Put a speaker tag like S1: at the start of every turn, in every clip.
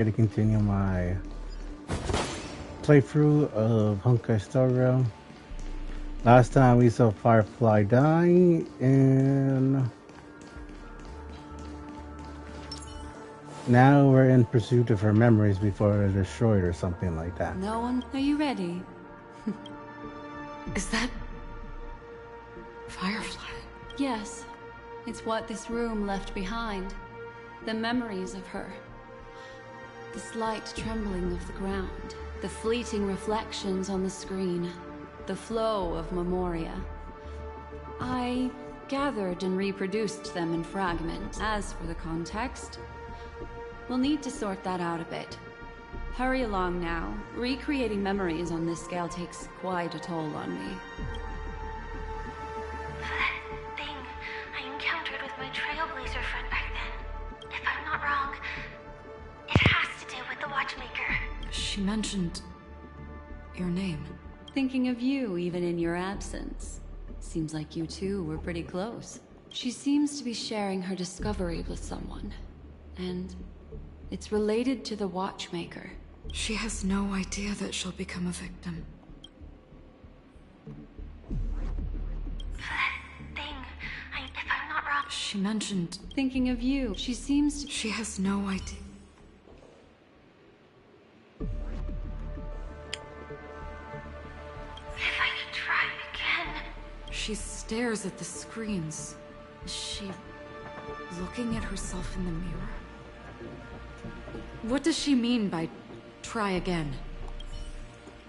S1: To continue my playthrough of Honki Star Rail. Last time we saw Firefly die, and now we're in pursuit of her memories before they're destroyed or something like that.
S2: No one... Are you ready?
S3: Is that... Firefly?
S2: Yes. It's what this room left behind. The memories of her. The slight trembling of the ground. The fleeting reflections on the screen. The flow of memoria. I gathered and reproduced them in fragments. As for the context, we'll need to sort that out a bit. Hurry along now. Recreating memories on this scale takes quite a toll on me.
S4: That thing I encountered with my Trailblazer friend back then. If I'm not wrong, it has to do with the Watchmaker.
S3: She mentioned... your name.
S2: Thinking of you even in your absence. Seems like you two were pretty close. She seems to be sharing her discovery with someone. And it's related to the Watchmaker.
S3: She has no idea that she'll become a victim.
S4: That thing, if I'm not wrong...
S3: She mentioned...
S2: Thinking of you. She seems to...
S3: She has no idea.
S4: If I could try again...
S3: She stares at the screens. Is she looking at herself in the mirror? What does she mean by try again?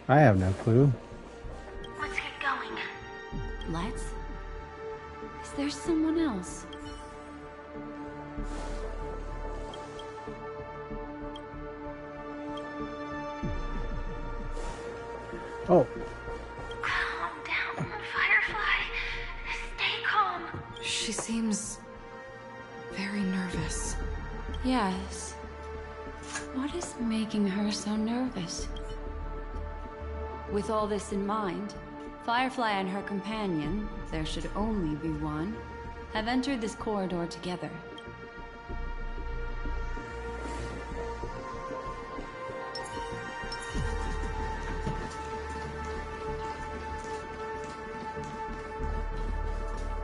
S1: I have no clue.
S4: Let's get going.
S2: Let's? Is there someone else?
S1: Oh.
S4: Calm down, Firefly. Stay calm.
S3: She seems very nervous.
S2: Yes. What is making her so nervous? With all this in mind, Firefly and her companion, there should only be one, have entered this corridor together.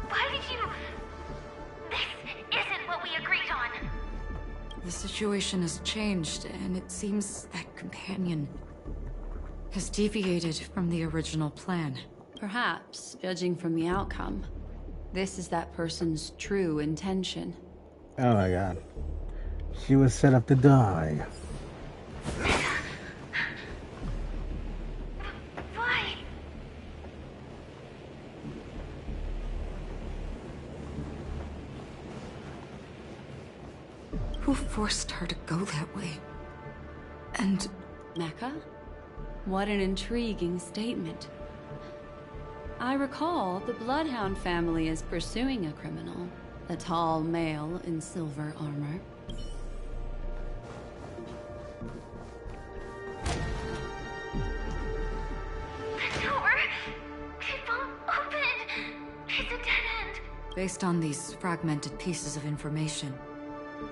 S4: Why did you... This isn't what we agreed on.
S3: The situation has changed, and it seems that companion has deviated from the original plan.
S2: Perhaps, judging from the outcome, this is that person's true intention.
S1: Oh my god. She was set up to die.
S4: Why?
S3: Who forced her to go that way? And...
S2: Mecca? What an intriguing statement. I recall the Bloodhound family is pursuing a criminal, a tall male in silver armor.
S4: The door! It won't open! It's a dead end!
S3: based on these fragmented pieces of information,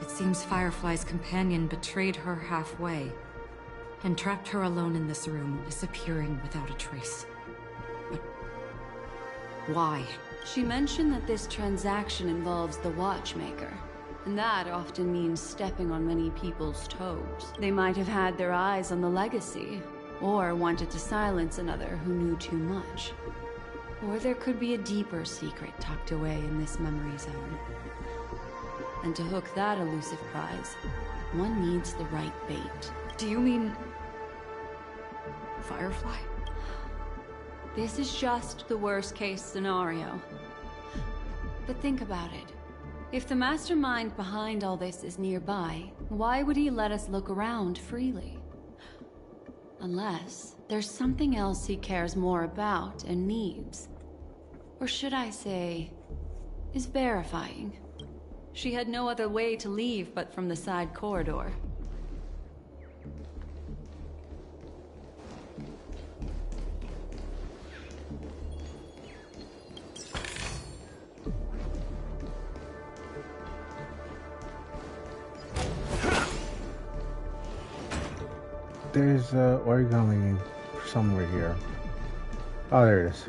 S3: it seems Firefly's companion betrayed her halfway and trapped her alone in this room, disappearing without a trace. But why?
S2: She mentioned that this transaction involves the Watchmaker, and that often means stepping on many people's toes. They might have had their eyes on the legacy, or wanted to silence another who knew too much. Or there could be a deeper secret tucked away in this memory zone. And to hook that elusive prize, one needs the right bait.
S3: Do you mean... Firefly?
S2: This is just the worst-case scenario. But think about it. If the mastermind behind all this is nearby, why would he let us look around freely? Unless there's something else he cares more about and needs. Or should I say, is verifying. She had no other way to leave but from the side corridor.
S1: There's origami somewhere here. Oh, there it is.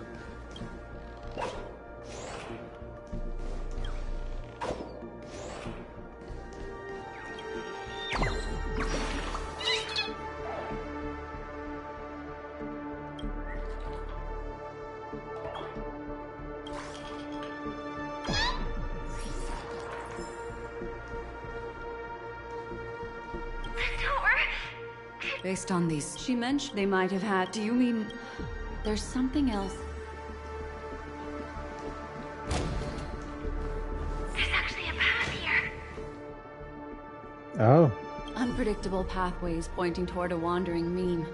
S3: Based on these...
S2: She mentioned they might have had... Do you mean... There's something else?
S4: There's actually a path here.
S1: Oh.
S2: Unpredictable pathways pointing toward a wandering meme.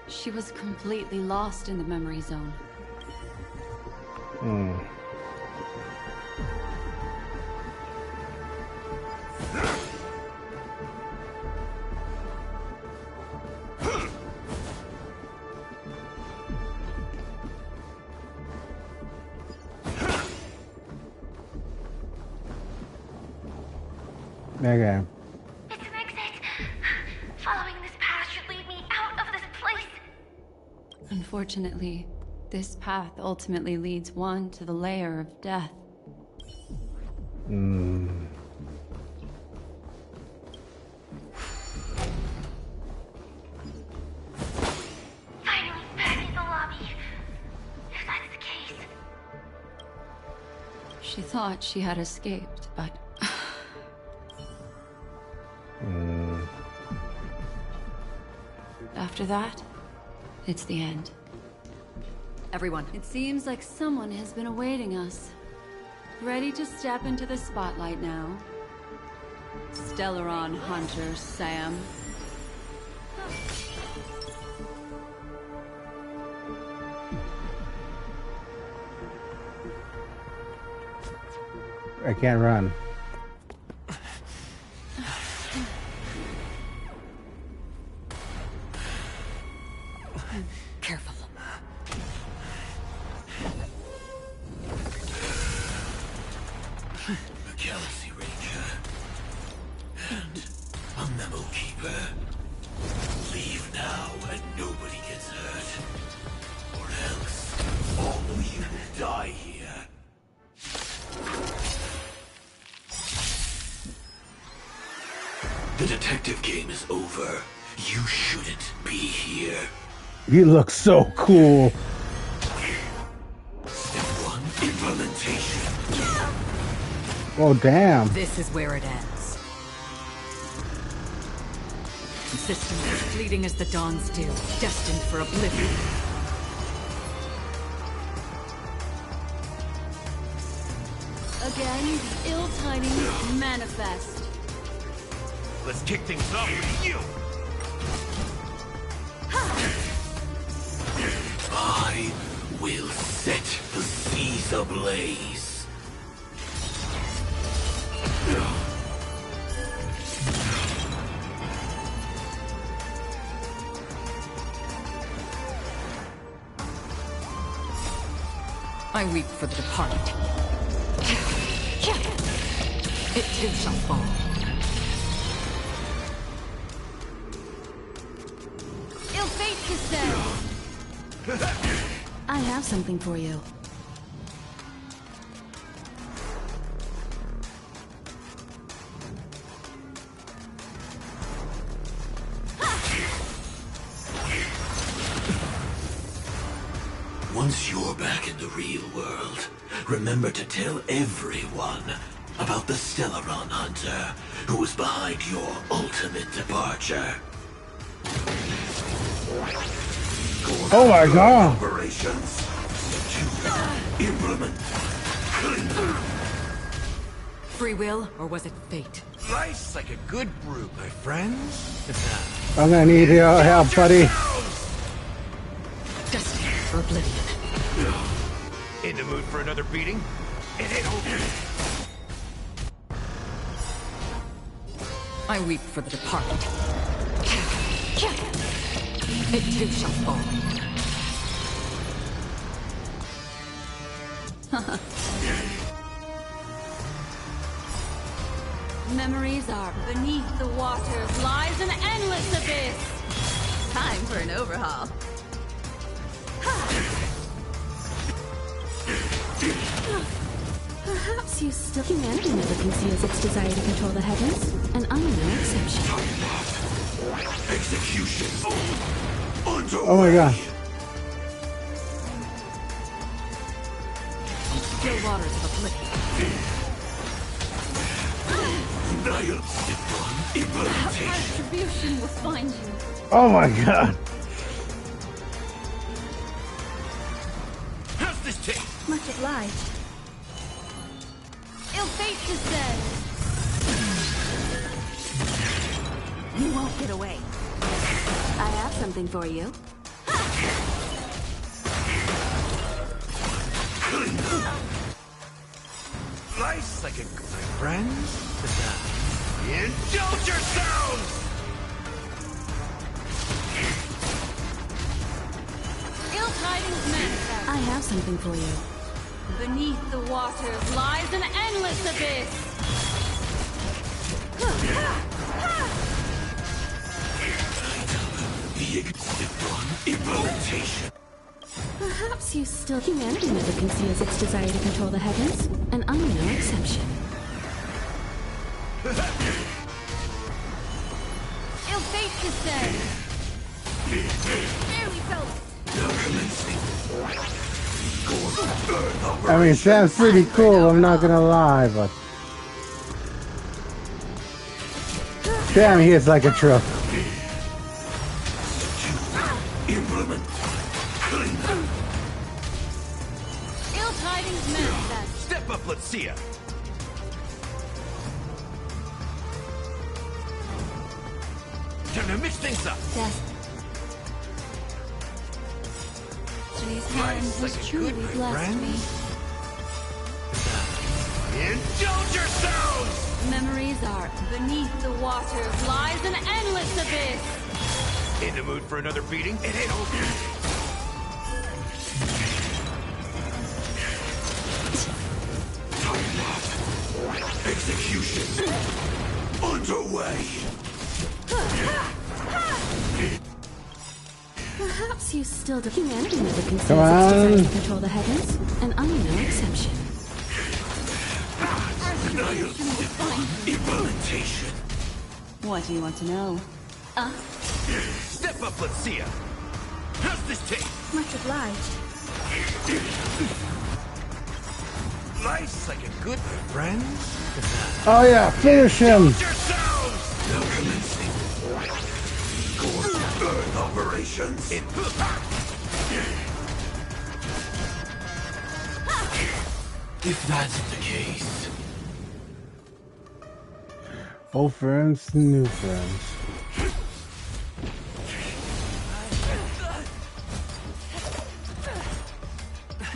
S2: She was completely lost in the memory zone.
S1: Hmm. Okay.
S4: It's an exit. Following this path should lead me out of this place.
S2: Unfortunately, this path ultimately leads one to the lair of death.
S1: Hmm.
S4: Finally back in the lobby. If that's the case.
S2: She thought she had escaped, but... After that, it's the end.
S3: Everyone.
S2: It seems like someone has been awaiting us. Ready to step into the spotlight now. Stellaron Hunter Sam.
S1: I can't run.
S3: Careful.
S5: A Galaxy Ranger. And a Memo Keeper. Leave now and nobody gets hurt. Or else, all of you will die here. The detective game is over. You shouldn't be here.
S1: You look so cool.
S5: Step 1, implementation.
S1: Oh, damn.
S3: This is where it ends. The system is fleeting as the dawns do, destined for oblivion.
S2: Again, the ill-tidings manifest.
S6: Let's kick things off with you!
S5: I will set the seas ablaze.
S3: I weep for the departed. It too shall fall.
S2: Ill fate descends. I have something for you.
S5: Once you're back in the real world, remember to tell everyone about the Stellaron Hunter who was behind your ultimate departure.
S1: Oh my god.
S5: Operations to implement.
S3: Free will, or was it fate?
S6: Life's like a good brew, my friends.
S1: I'm gonna need your help, buddy.
S3: Destined for oblivion.
S6: In the mood for another beating? It ain't over.
S3: I weep for the departed. It too shall fall.
S2: Memories are beneath the waters lies an endless abyss. for an overhaul.
S7: Perhaps you still... Humanity never conceals its desire to control the heavens, and I'm no exception.
S5: Execution.
S1: Oh my god.
S2: Still waters of oblivion. Retribution will find you.
S1: Oh my god.
S6: How's this taste?
S7: Much obliged.
S2: Ill fate descends.
S7: You won't get away. I have something for you.
S6: Life's like a good friend. Indulge yourselves!
S2: Ill tidings manifest.
S7: I have something for you.
S2: Beneath the waters lies an endless abyss.
S5: The implementation.
S7: Perhaps you still... Humanity never conceals its desire to control the heavens, and I'm no exception.
S2: Ill fate descends. There we go.
S1: I mean, it sounds pretty cool, I'm not gonna lie, but... Damn, he is like a truck.
S5: Implement.
S2: Ill tidings manifest.
S6: Step up, let's see ya. Time to mix things up.
S2: Destiny's hand
S6: Life's
S2: has
S6: like a
S2: truly
S6: good
S2: blessed
S6: friend.
S2: me.
S6: Indulge yourselves!
S2: Memories are beneath the waters lies an endless abyss.
S6: In the mood for another beating? It ain't over.
S5: Execution. Underway.
S7: Perhaps you still... Humanity never conceals
S1: Come
S7: its desire
S1: on.
S7: to control the heavens, and I'm no exception.
S5: Implementation.
S2: What do you want to know?
S6: Step up, let's see ya. How's this taste?
S7: Much obliged.
S6: Life's like a good friend.
S1: Oh yeah, finish him!
S6: Indulge yourselves!
S5: Now commencing. Core Earth operations. If that's the case.
S1: Old friends, new friends.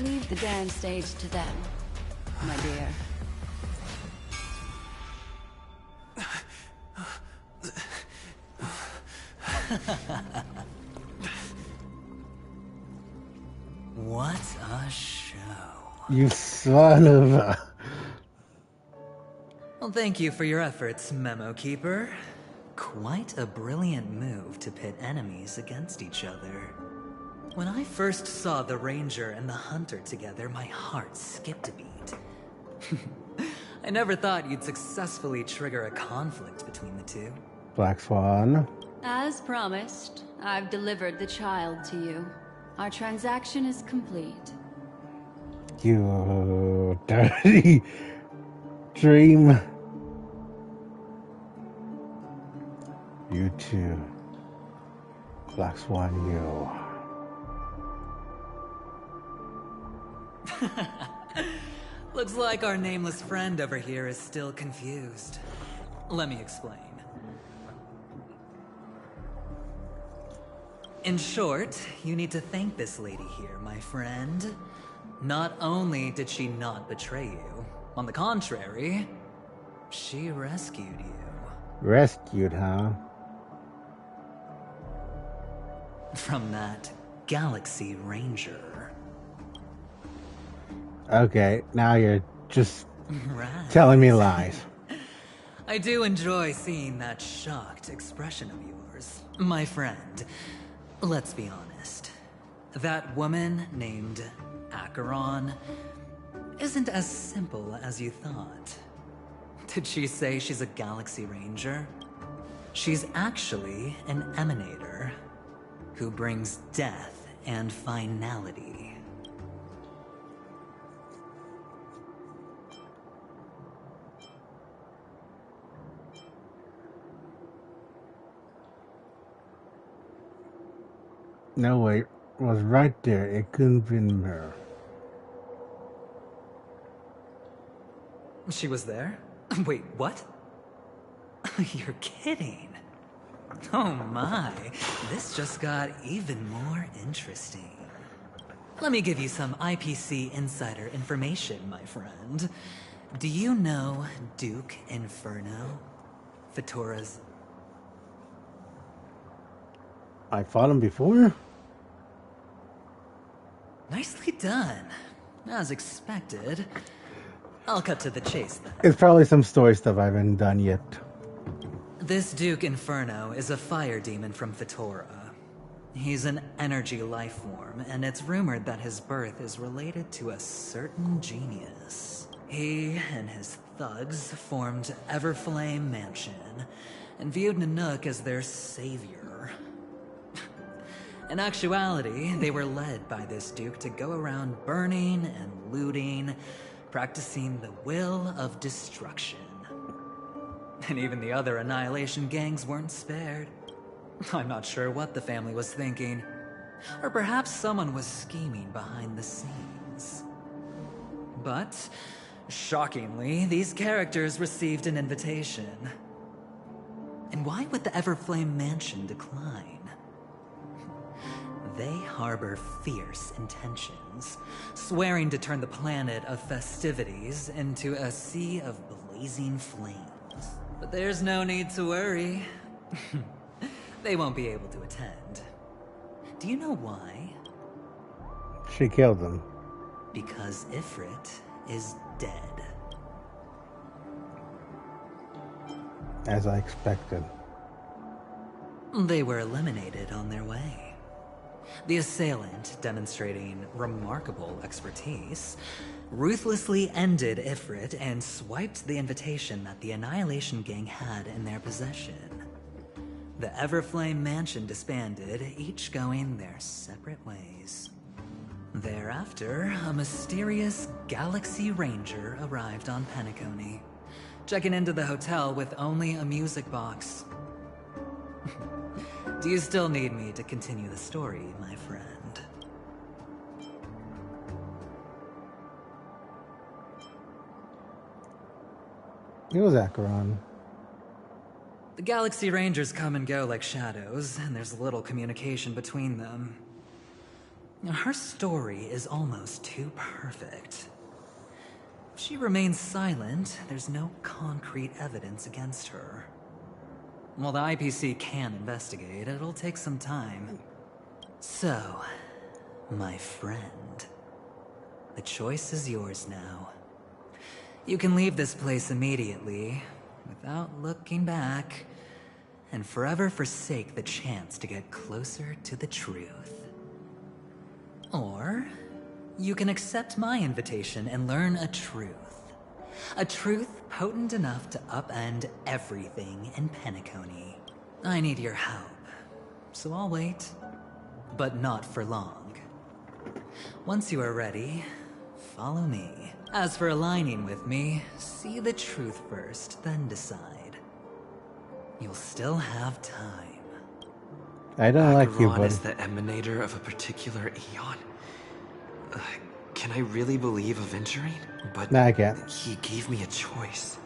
S2: Leave the dance stage to them, my dear.
S8: What a show.
S1: You son of a...
S8: Well, thank you for your efforts, Memo Keeper. Quite a brilliant move to pit enemies against each other. When I first saw the Ranger and the Hunter together, my heart skipped a beat. I never thought you'd successfully trigger a conflict between the two.
S1: Black Swan.
S2: As promised, I've delivered the child to you. Our transaction is complete.
S1: You dirty dream. You too. Black Swan, you.
S8: Looks like our nameless friend over here is still confused. Let me explain. In short, you need to thank this lady here, my friend. Not only did she not betray you, on the contrary, she rescued you.
S1: Rescued, huh?
S8: From that Galaxy Ranger.
S1: Okay, now you're just
S8: Right.
S1: telling me lies.
S8: I do enjoy seeing that shocked expression of yours, my friend. Let's be honest. That woman named Acheron isn't as simple as you thought. Did she say she's a Galaxy Ranger? She's actually an Emanator who brings death and finality.
S1: No, wait. It was right there. It couldn't have been her.
S8: She was there? Wait, what? You're kidding. Oh my, this just got even more interesting. Let me give you some IPC insider information, my friend. Do you know Duke Inferno? Fatora's...
S1: I fought him before?
S8: Nicely done. As expected. I'll cut to the chase then.
S1: It's probably some story stuff I haven't done yet.
S8: This Duke Inferno is a fire demon from Fatora. He's an energy life form, and it's rumored that his birth is related to a certain genius. He and his thugs formed Everflame Mansion, and viewed Nanook as their savior. In actuality, they were led by this Duke to go around burning and looting, practicing the will of destruction. And even the other Annihilation gangs weren't spared. I'm not sure what the family was thinking. Or perhaps someone was scheming behind the scenes. But, shockingly, these characters received an invitation. And why would the Everflame Mansion decline? They harbor fierce intentions, swearing to turn the planet of festivities into a sea of blazing flames. But there's no need to worry. They won't be able to attend. Do you know why?
S1: She killed him.
S8: Because Ifrit is dead.
S1: As I expected.
S8: They were eliminated on their way. The assailant, demonstrating remarkable expertise, ruthlessly ended Ifrit and swiped the invitation that the Annihilation Gang had in their possession. The Everflame Mansion disbanded, each going their separate ways. Thereafter, a mysterious Galaxy Ranger arrived on Penacony, checking into the hotel with only a music box. Do you still need me to continue the story, my friend?
S1: It was Acheron.
S8: The Galaxy Rangers come and go like shadows, and there's little communication between them. Her story is almost too perfect. If she remains silent, there's no concrete evidence against her. While the IPC can investigate, it'll take some time. So, my friend, the choice is yours now. You can leave this place immediately, without looking back, and forever forsake the chance to get closer to the truth. Or, you can accept my invitation and learn a truth. A truth potent enough to upend everything in Penacony. I need your help, so I'll wait, but not for long. Once you are ready, follow me. As for aligning with me, see the truth first, then decide. You'll still have time.
S1: I don't like you,
S9: Acheron
S1: but
S9: is the emanator of a particular eon. Can I really believe a venturing? But
S1: nah, I can't.
S9: he gave me a choice.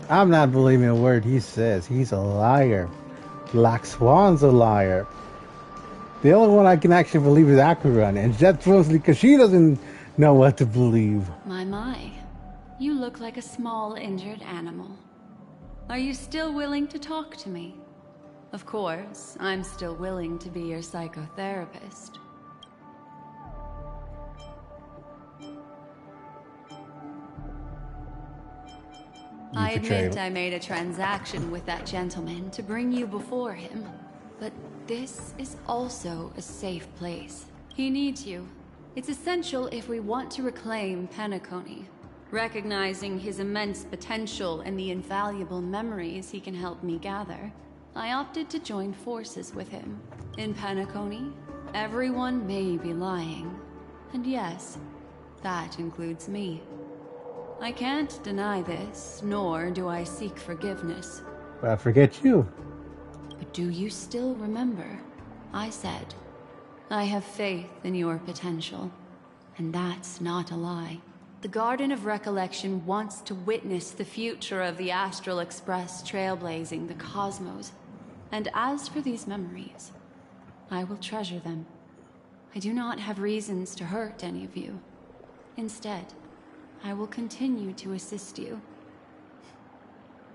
S1: I'm not believing a word he says. He's a liar. Black Swan's a liar. The only one I can actually believe is Acheron, and that's mostly because she doesn't know what to believe.
S2: My. You look like a small, injured animal. Are you still willing to talk to me? Of course, I'm still willing to be your psychotherapist. I admit
S1: portray.
S2: I made a transaction with that gentleman to bring you before him, but this is also a safe place. He needs you. It's essential if we want to reclaim Penacony. Recognizing his immense potential and the invaluable memories he can help me gather, I opted to join forces with him. In Penacony, everyone may be lying. And yes, that includes me. I can't deny this, nor do I seek forgiveness.
S1: But forget you.
S2: But do you still remember? I said, I have faith in your potential. And that's not a lie. The Garden of Recollection wants to witness the future of the Astral Express trailblazing the cosmos. And as for these memories, I will treasure them. I do not have reasons to hurt any of you. Instead, I will continue to assist you.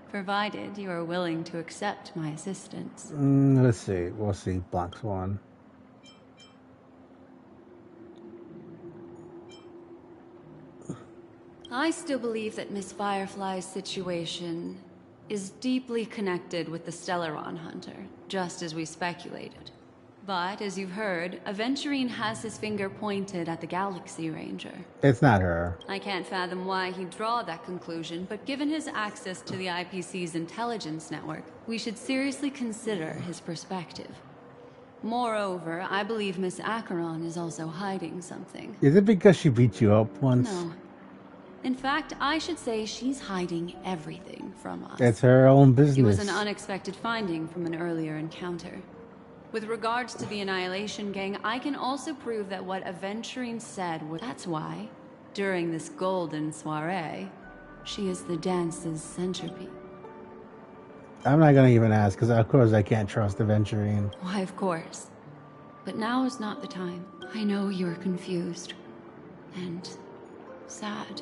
S2: Provided you are willing to accept my assistance.
S1: Let's see. We'll see. Black Swan.
S2: I still believe that Miss Firefly's situation is deeply connected with the Stellaron Hunter, just as we speculated. But, as you've heard, Aventurine has his finger pointed at the Galaxy Ranger.
S1: It's not her.
S2: I can't fathom why he'd draw that conclusion, but given his access to the IPC's intelligence network, we should seriously consider his perspective. Moreover, I believe Miss Acheron is also hiding something.
S1: Is it because she beat you up once?
S2: No. In fact, I should say she's hiding everything from us.
S1: It's her own business.
S2: It was an unexpected finding from an earlier encounter. With regards to the Annihilation Gang, I can also prove that what Aventurine said was... That's why, during this golden soiree, she is the dance's centerpiece.
S1: I'm not gonna even ask, because of course I can't trust Aventurine.
S2: Why, of course. But now is not the time. I know you're confused. And... sad.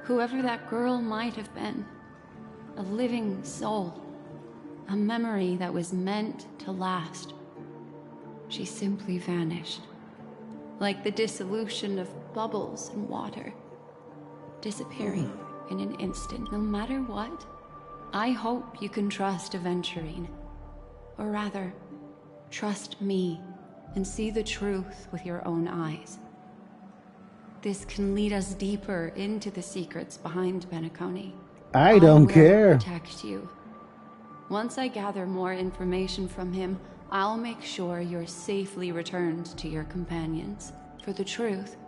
S2: Whoever that girl might have been, a living soul, a memory that was meant to last. She simply vanished, like the dissolution of bubbles in water, disappearing in an instant. No matter what, I hope you can trust Aventurine, or rather, trust me and see the truth with your own eyes. This can lead us deeper into the secrets behind Penacony.
S1: I don't care.
S2: I will protect you. Once I gather more information from him, I'll make sure you're safely returned to your companions for the truth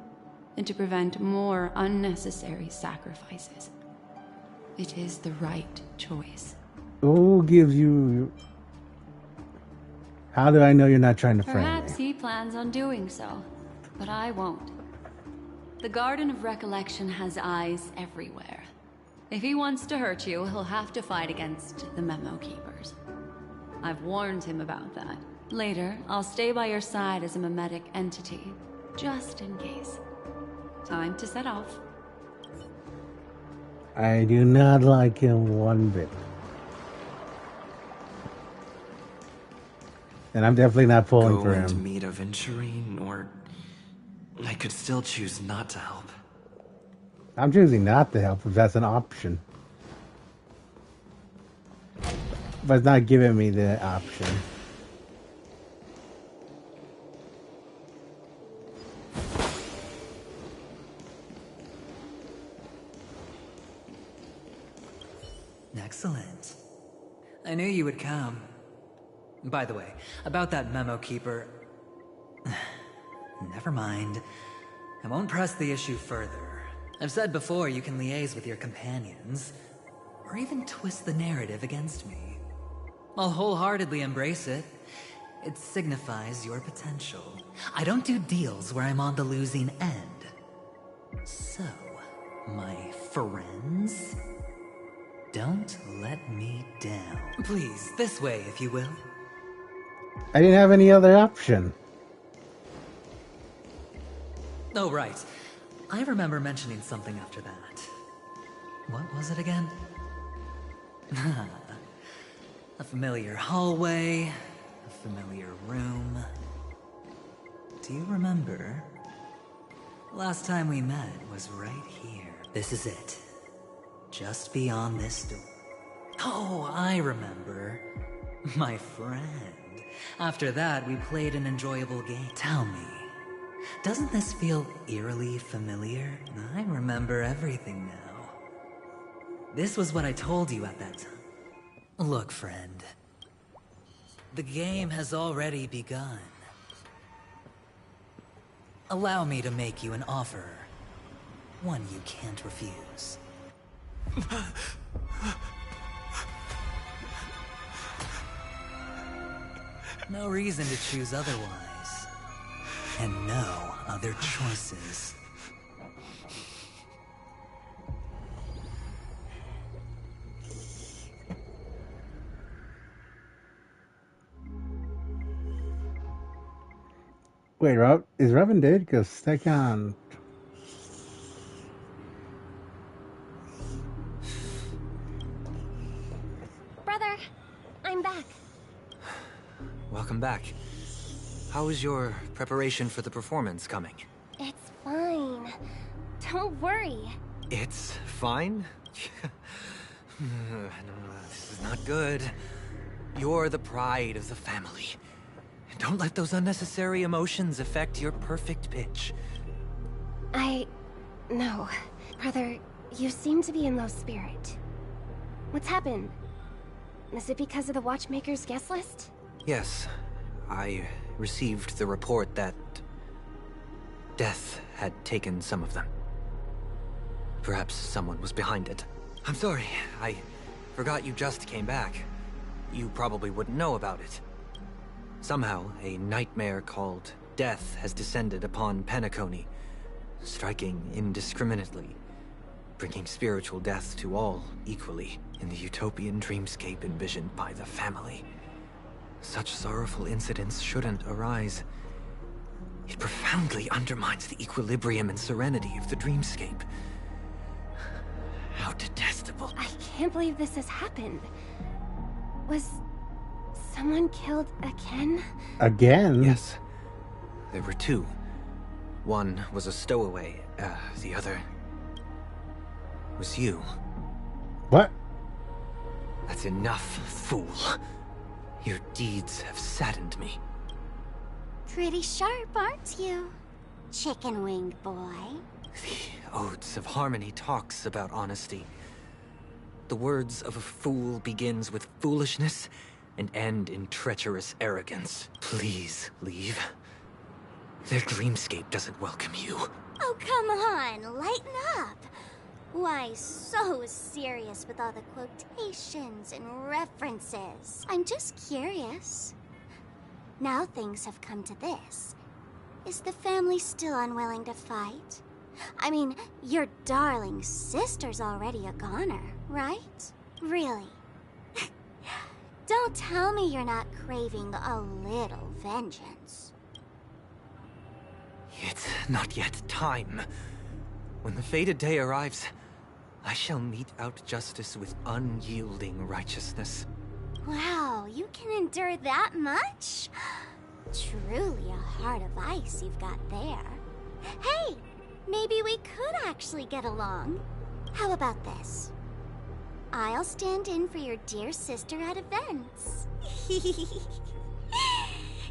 S2: and to prevent more unnecessary sacrifices. It is the right choice.
S1: Who gives you... How do I know you're not trying to frame me?
S2: Perhaps he plans on doing so, but I won't. The Garden of Recollection has eyes everywhere. If he wants to hurt you, he'll have to fight against the Memo Keepers. I've warned him about that. Later, I'll stay by your side as a memetic entity, just in case. Time to set off.
S1: I do not like him one bit. And I'm definitely not pulling for
S9: Go
S1: him.
S9: and meet Aventurine, or I could still choose not to help.
S1: I'm choosing not to help if that's an option. But it's not giving me the option.
S8: Excellent. I knew you would come. By the way, about that memo keeper... Never mind. I won't press the issue further. I've said before you can liaise with your companions, or even twist the narrative against me. I'll wholeheartedly embrace it. It signifies your potential. I don't do deals where I'm on the losing end. So, my friends, don't let me down. Please, this way, if you will.
S1: I didn't have any other option.
S8: Oh, right. I remember mentioning something after that. What was it again? A familiar hallway, a familiar room. Do you remember? Last time we met was right here. This is it. just beyond this door. Oh, I remember. My friend. After that, we played an enjoyable game. Tell me, doesn't this feel eerily familiar? I remember everything now. This was what I told you at that time. Look, friend. The game has already begun. Allow me to make you an offer. One you can't refuse. No reason to choose otherwise. And no other choices.
S1: Wait, is Revan dead? Because they can't.
S4: Brother, I'm back.
S9: Welcome back. How is your preparation for the performance coming?
S4: It's fine. Don't worry.
S9: It's fine? No, this is not good. You're the pride of the family. Don't let those unnecessary emotions affect your perfect pitch.
S4: No. Brother, you seem to be in low spirit. What's happened? Is it because of the Watchmaker's guest list?
S9: Yes. I received the report that death had taken some of them. Perhaps someone was behind it. I'm sorry. I forgot you just came back. You probably wouldn't know about it. Somehow, a nightmare called death has descended upon Penacony, striking indiscriminately, bringing spiritual death to all equally in the utopian dreamscape envisioned by the family. Such sorrowful incidents shouldn't arise. It profoundly undermines the equilibrium and serenity of the dreamscape. How detestable.
S4: I can't believe this has happened. Was someone killed again?
S1: Again?
S9: Yes. There were two. One was a stowaway. The other was you.
S1: What?
S9: That's enough, fool. Your deeds have saddened me.
S4: Pretty sharp, aren't you? Chicken-winged boy.
S9: The Odes of Harmony talks about honesty. The words of a fool begins with foolishness and end in treacherous arrogance. Please leave. Their dreamscape doesn't welcome you.
S4: Oh, come on, lighten up. Why so serious with all the quotations and references? I'm just curious. Now things have come to this. Is the family still unwilling to fight? I mean, your darling sister's already a goner, right? Really? Don't tell me you're not craving a little vengeance.
S9: It's not yet time. When the fated day arrives, I shall mete out justice with unyielding righteousness.
S4: Wow, you can endure that much? Truly a heart of ice you've got there. Hey, maybe we could actually get along. How about this? I'll stand in for your dear sister at events.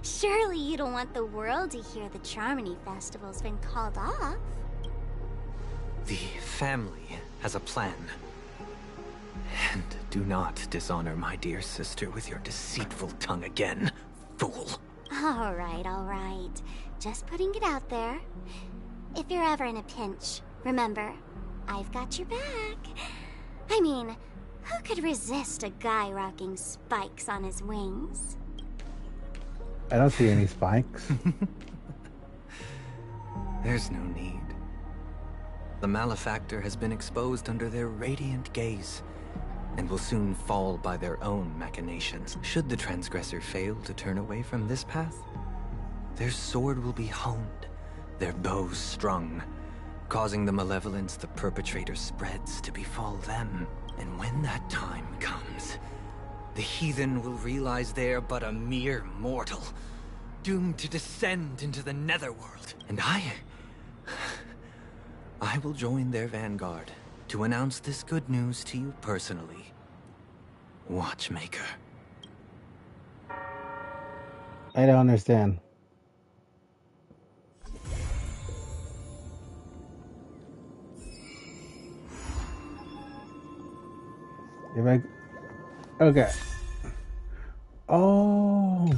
S4: Surely you don't want the world to hear the Charmony Festival's been called off.
S9: The family has a plan. And do not dishonor my dear sister with your deceitful tongue again, fool.
S4: All right. Just putting it out there. If you're ever in a pinch, remember, I've got your back. I mean, who could resist a guy rocking spikes on his wings?
S1: I don't see any spikes.
S9: There's no need. The malefactor has been exposed under their radiant gaze, and will soon fall by their own machinations. Should the transgressor fail to turn away from this path, their sword will be honed, their bows strung, causing the malevolence the perpetrator spreads to befall them. And when that time comes, the heathen will realize they're but a mere mortal, doomed to descend into the netherworld. And I will join their vanguard to announce this good news to you personally. Watchmaker.
S1: I don't understand. If I... Okay. Oh.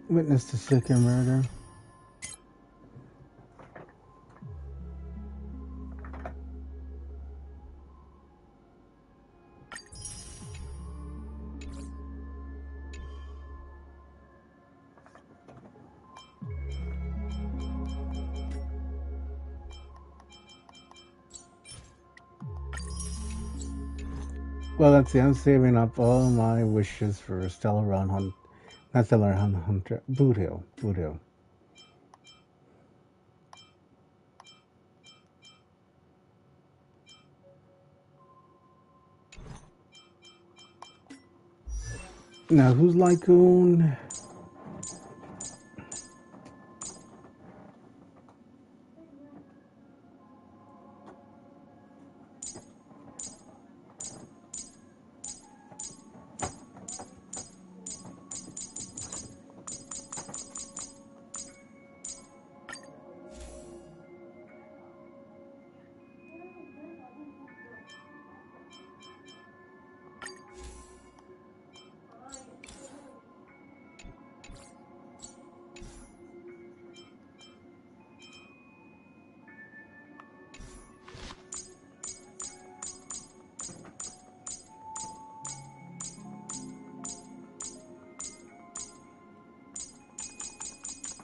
S1: Witness to second murder. Well, let's see. I'm saving up all my wishes for Stellar Run Hunt. Not Stellar Run Hunter. Boot Hill. Boot Hill. Now, who's Lycoon?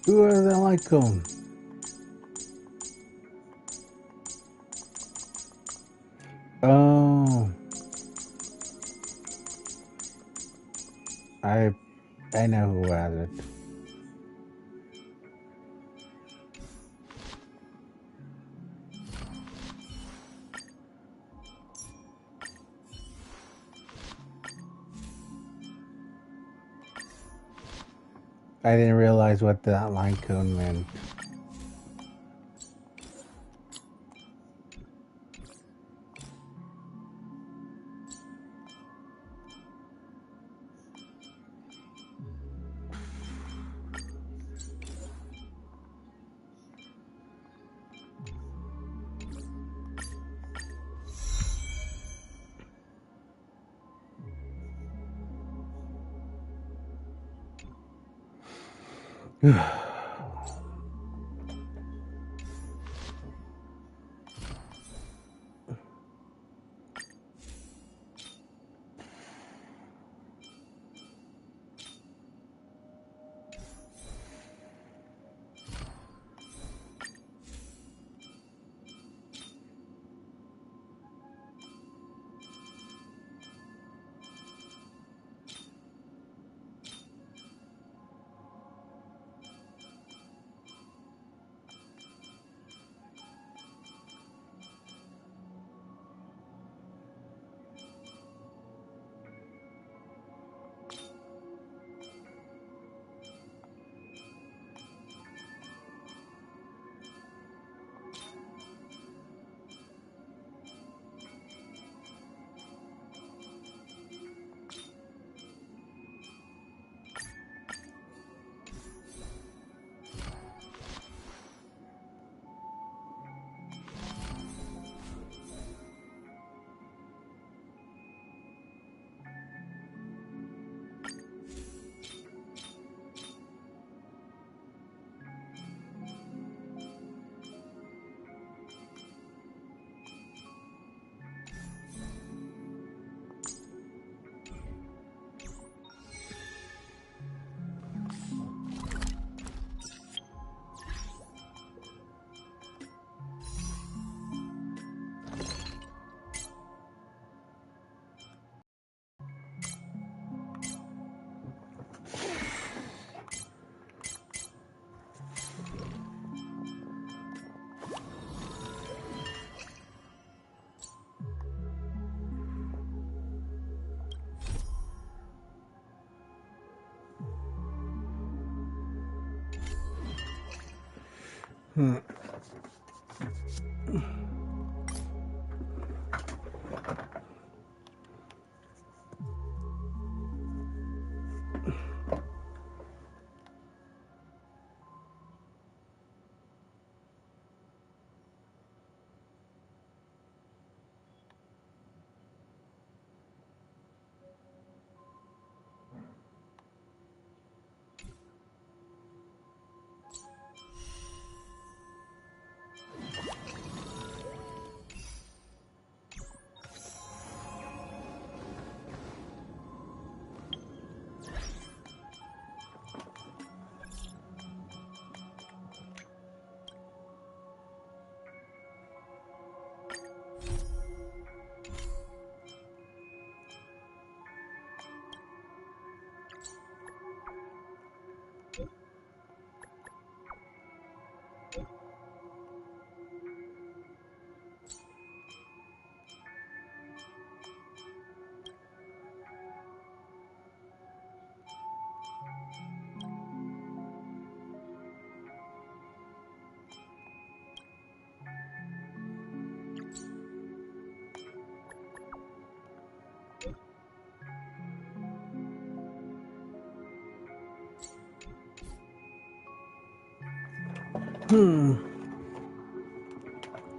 S1: Who are the Lycoon? Oh, I know who has it. I didn't realize what that Lycoon meant. Hmm.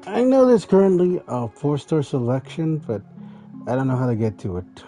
S1: I know there's currently a 4-star selection, but I don't know how to get to it.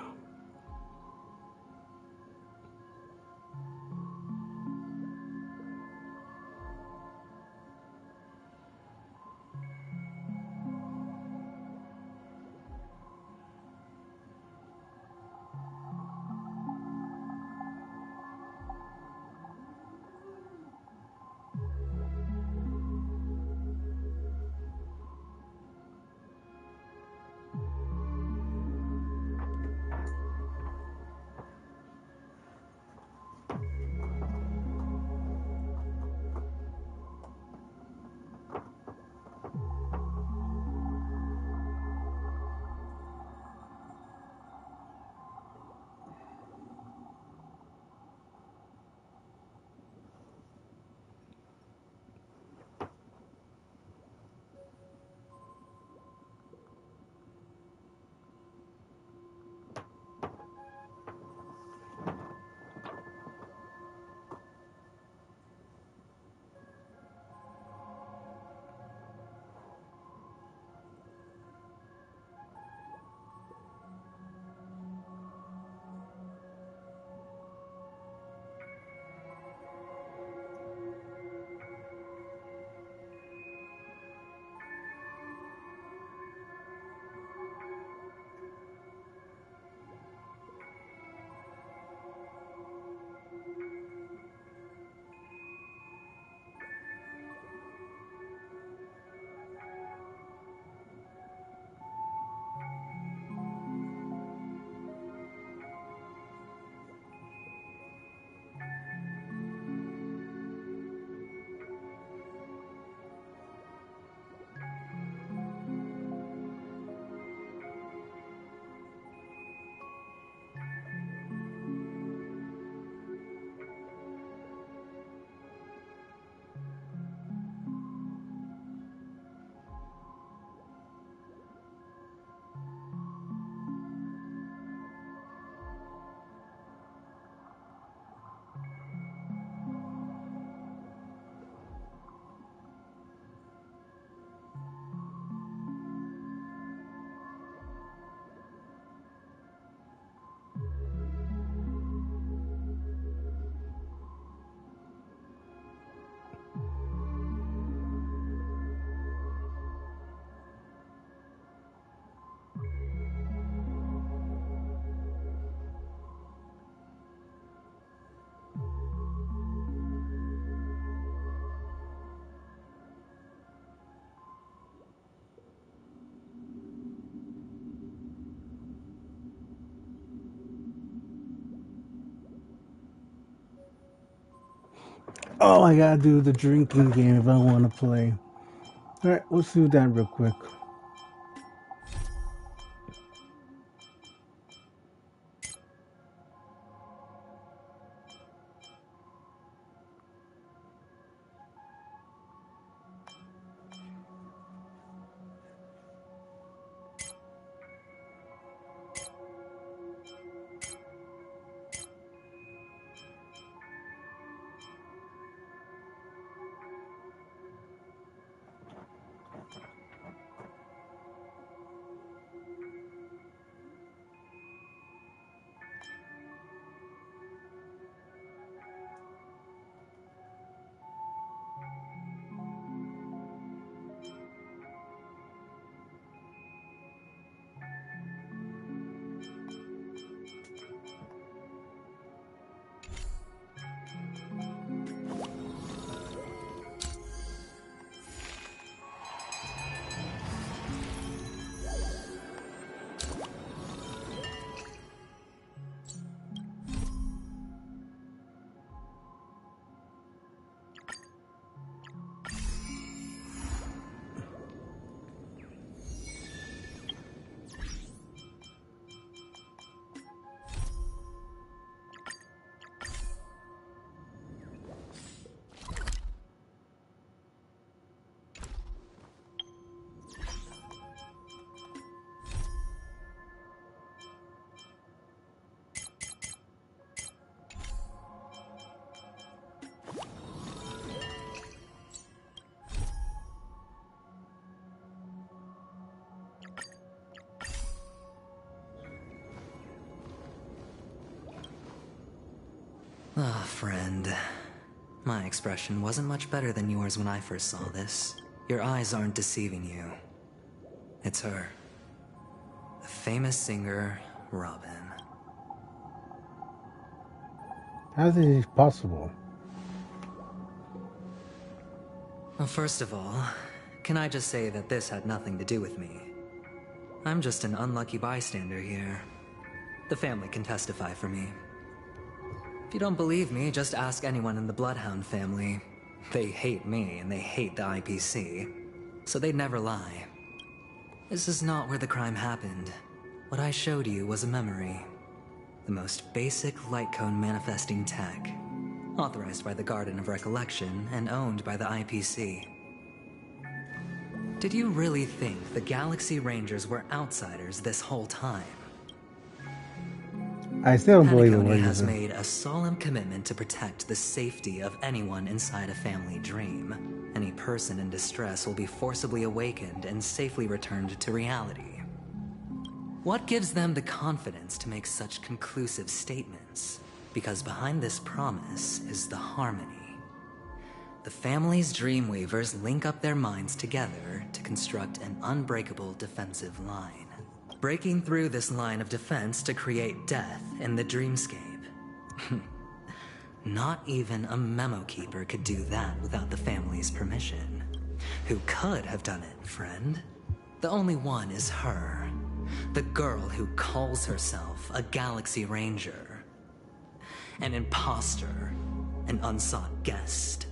S1: Oh, I gotta do the drinking game if I want to play. Alright, let's do that real quick.
S8: friend. My expression wasn't much better than yours when I first saw this. Your eyes aren't deceiving you. It's her. The famous singer, Robin.
S1: How is this possible?
S8: Well, first of all, can I just say that this had nothing to do with me? I'm just an unlucky bystander here. The family can testify for me. If you don't believe me, just ask anyone in the Bloodhound family. They hate me and they hate the IPC, so they'd never lie. This is not where the crime happened. What I showed you was a memory. The most basic light cone manifesting tech. Authorized by the Garden of Recollection and owned by the IPC. Did you really think the Galaxy Rangers were outsiders this whole time?
S1: I still don't believe
S8: Honki
S1: it.
S8: has made a solemn commitment to protect the safety of anyone inside a family dream. Any person in distress will be forcibly awakened and safely returned to reality. What gives them the confidence to make such conclusive statements? Because behind this promise is the harmony. The family's Dreamweavers link up their minds together to construct an unbreakable defensive line. Breaking through this line of defense to create death in the dreamscape. Not even a memo keeper could do that without the family's permission. Who could have done it, friend? The only one is her. The girl who calls herself a Galaxy Ranger. An imposter, an unsought guest.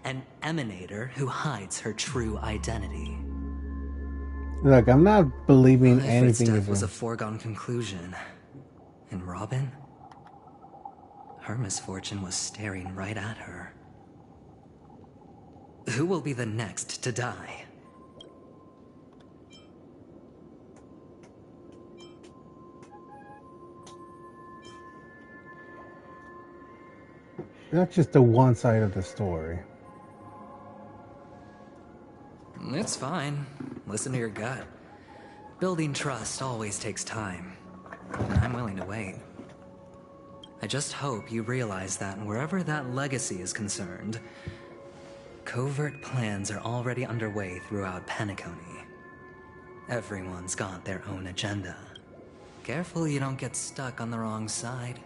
S8: An emanator who hides her true identity.
S1: Look, I'm not believing anything.
S8: Death was a foregone conclusion. And Robin? Her misfortune was staring right at her. Who will be the next to die?
S1: That's just the one side of the story.
S8: It's fine. Listen to your gut. Building trust always takes time. And I'm willing to wait. I just hope you realize that wherever that legacy is concerned, covert plans are already underway throughout Penacony. Everyone's got their own agenda. Careful you don't get stuck on the wrong side.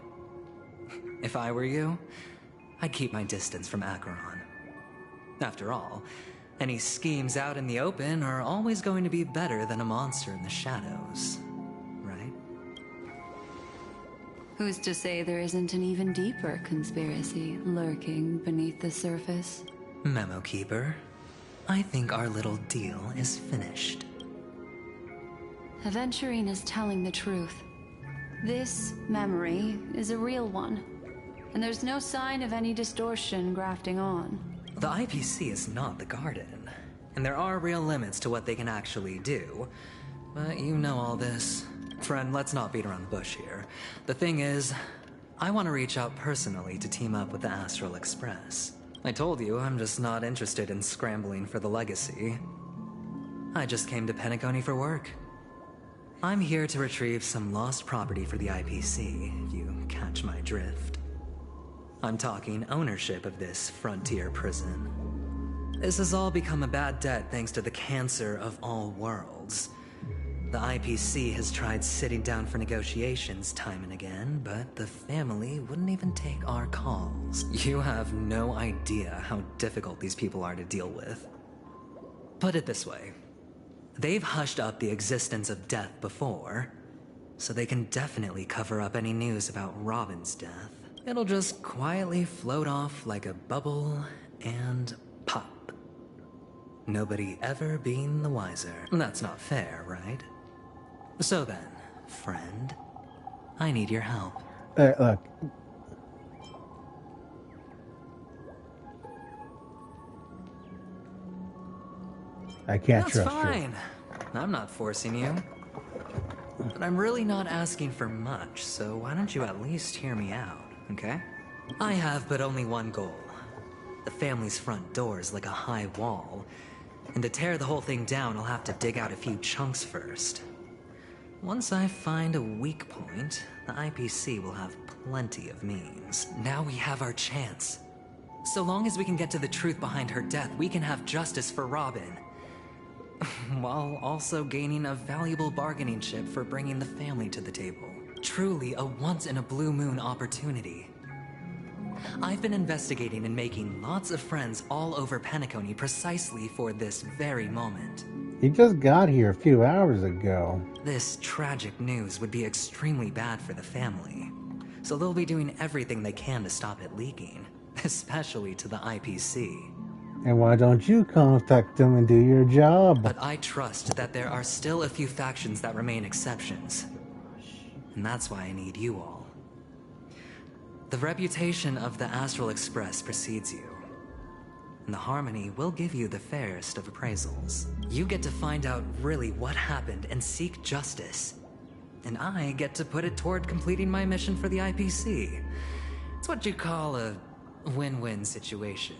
S8: If I were you, I'd keep my distance from Acheron. After all, any schemes out in the open are always going to be better than a monster in the shadows, right?
S2: Who's to say there isn't an even deeper conspiracy lurking beneath the surface?
S8: Memo Keeper, I think our little deal is finished.
S2: Aventurine is telling the truth. This memory is a real one, and there's no sign of any distortion grafting on.
S8: The IPC is not the Garden, and there are real limits to what they can actually do. But you know all this. Friend, let's not beat around the bush here. The thing is, I want to reach out personally to team up with the Astral Express. I told you I'm just not interested in scrambling for the legacy. I just came to Penacony for work. I'm here to retrieve some lost property for the IPC, if you catch my drift. I'm talking ownership of this frontier prison. This has all become a bad debt thanks to the cancer of all worlds. The IPC has tried sitting down for negotiations time and again, but the family wouldn't even take our calls. You have no idea how difficult these people are to deal with. Put it this way. They've hushed up the existence of death before, so they can definitely cover up any news about Robin's death. It'll just quietly float off like a bubble and pop. Nobody ever being the wiser. That's not fair, right? So then, friend, I need your help.
S1: Look. I can't trust you.
S8: That's fine. I'm not forcing you. But I'm really not asking for much, so why don't you at least hear me out? Okay? I have but only one goal. The family's front door is like a high wall, and to tear the whole thing down, I'll have to dig out a few chunks first. Once I find a weak point, the IPC will have plenty of means. Now we have our chance. So long as we can get to the truth behind her death, we can have justice for Robin. While also gaining a valuable bargaining chip for bringing the family to the table. Truly a once-in-a-blue-moon opportunity. I've been investigating and making lots of friends all over Penacony precisely for this very moment.
S1: He just got here a few hours ago.
S8: This tragic news would be extremely bad for the family, so they'll be doing everything they can to stop it leaking, especially to the IPC.
S1: And why don't you contact them and do your job?
S8: But I trust that there are still a few factions that remain exceptions, and that's why I need you all. The reputation of the Astral Express precedes you, and the Harmony will give you the fairest of appraisals. You get to find out really what happened and seek justice, and I get to put it toward completing my mission for the IPC. It's what you call a win-win situation.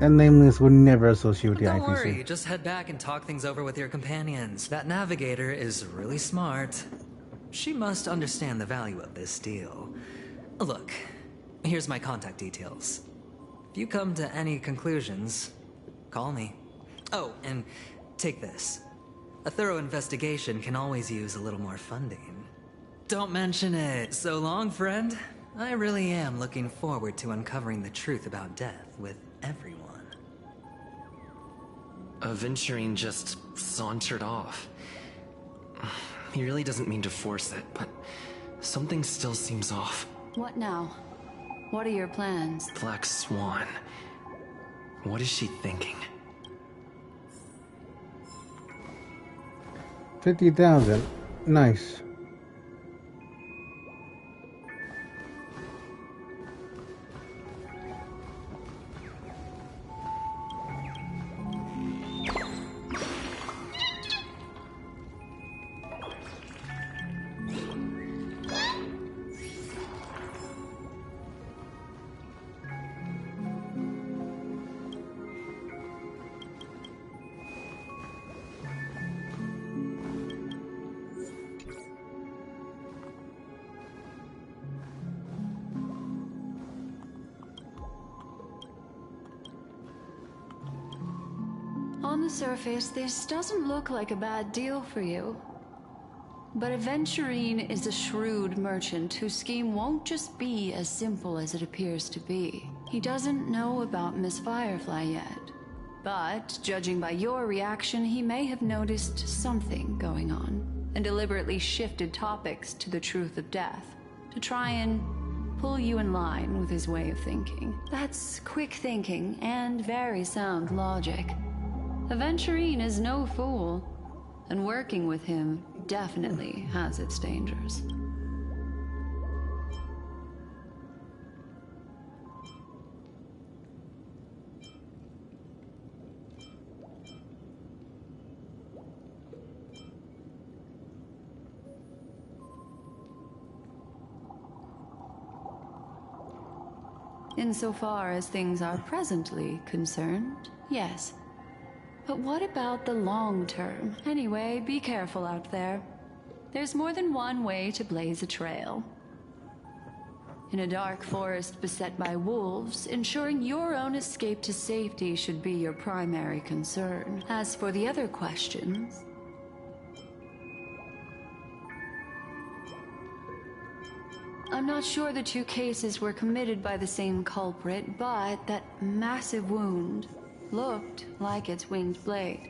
S1: And Nameless would never associate with the
S8: Don't
S1: IPC.
S8: worry, just head back and talk things over with your companions. That navigator is really smart. She must understand the value of this deal. Look, here's my contact details. If you come to any conclusions, call me. Oh, and take this. A thorough investigation can always use a little more funding. Don't mention it. So long, friend. I really am looking forward to uncovering the truth about death with everyone.
S10: Aventurine just sauntered off. He really doesn't mean to force it, but something still seems off.
S2: What now? What are your plans?
S10: Black Swan. What is she thinking?
S1: 50,000. Nice.
S2: On the surface, this doesn't look like a bad deal for you. But Aventurine is a shrewd merchant whose scheme won't just be as simple as it appears to be. He doesn't know about Miss Firefly yet. But, judging by your reaction, he may have noticed something going on, and deliberately shifted topics to the truth of death, to try and pull you in line with his way of thinking. That's quick thinking and very sound logic. Aventurine is no fool, and working with him definitely has its dangers. Insofar as things are presently concerned, yes. But what about the long term? Anyway, be careful out there. There's more than one way to blaze a trail. In a dark forest beset by wolves, ensuring your own escape to safety should be your primary concern. As for the other questions, I'm not sure the two cases were committed by the same culprit, but that massive wound looked like its winged blade.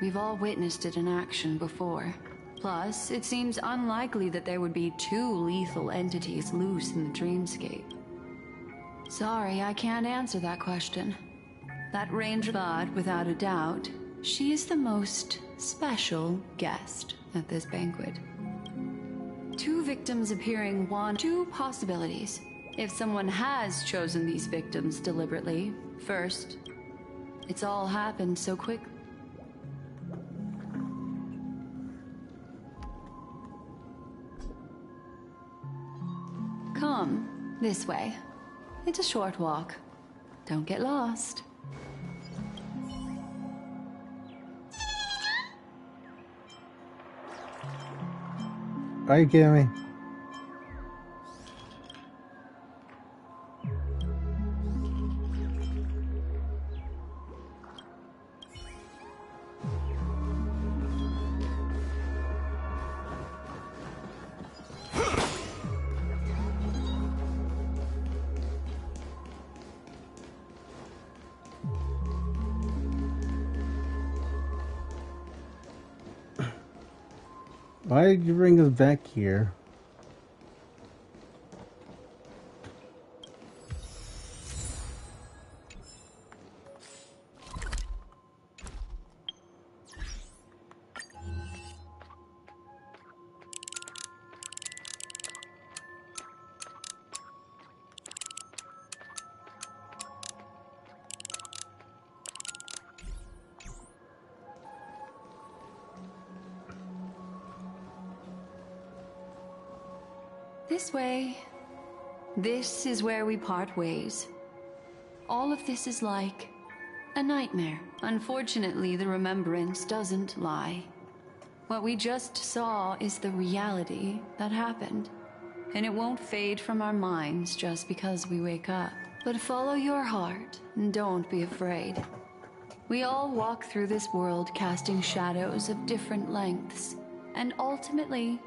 S2: We've all witnessed it in action before. Plus, it seems unlikely that there would be two lethal entities loose in the dreamscape. Sorry, I can't answer that question. That ranger, but without a doubt, she is the most special guest at this banquet. Two victims appearing two possibilities. If someone has chosen these victims deliberately, first, it's all happened so quick. Come, this way. It's a short walk. Don't get lost.
S1: Are you kidding me? Why did you bring us back here?
S2: This way. This is where we part ways. All of this is like a nightmare. Unfortunately, the remembrance doesn't lie. What we just saw is the reality that happened. And it won't fade from our minds just because we wake up. But follow your heart and don't be afraid. We all walk through this world casting shadows of different lengths. And ultimately,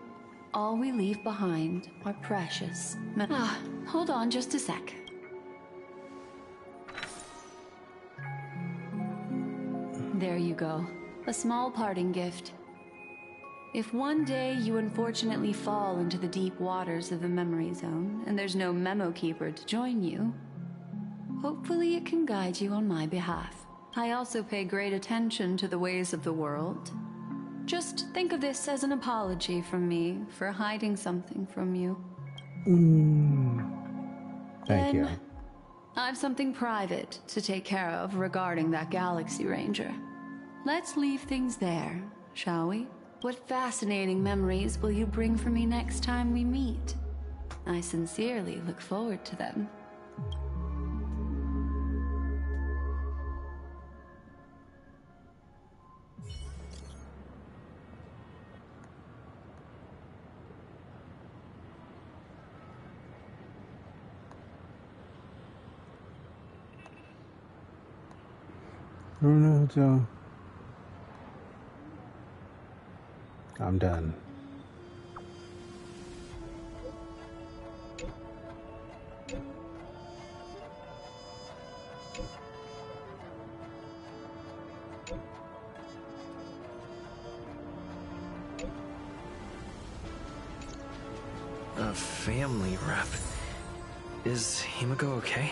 S2: all we leave behind are precious. Hold on just a sec. There you go. A small parting gift. If one day you unfortunately fall into the deep waters of the memory zone, and there's no memo keeper to join you, hopefully it can guide you on my behalf. I also pay great attention to the ways of the world. Just think of this as an apology from me for hiding something from you.
S1: Thank you.
S2: I've something private to take care of regarding that Galaxy Ranger. Let's leave things there, shall we? What fascinating memories will you bring for me next time we meet? I sincerely look forward to them.
S1: Ronaldo. I'm done.
S10: A family rep. Is Himiko okay?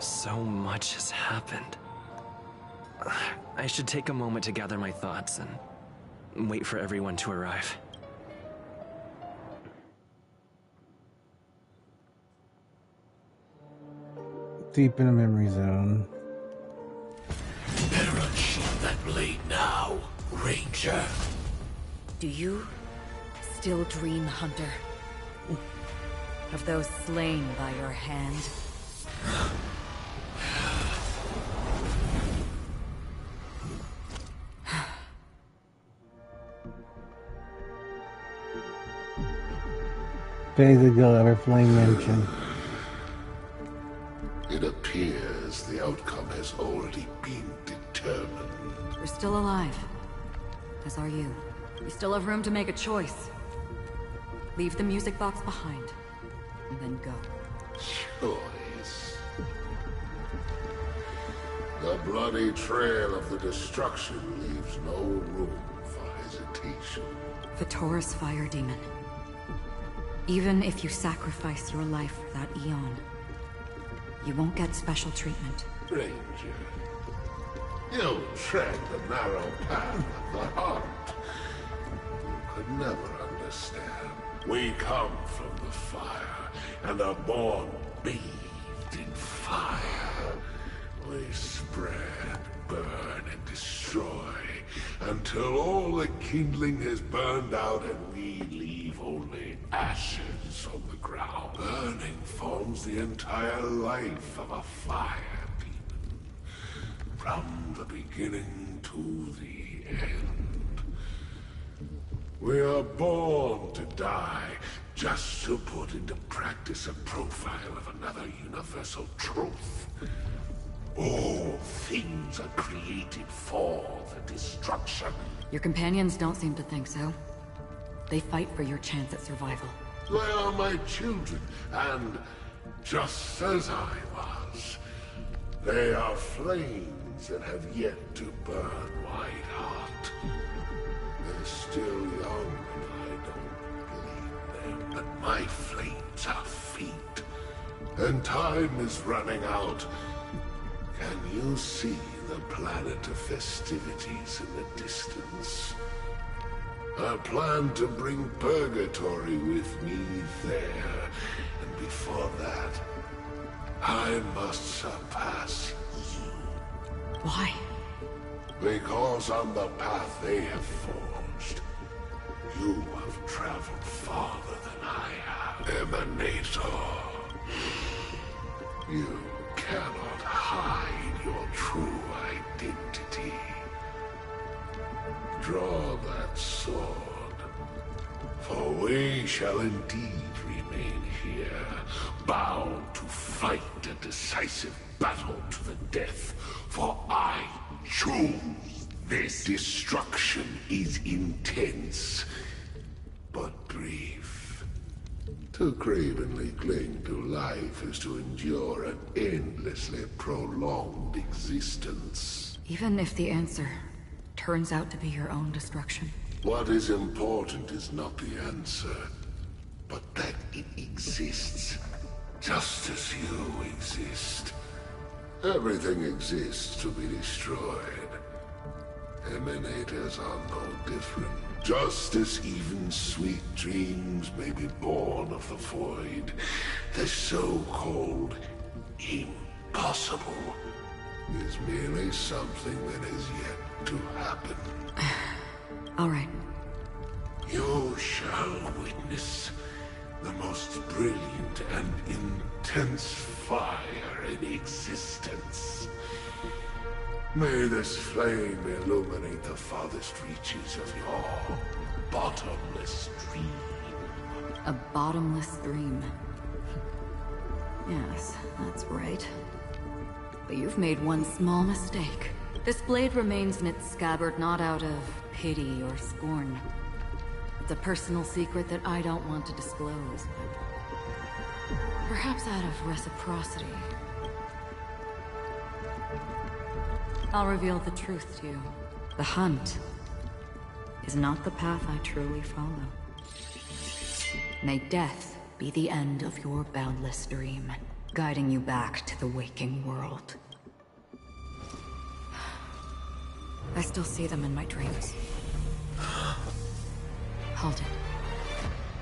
S10: So much has happened. I should take a moment to gather my thoughts and wait for everyone to arrive.
S1: Deep in a memory zone.
S5: Better unsheath that blade now, Ranger.
S3: Do you still dream, Hunter? Of those slain by your hand?
S1: Days ago, ever flame mentioned.
S5: It appears the outcome has already been determined.
S3: You're still alive. As are you. You still have room to make a choice. Leave the music box behind, and then go.
S5: Choice. The bloody trail of the destruction leaves no room for hesitation.
S3: The Taurus Fire Demon. Even if you sacrifice your life for that Eon, you won't get special treatment.
S11: Ranger, you tread the narrow path of the heart. You could never understand. We come from the fire, and are born bathed in fire. We spread, burn, and destroy, until all the kindling has burned out and we leave only ashes on the ground. Burning forms the entire life of a fire demon, from the beginning to the end. We are born to die, just to put into practice a profile of another universal truth. All things are created for the destruction.
S3: Your companions don't seem to think so. They fight for your chance at survival.
S11: They are my children, and just as I was, they are flames that have yet to burn white hot. They're still young, and I don't blame them, but my flames are faint, and time is running out. Can you see the planet of festivities in the distance? I plan to bring Purgatory with me there, and before that, I must surpass you.
S3: Why?
S11: Because on the path they have forged, you have traveled farther than I have. Emanator. You cannot hide your true identity. Draw that sword, for we shall indeed remain here, bound to fight a decisive battle to the death, for I choose this. Destruction is intense, but brief. To cravenly cling to life is to endure an endlessly prolonged existence.
S3: Even if the answer turns out to be your own destruction.
S11: What is important is not the answer, but that it exists, just as you exist. Everything exists to be destroyed. Emanators are no different. Just as even sweet dreams may be born of the void, the so-called impossible is merely something that is yet to happen.
S3: All right.
S11: You shall witness the most brilliant and intense fire in existence. May this flame illuminate the farthest reaches of your bottomless dream.
S3: A bottomless dream. Yes, that's right. But you've made one small mistake. This blade remains in its scabbard not out of pity or scorn. It's a personal secret that I don't want to disclose, but perhaps out of reciprocity. I'll reveal the truth to you. The hunt is not the path I truly follow. May death be the end of your boundless dream, guiding you back to the waking world. I still see them in my dreams. Hold it.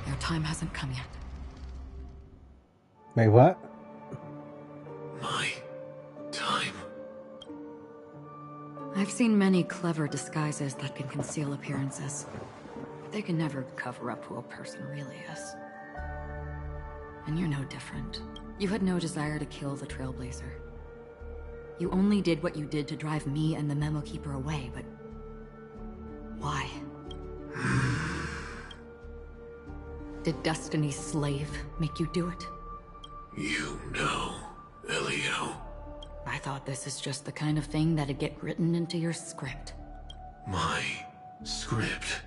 S3: Your time hasn't come yet.
S1: Wait, what?
S11: My time?
S3: I've seen many clever disguises that can conceal appearances. They can never cover up who a person really is. And you're no different. You had no desire to kill the Trailblazer. You only did what you did to drive me and the Memo Keeper away, but why? Did Destiny's slave make you do it?
S11: You know, Elio.
S3: I thought this is just the kind of thing that'd get written into your script.
S11: My script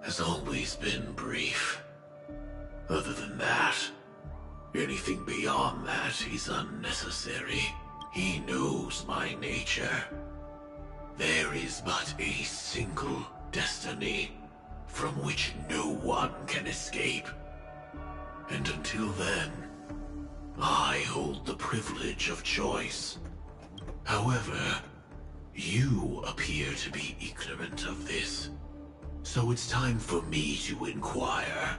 S11: has always been brief. Other than that, anything beyond that is unnecessary. He knows my nature. There is but a single destiny from which no one can escape.
S5: And until then, I hold the privilege of choice. However, you appear to be ignorant of this. So it's time for me to inquire.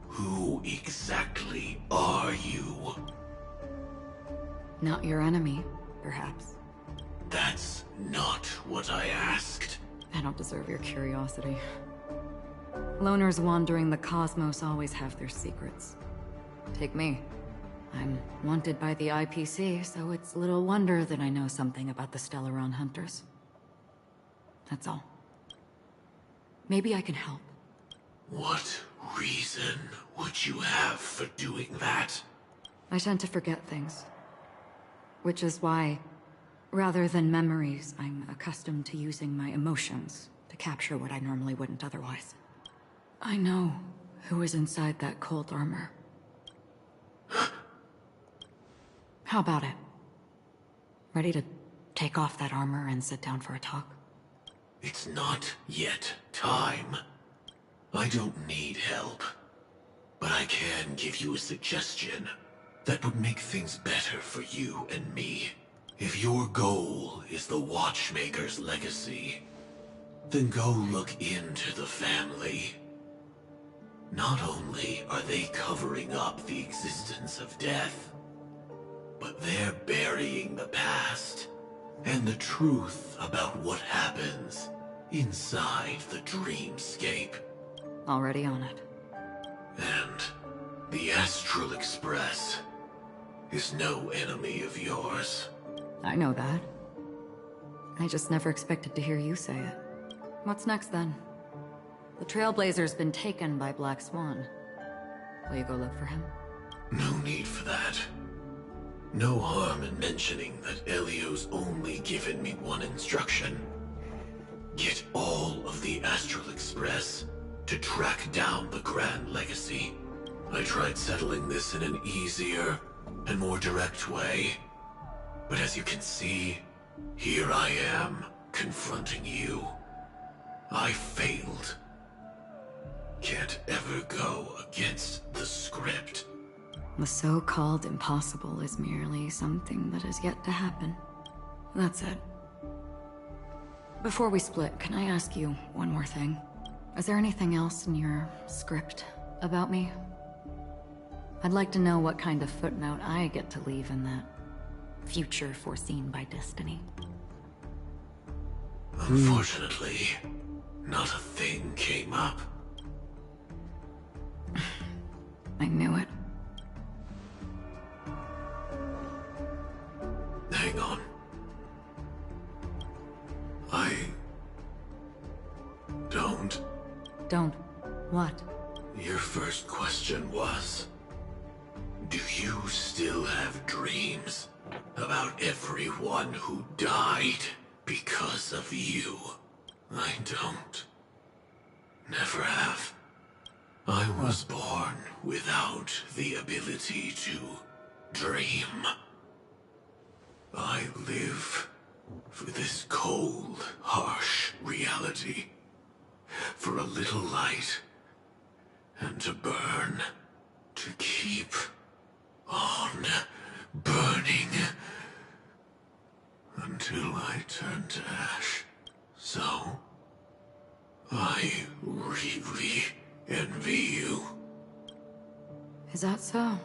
S5: Who exactly are you?
S3: Not your enemy, perhaps.
S5: That's not what I asked.
S3: I don't deserve your curiosity. Loners wandering the cosmos always have their secrets. Take me. I'm wanted by the IPC, so it's little wonder that I know something about the Stellaron Hunters. That's all. Maybe I can help.
S5: What reason would you have for doing that?
S3: I tend to forget things. Which is why, rather than memories, I'm accustomed to using my emotions to capture what I normally wouldn't otherwise. I know who is inside that cold armor. How about it? Ready to take off that armor and sit down for a talk?
S5: It's not yet time. I don't need help. But I can give you a suggestion that would make things better for you and me. If your goal is the Watchmaker's legacy, then go look into the family. Not only are they covering up the existence of death, but they're burying the past and the truth about what happens inside the dreamscape.
S3: Already on it.
S5: And the Astral Express is no enemy of yours.
S3: I know that. I just never expected to hear you say it. What's next then? The Trailblazer's been taken by Black Swan. Will you go look for him?
S5: No need for that. No harm in mentioning that Elio's only given me one instruction. Get all of the Astral Express to track down the Grand Legacy. I tried settling this in an easier and more direct way. But as you can see, here I am, confronting you. I failed. Can't ever go against the script.
S3: The so-called impossible is merely something that is yet to happen. That's it. Before we split, can I ask you one more thing? Is there anything else in your script about me? I'd like to know what kind of footnote I get to leave in that future foreseen by destiny.
S5: Unfortunately, not a thing came up.
S3: I knew it.
S5: Hang on. I don't...
S3: Don't. What?
S5: Your first question was, do you still have dreams about everyone who died because of you? I don't. Never have. I was born without the ability to dream. I live for this cold, harsh reality. For a little light. And to burn. To keep on burning. Until I turn to ash. So, I really envy you.
S3: Is that so?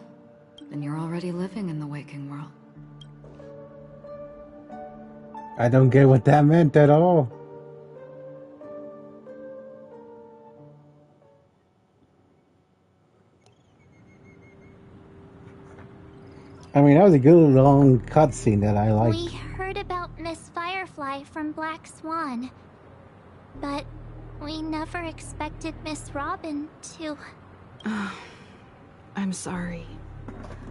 S3: Then you're already living in the waking world.
S1: I don't get what that meant at all. I mean, that was a good long cutscene that I liked.
S4: We heard about Miss Firefly from Black Swan, but we never expected Miss Robin to...
S12: I'm sorry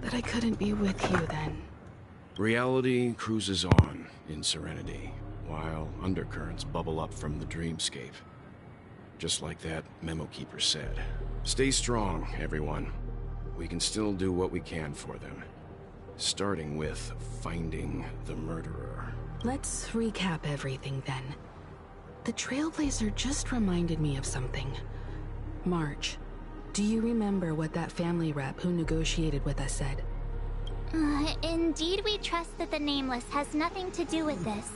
S12: that I couldn't be with you then.
S13: Reality cruises on in serenity, while undercurrents bubble up from the dreamscape. Just like that memo keeper said. Stay strong, everyone. We can still do what we can for them. Starting with finding the murderer.
S12: Let's recap everything then. The Trailblazer just reminded me of something. March. Do you remember what that family rep who negotiated with us said?
S4: Indeed, we trust that the Nameless has nothing to do with this.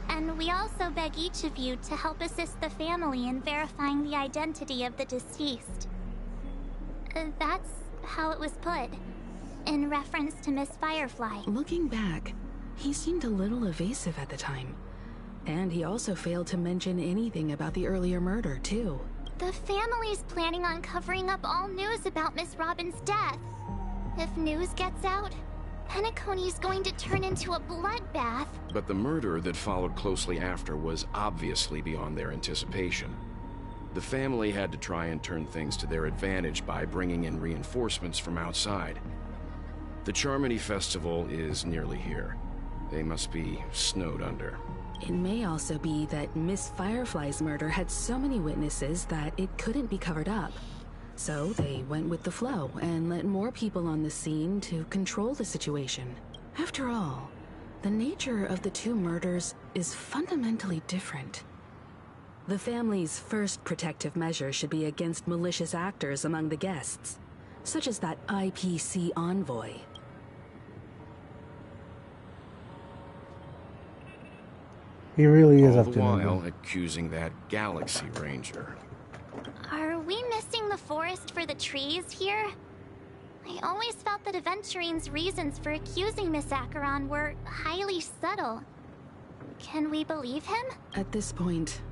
S4: And we also beg each of you to help assist the family in verifying the identity of the deceased. That's how it was put, in reference to Miss Firefly.
S12: Looking back, he seemed a little evasive at the time. And he also failed to mention anything about the earlier murder, too.
S4: The family's planning on covering up all news about Miss Robin's death. If news gets out, Penacony's going to turn into a bloodbath.
S13: But the murder that followed closely after was obviously beyond their anticipation. The family had to try and turn things to their advantage by bringing in reinforcements from outside. The Charmony Festival is nearly here. They must be snowed under.
S12: It may also be that Miss Firefly's murder had so many witnesses that it couldn't be covered up. So they went with the flow and let more people on the scene to control the situation. After all, the nature of the two murders is fundamentally different. The family's first protective measure should be against malicious actors among the guests, such as that IPC envoy.
S1: He really is
S13: All
S1: up
S13: the
S1: to no
S13: while
S1: good.
S13: accusing that Galaxy Ranger.
S4: Are we missing the forest for the trees here? I always felt that Aventurine's reasons for accusing Miss Acheron were highly subtle. Can we believe him?
S12: At this point,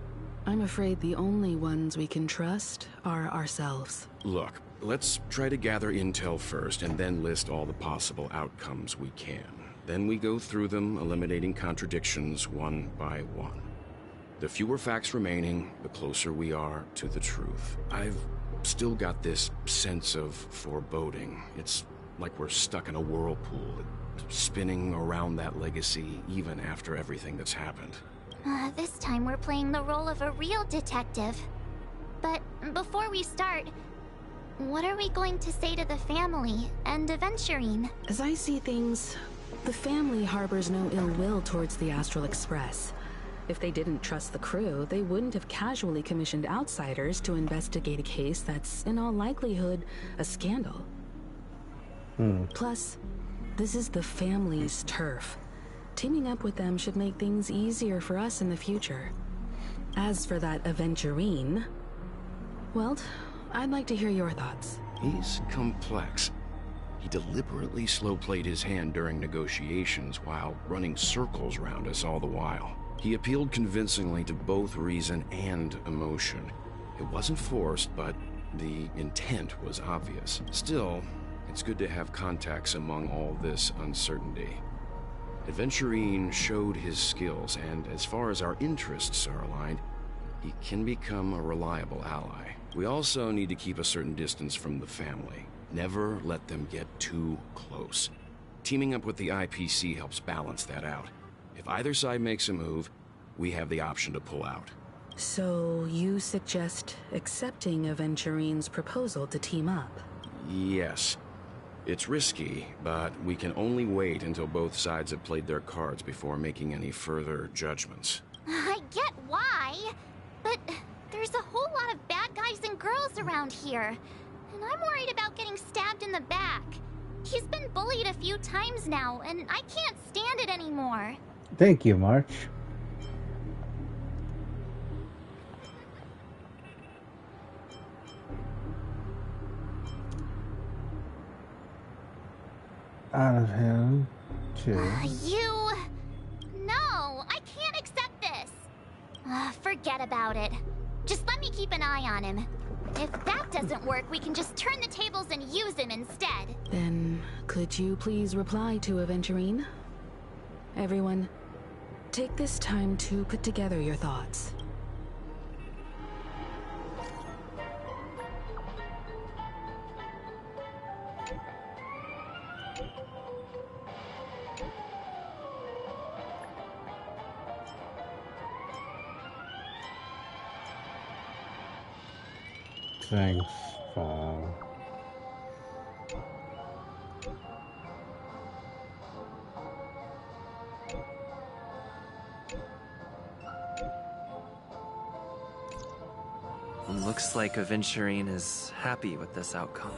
S12: I'm afraid the only ones we can trust are ourselves.
S13: Look, let's try to gather intel first and then list all the possible outcomes we can. Then we go through them, eliminating contradictions one by one. The fewer facts remaining, the closer we are to the truth. I've still got this sense of foreboding. It's like we're stuck in a whirlpool, spinning around that legacy even after everything that's happened.
S4: This time we're playing the role of a real detective. But before we start, what are we going to say to the family and Aventurine?
S12: As I see things, the family harbors no ill will towards the Astral Express. If they didn't trust the crew, they wouldn't have casually commissioned outsiders to investigate a case that's, in all likelihood, a scandal. Plus, this is the family's turf. Teaming up with them should make things easier for us in the future. As for that Aventurine, well, I'd like to hear your thoughts.
S13: He's complex. He deliberately slow-played his hand during negotiations while running circles around us all the while. He appealed convincingly to both reason and emotion. It wasn't forced, but the intent was obvious. Still, it's good to have contacts among all this uncertainty. Aventurine showed his skills, and as far as our interests are aligned, he can become a reliable ally. We also need to keep a certain distance from the family. Never let them get too close. Teaming up with the IPC helps balance that out. If either side makes a move, we have the option to pull out.
S12: So you suggest accepting Aventurine's proposal to team up?
S13: Yes. It's risky, but we can only wait until both sides have played their cards before making any further judgments.
S4: I get why, but there's a whole lot of bad guys and girls around here, and I'm worried about getting stabbed in the back. He's been bullied a few times now, and I can't stand it anymore.
S1: Thank you, March. Out of him, too.
S4: You... No, I can't accept this. Forget about it. Just let me keep an eye on him. If that doesn't work, we can just turn the tables and use him instead.
S12: Then, could you please reply to Aventurine? Everyone, take this time to put together your thoughts.
S1: Thanks, Paul.
S10: Looks like Aventurine is happy with this outcome.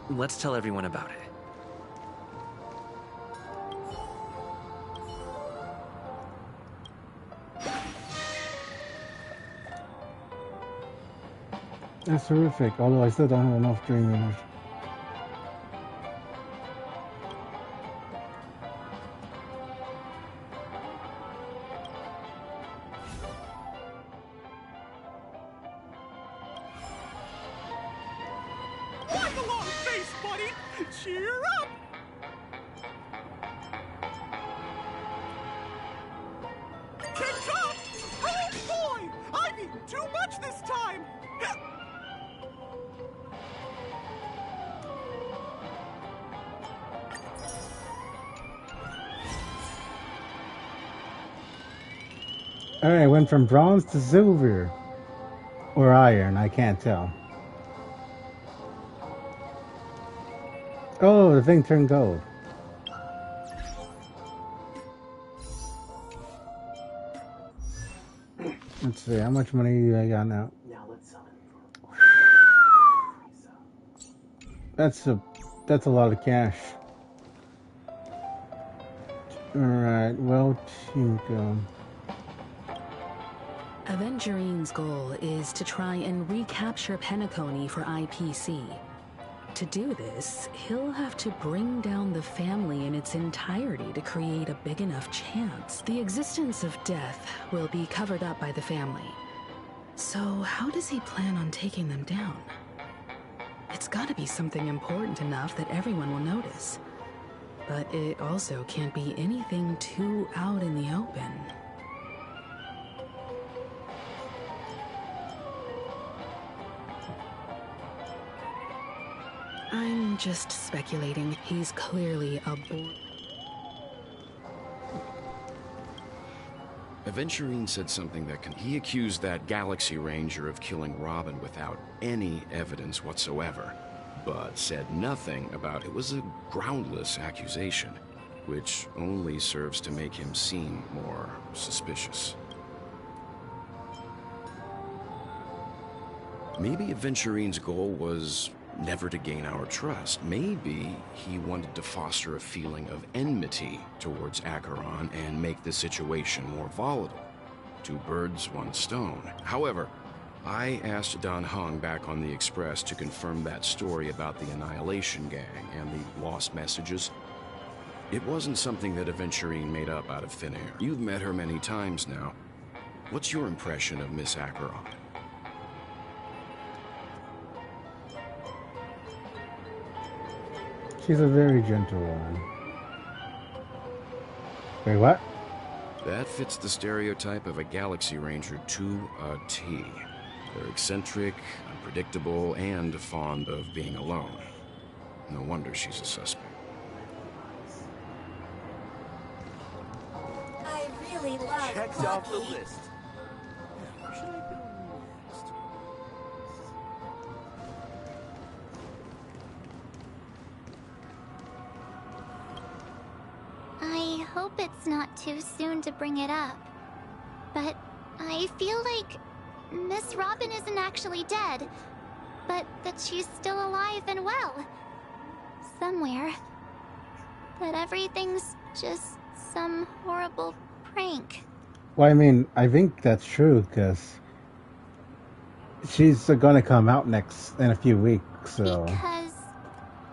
S10: Let's tell everyone about it.
S1: That's terrific, although I still don't have enough dream energy.
S14: Like a long face, buddy! Cheer up! TikTok! Oh boy! I've eaten too much this time!
S1: Alright, went from bronze to silver. Or iron, I can't tell. Oh, the thing turned gold. Let's see, how much money do I got now?
S15: Now let's sell it.
S1: That's a lot of cash. Alright, well, Tinko.
S12: Aventurine's goal is to try and recapture Penacony for IPC. To do this, he'll have to bring down the family in its entirety to create a big enough chance. The existence of death will be covered up by the family. So how does he plan on taking them down? It's gotta be something important enough that everyone will notice. But it also can't be anything too out in the open. I'm just speculating. He's clearly a
S13: Aventurine said something that he accused that Galaxy Ranger of killing Robin without any evidence whatsoever, but said nothing about it was a groundless accusation, which only serves to make him seem more suspicious. Maybe Aventurine's goal was never to gain our trust. Maybe he wanted to foster a feeling of enmity towards Acheron and make the situation more volatile. Two birds, one stone. However, I asked Don Hung back on the Express to confirm that story about the Annihilation Gang and the lost messages. It wasn't something that Aventurine made up out of thin air. You've met her many times now. What's your impression of Miss Acheron?
S1: She's a very gentle woman. Wait, what?
S13: That fits the stereotype of a Galaxy Ranger to a T. They're eccentric, unpredictable, and fond of being alone. No wonder she's a suspect.
S4: I really love
S6: Checked off the list.
S4: I hope it's not too soon to bring it up, but I feel like Miss Robin isn't actually dead, but that she's still alive and well. Somewhere. That everything's just some horrible prank.
S1: Well, I mean, I think that's true, because she's gonna come out in a few weeks, so...
S4: Because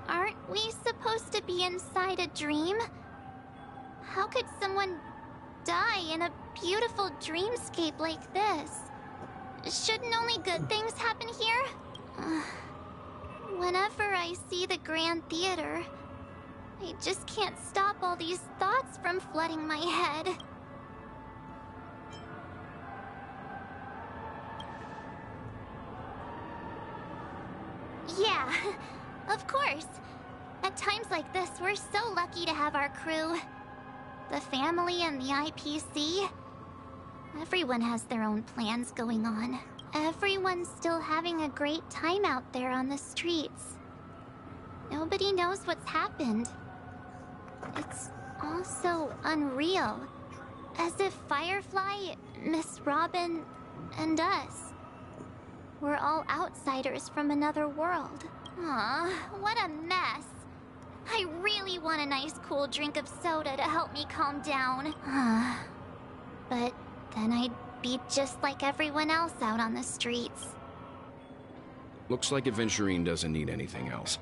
S4: aren't we supposed to be inside a dream? How could someone die in a beautiful dreamscape like this? Shouldn't only good things happen here? Whenever I see the Grand Theater, I just can't stop all these thoughts from flooding my head. Yeah, of course. At times like this, we're so lucky to have our crew. The family and the IPC. Everyone has their own plans going on. Everyone's still having a great time out there on the streets. Nobody knows what's happened. It's all so unreal. As if Firefly, Miss Robin, and us. We're all outsiders from another world. Aw, what a mess. I really want a nice cool drink of soda to help me calm down. But then I'd be just like everyone else out on the streets.
S13: Looks like Adventurine doesn't need anything else.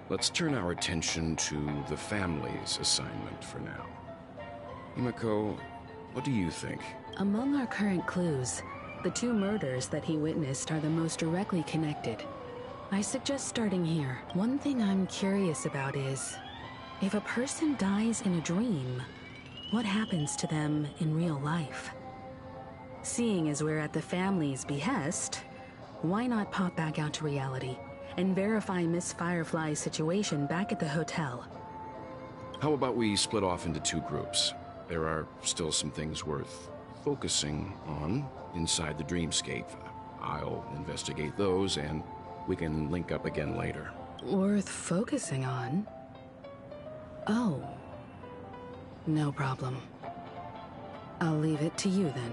S13: Let's turn our attention to the family's assignment for now. Himiko, what do you think?
S12: Among our current clues, the 2 murders that he witnessed are the most directly connected. I suggest starting here. One thing I'm curious about is, if a person dies in a dream, what happens to them in real life? Seeing as we're at the family's behest, why not pop back out to reality and verify Miss Firefly's situation back at the hotel?
S13: How about we split off into 2 groups? There are still some things worth focusing on inside the dreamscape. I'll investigate those, and we can link up again later.
S12: Worth focusing on? Oh. No problem. I'll leave it to you then.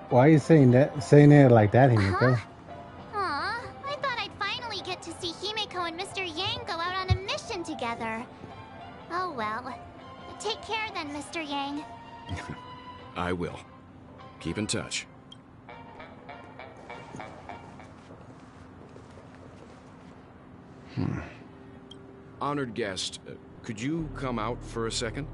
S1: Why are you saying it like that, Himiko?
S4: Aw, I thought I'd finally get to see Himiko and Mr. Yang go out on a mission together. Oh well. Take care then, Mr. Yang.
S13: I will. Keep in touch. Honored guest, could you come out for a second?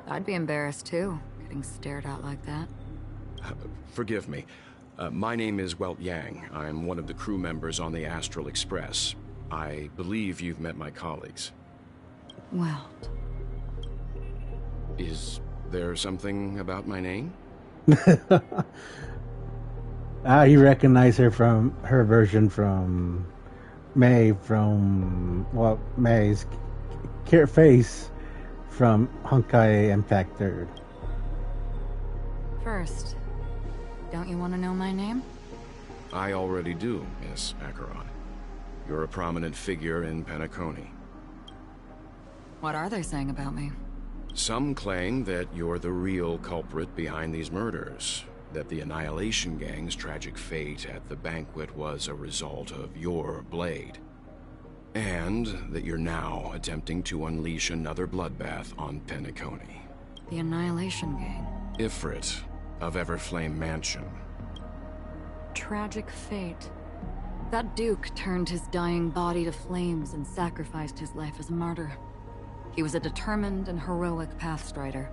S3: I'd be embarrassed too, getting stared at like that.
S13: Forgive me. My name is Welt Yang. I'm one of the crew members on the Astral Express. I believe you've met my colleagues.
S3: Welt.
S13: Is there something about my name?
S1: You recognize her from her version from May, from, well, May's face from Honki Impact 3rd.
S3: First, don't you want to know my name?
S13: I already do, Miss Acheron. You're a prominent figure in Penacony.
S3: What are they saying about me?
S13: Some claim that you're the real culprit behind these murders, that the Annihilation Gang's tragic fate at the banquet was a result of your blade, and that you're now attempting to unleash another bloodbath on Penacony.
S3: The Annihilation Gang.
S13: Ifrit of Everflame Mansion.
S3: Tragic fate. That Duke turned his dying body to flames and sacrificed his life as a martyr. He was a determined and heroic pathstrider.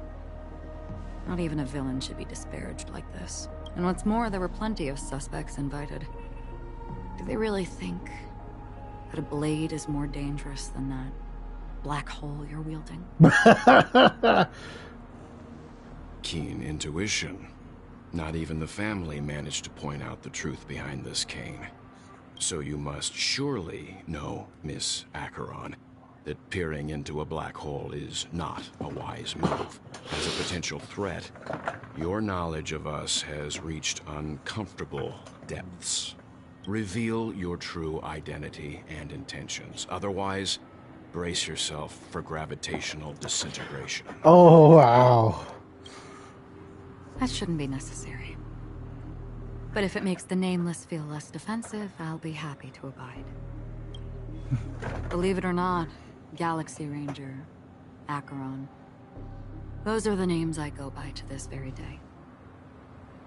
S3: Not even a villain should be disparaged like this. And what's more, there were plenty of suspects invited. Do they really think that a blade is more dangerous than that black hole you're wielding?
S13: Keen intuition. Not even the family managed to point out the truth behind this cane. So you must surely know, Miss Acheron, that peering into a black hole is not a wise move. As a potential threat, your knowledge of us has reached uncomfortable depths. Reveal your true identity and intentions. Otherwise, brace yourself for gravitational disintegration.
S1: Oh, wow.
S3: That shouldn't be necessary. But if it makes the Nameless feel less defensive, I'll be happy to abide. Believe it or not, Galaxy Ranger, Acheron. Those are the names I go by to this very day.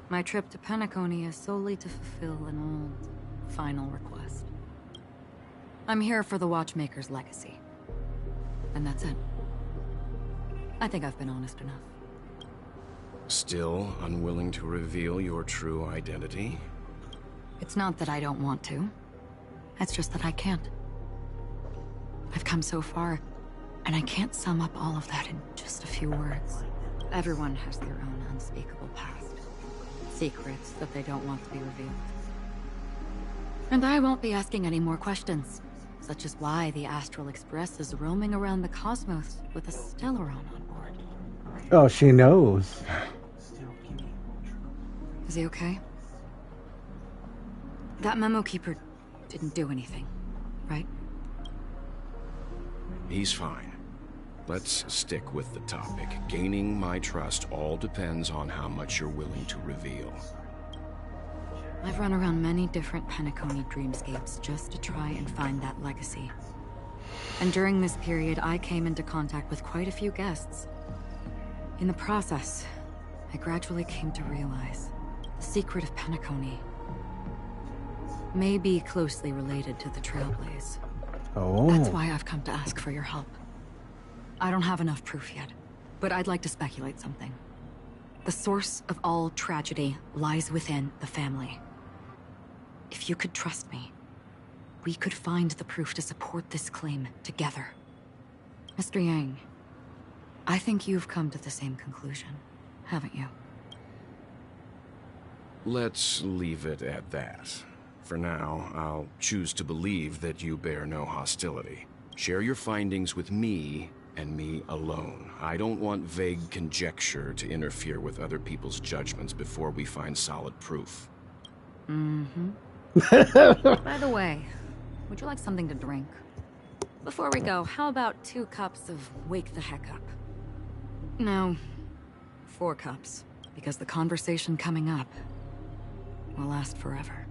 S3: My trip to Penacony is solely to fulfill an old, final request. I'm here for the Watchmaker's legacy. And that's it. I think I've been honest enough.
S13: Still unwilling to reveal your true identity?
S3: It's not that I don't want to. It's just that I can't. I've come so far, and I can't sum up all of that in just a few words. Everyone has their own unspeakable past. Secrets that they don't want to be revealed. And I won't be asking any more questions, such as why the Astral Express is roaming around the cosmos with a Stellaron on board.
S1: Oh, she knows.
S3: Is he okay? That Memo Keeper didn't do anything, right?
S13: He's fine. Let's stick with the topic. Gaining my trust all depends on how much you're willing to reveal.
S3: I've run around many different Penacony dreamscapes just to try and find that legacy. And during this period, I came into contact with quite a few guests. In the process, I gradually came to realize the secret of Penacony may be closely related to the Trailblaze.
S1: Oh.
S3: That's why I've come to ask for your help. I don't have enough proof yet, but I'd like to speculate something. The source of all tragedy lies within the family. If you could trust me, we could find the proof to support this claim together. Mr. Yang, I think you've come to the same conclusion, haven't you?
S13: Let's leave it at that. For now, I'll choose to believe that you bear no hostility. Share your findings with me, and me alone. I don't want vague conjecture to interfere with other people's judgments before we find solid proof.
S3: Mm-hmm. By the way, would you like something to drink? Before we go, how about 2 cups of Wake the Heck Up? No, 4 cups, because the conversation coming up will last forever.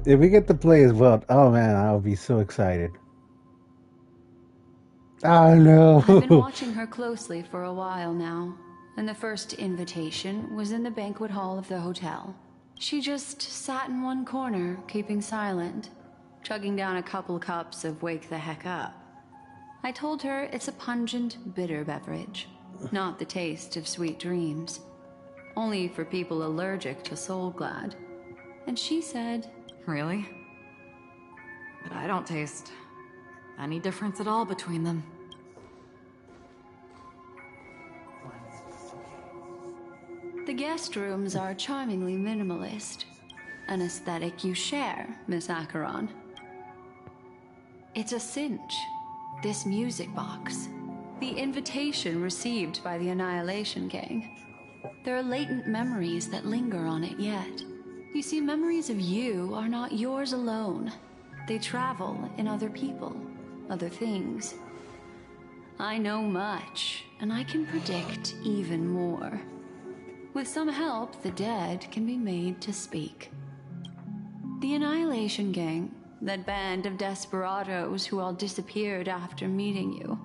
S1: If we get to play as well, oh man, I'll be so excited. Oh no.
S2: I've been watching her closely for a while now, and the first invitation was in the banquet hall of the hotel. She just sat in one corner, keeping silent, chugging down a couple cups of Wake the Heck Up. I told her it's a pungent, bitter beverage, not the taste of sweet dreams. Only for people allergic to Soul Glad. And she said,
S3: Really? But I don't taste any difference at all between them.
S2: the guest rooms are charmingly minimalist. An aesthetic you share, Miss Acheron. It's a cinch. This music box. The invitation received by the Annihilation Gang. There are latent memories that linger on it yet. You see, memories of you are not yours alone. They travel in other people, other things. I know much, and I can predict even more. With some help, the dead can be made to speak. The Annihilation Gang, that band of desperados who all disappeared after meeting you.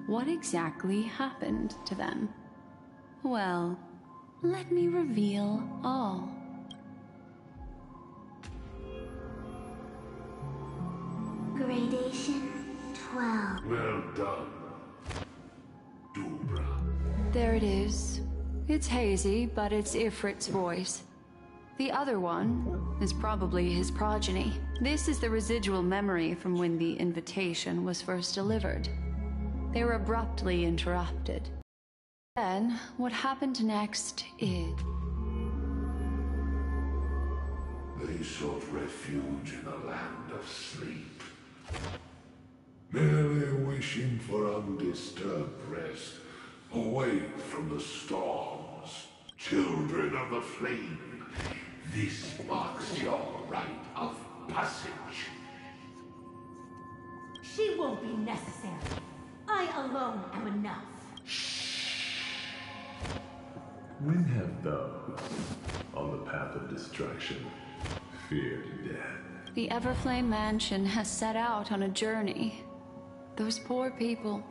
S2: What exactly happened to them? Well, let me reveal all.
S4: Gradation 12.
S11: Well done, Dubra.
S2: There it is. It's hazy, but it's Ifrit's voice. The other one is probably his progeny. This is the residual memory from when the invitation was first delivered. They were abruptly interrupted. Then, what happened next is...
S11: They sought refuge in a land of sleep, merely wishing for undisturbed rest, away from the storms. Children of the flame, this marks your rite of passage.
S16: She won't be necessary. I alone am enough.
S17: When have those on the path of destruction feared death?
S2: The Everflame Mansion has set out on a journey. Those poor people,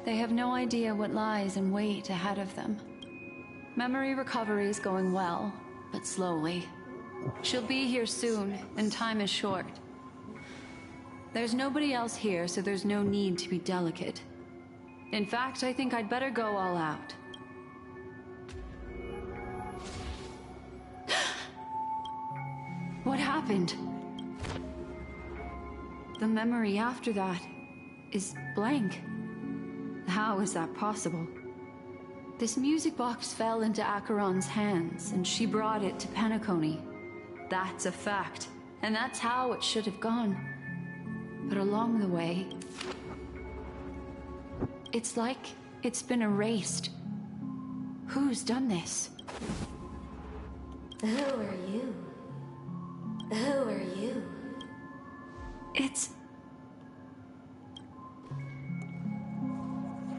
S2: they have no idea what lies in wait ahead of them. Memory recovery is going well, but slowly. She'll be here soon, and time is short. There's nobody else here, so there's no need to be delicate. In fact, I think I'd better go all out. What happened? The memory after that is blank. How is that possible? This music box fell into Acheron's hands, and she brought it to Penacony. That's a fact, and that's how it should have gone. But along the way, it's like it's been erased. Who's done this?
S16: Who are you? Who are you?
S2: It's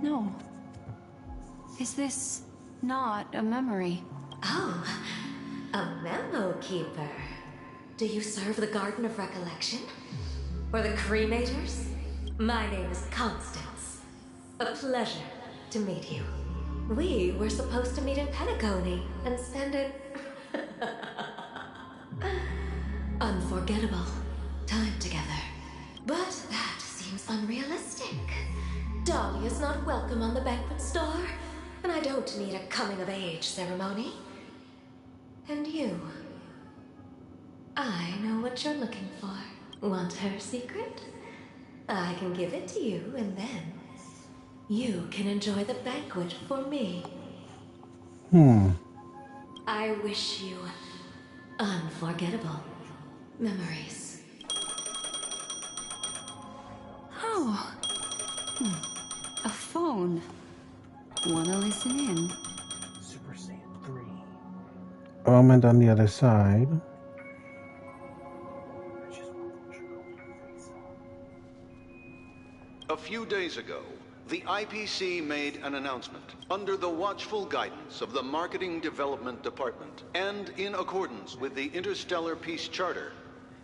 S2: No. Is this not a memory?
S18: Oh, a memo keeper. Do you serve the Garden of Recollection? Or the Cremators? My name is Constance. A pleasure to meet you. We were supposed to meet in Penacony and spend an unforgettable time together. But that seems unrealistic. Dolly is not welcome on the banquet store, and I don't need a coming-of-age ceremony. And you? I know what you're looking for. Want her secret? I can give it to you, and then you can enjoy the banquet for me. I wish you unforgettable memories.
S2: Oh. A phone. Wanna listen in?
S15: Super Saiyan 3.
S1: Element on the other side.
S19: A few days ago, the IPC made an announcement under the watchful guidance of the Marketing Development Department and in accordance with the Interstellar Peace Charter.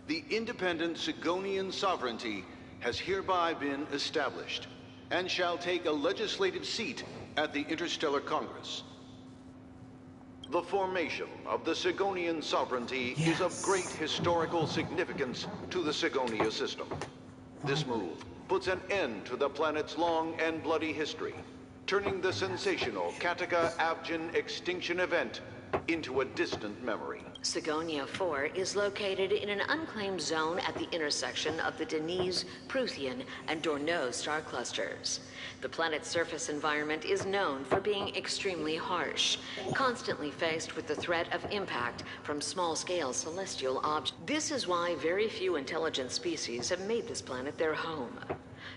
S19: The independent Sigonian sovereignty has hereby been established and shall take a legislative seat at the Interstellar Congress. The formation of the Sigonian sovereignty is of great historical significance to the Sigonia system. This move puts an end to the planet's long and bloody history, turning the sensational Kataka-Abjin extinction event into a distant memory.
S20: Sigonia 4 is located in an unclaimed zone at the intersection of the Denise, Prothean, and Dorneau star clusters. The planet's surface environment is known for being extremely harsh, constantly faced with the threat of impact from small-scale celestial objects. This is why very few intelligent species have made this planet their home,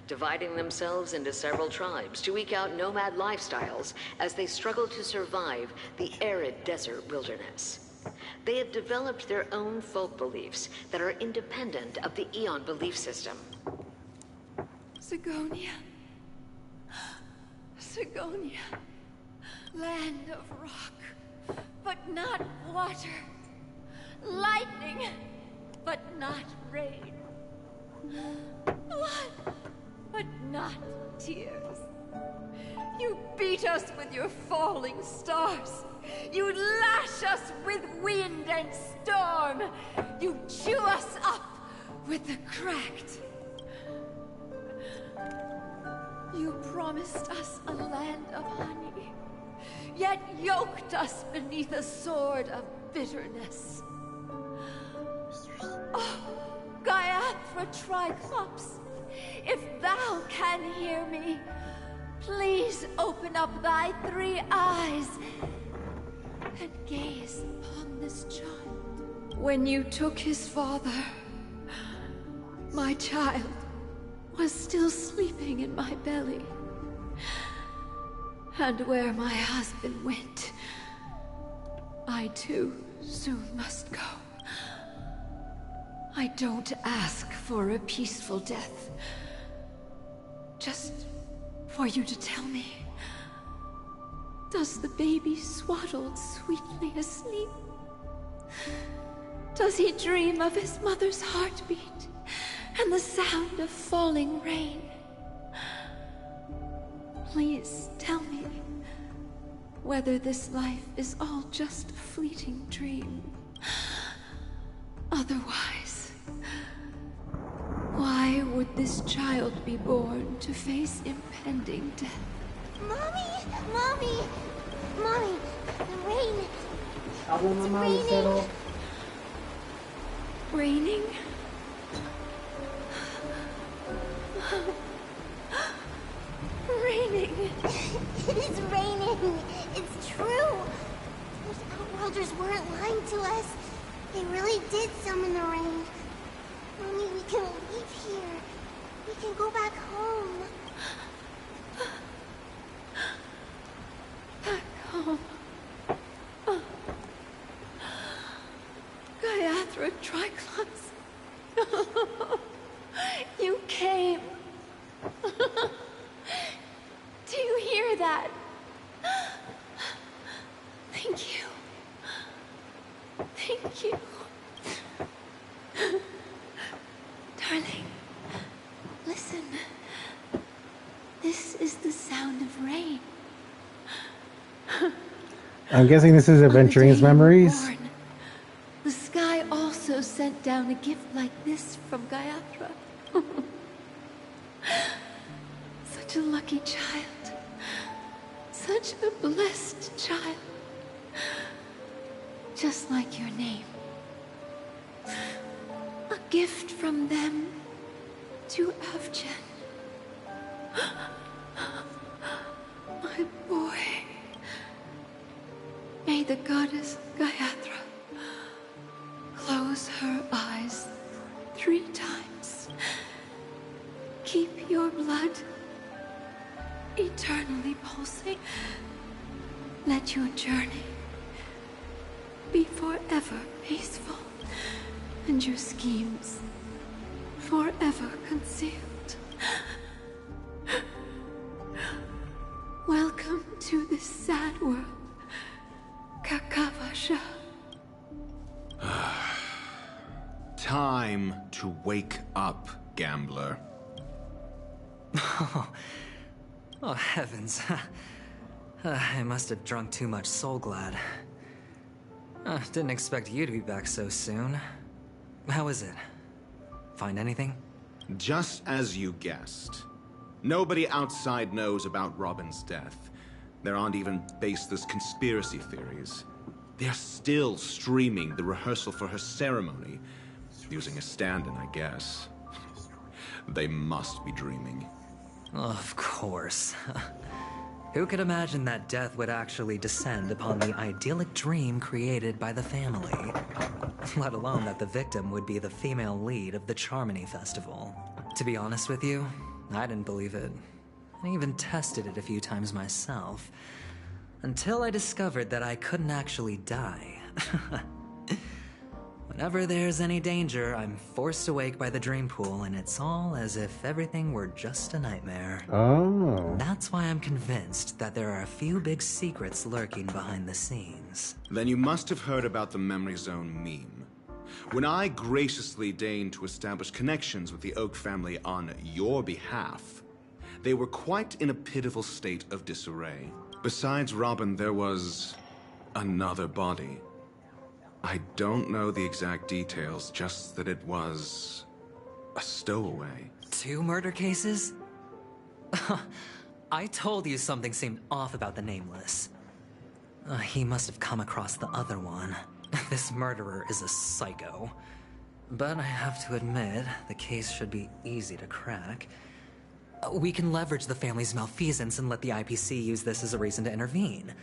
S20: dividing themselves into several tribes to eke out nomad lifestyles as they struggle to survive the arid desert wilderness. They have developed their own folk beliefs that are independent of the Eon belief system.
S21: Sigonia. Sigonia. Land of rock, but not water. Lightning, but not rain. Blood, but not tears. You beat us with your falling stars. You lash us with wind and storm. You chew us up with the cracked. You promised us a land of honey, yet yoked us beneath a sword of bitterness. Oh, Gaiathra Triclops, if thou can hear me, please open up thy 3 eyes and gaze upon this child. When you took his father, my child was still sleeping in my belly. And where my husband went, I too soon must go. I don't ask for a peaceful death, just for you to tell me, does the baby swaddled sweetly asleep? Does he dream of his mother's heartbeat and the sound of falling rain? Please tell me whether this life is all just a fleeting dream. Otherwise, why would this child be born to face impending death?
S4: Mommy! Mommy! Mommy! The rain!
S15: Habla
S4: It's
S15: mamá,
S4: raining!
S15: Lucero.
S21: Raining? Raining!
S4: It's raining! It's true! Those outworlders weren't lying to us. They really did summon the rain. Mommy, we can leave here. We can go back home.
S21: Back home. Gaiathra Triclops. You came. Do you Listen. This is the sound of rain.
S1: I'm guessing this is adventuring his memories.
S21: The sky also sent down a gift like this from Gayatra. Such a lucky child. Such a blessed child. Just like your name. A gift from them to Avjen. My boy. May the goddess Gayatra close her eyes 3 times. Keep your blood eternally pulsing. Let your journey be forever peaceful, and your schemes forever concealed. Welcome to this sad world, Kakavasha.
S6: Time to wake up, gambler.
S8: Oh, heavens. I must have drunk too much Soul Glad. Didn't expect you to be back so soon. How is it? Find anything?
S6: Just as you guessed. Nobody outside knows about Robin's death. There aren't even baseless conspiracy theories. They're still streaming the rehearsal for her ceremony, using a stand-in, I guess. They must be dreaming.
S8: Of course. Who could imagine that death would actually descend upon the idyllic dream created by the family? Let alone that the victim would be the female lead of the Charmony Festival. To be honest with you, I didn't believe it. I even tested it a few times myself. Until I discovered that I couldn't actually die. Whenever there's any danger, I'm forced awake by the dream pool, and it's all as if everything were just a nightmare.
S1: Oh.
S8: That's why I'm convinced that there are a few big secrets lurking behind the scenes.
S6: Then you must have heard about the Memory Zone meme. When I graciously deigned to establish connections with the Oak family on your behalf, they were quite in a pitiful state of disarray. Besides Robin, there was another body. I don't know the exact details, just that it was a stowaway.
S8: 2 murder cases? I told you something seemed off about the Nameless. He must have come across the other one. This murderer is a psycho. But I have to admit, the case should be easy to crack. We can leverage the family's malfeasance and let the IPC use this as a reason to intervene.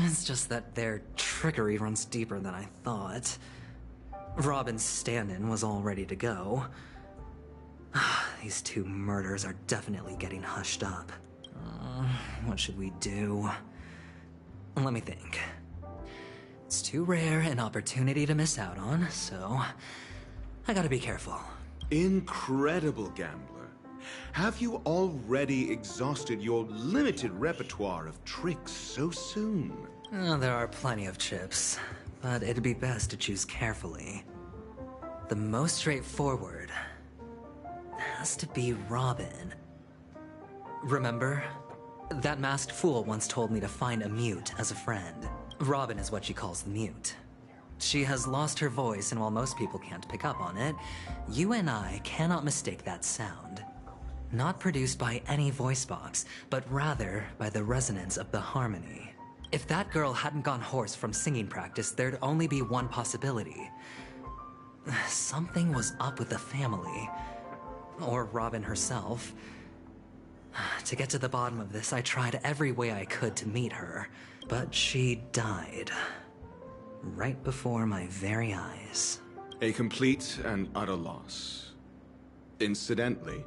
S8: It's just that their trickery runs deeper than I thought. Robin's stand-in was all ready to go. These 2 murders are definitely getting hushed up. What should we do? Let me think. It's too rare an opportunity to miss out on, so I gotta be careful.
S6: Incredible, gambler. Have you already exhausted your limited repertoire of tricks so soon?
S8: There are plenty of chips, but it'd be best to choose carefully. The most straightforward has to be Robin. Remember? That masked fool once told me to find a mute as a friend. Robin is what she calls the mute. She has lost her voice, and while most people can't pick up on it, you and I cannot mistake that sound. Not produced by any voice box, but rather by the resonance of the harmony. If that girl hadn't gone hoarse from singing practice, there'd only be one possibility. Something was up with the family. Or Robin herself. To get to the bottom of this, I tried every way I could to meet her, but she died. Right before my very eyes.
S6: A complete and utter loss. Incidentally,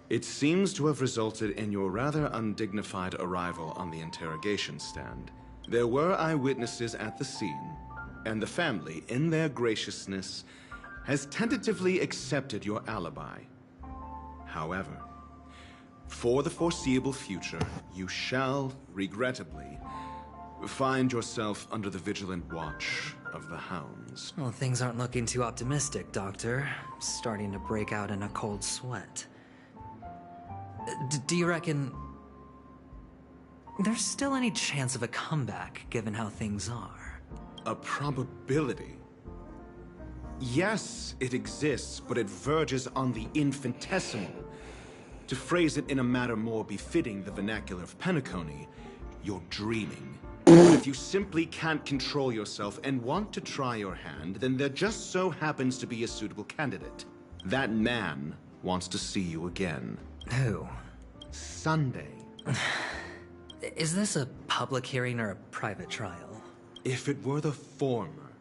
S6: it seems to have resulted in your rather undignified arrival on the interrogation stand. There were eyewitnesses at the scene, and the family, in their graciousness, has tentatively accepted your alibi. However, for the foreseeable future, you shall, regrettably, find yourself under the vigilant watch of the hounds.
S8: Well, things aren't looking too optimistic, Doctor. I'm starting to break out in a cold sweat. Do you reckon there's still any chance of a comeback, given how things are?
S6: A probability? Yes, it exists, but it verges on the infinitesimal. To phrase it in a manner more befitting the vernacular of Penacony, you're dreaming. But if you simply can't control yourself and want to try your hand, then there just so happens to be a suitable candidate. That man wants to see you again.
S8: Who?
S6: Sunday.
S8: Is this a public hearing or a private trial?
S6: If it were the former,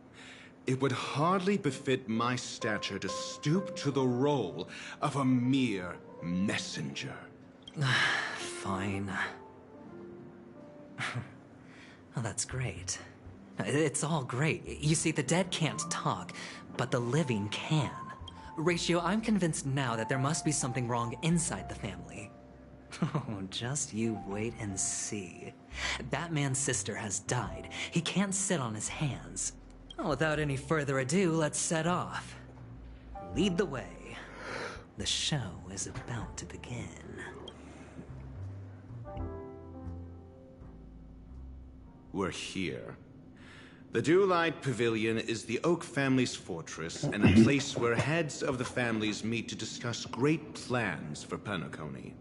S6: it would hardly befit my stature to stoop to the role of a mere messenger.
S8: Fine. Oh, that's great. It's all great. You see, the dead can't talk, but the living can. Ratio, I'm convinced now that there must be something wrong inside the family. Oh, just you wait and see. Batman's sister has died. He can't sit on his hands. Well, without any further ado, let's set off. Lead the way. The show is about to begin.
S6: We're here. The Dewlight Pavilion is the Oak family's fortress and a place where heads of the families meet to discuss great plans for Penacony.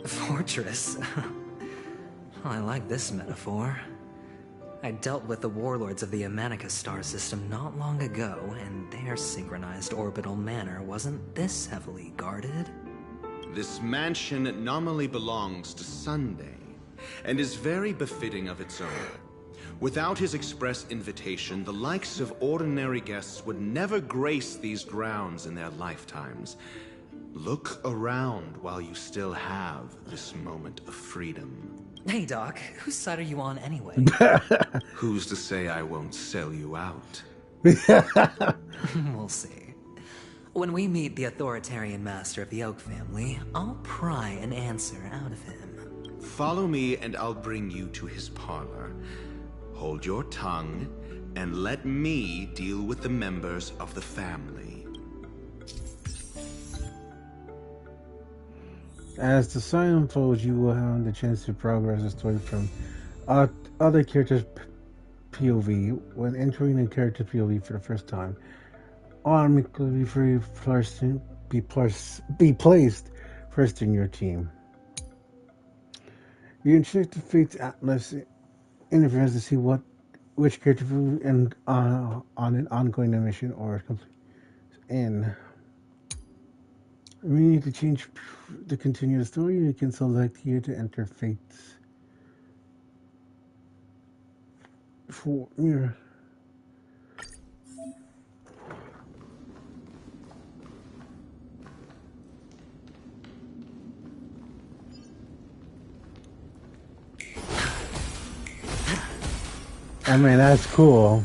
S8: Fortress? I like this metaphor. I dealt with the warlords of the Amanica star system not long ago, and their synchronized orbital manor wasn't this heavily guarded.
S6: This mansion nominally belongs to Sunday, and is very befitting of its owner. Without his express invitation, the likes of ordinary guests would never grace these grounds in their lifetimes. Look around while you still have this moment of freedom.
S8: Hey, Doc, whose side are you on anyway?
S6: Who's to say I won't sell you out?
S8: We'll see. When we meet the authoritarian master of the Oak family, I'll pry an answer out of him.
S6: Follow me and I'll bring you to his parlor. Hold your tongue and let me deal with the members of the family.
S1: As the story unfolds, you will have the chance to progress the story from other characters' POV. When entering a character POV for the first time, automatically be placed first in your team. You check the Fate's Atlas interference to see which character and on an ongoing mission or complete in. When you need to change to continue the story, you can select here to enter Fates. For mirror. I mean, that's cool,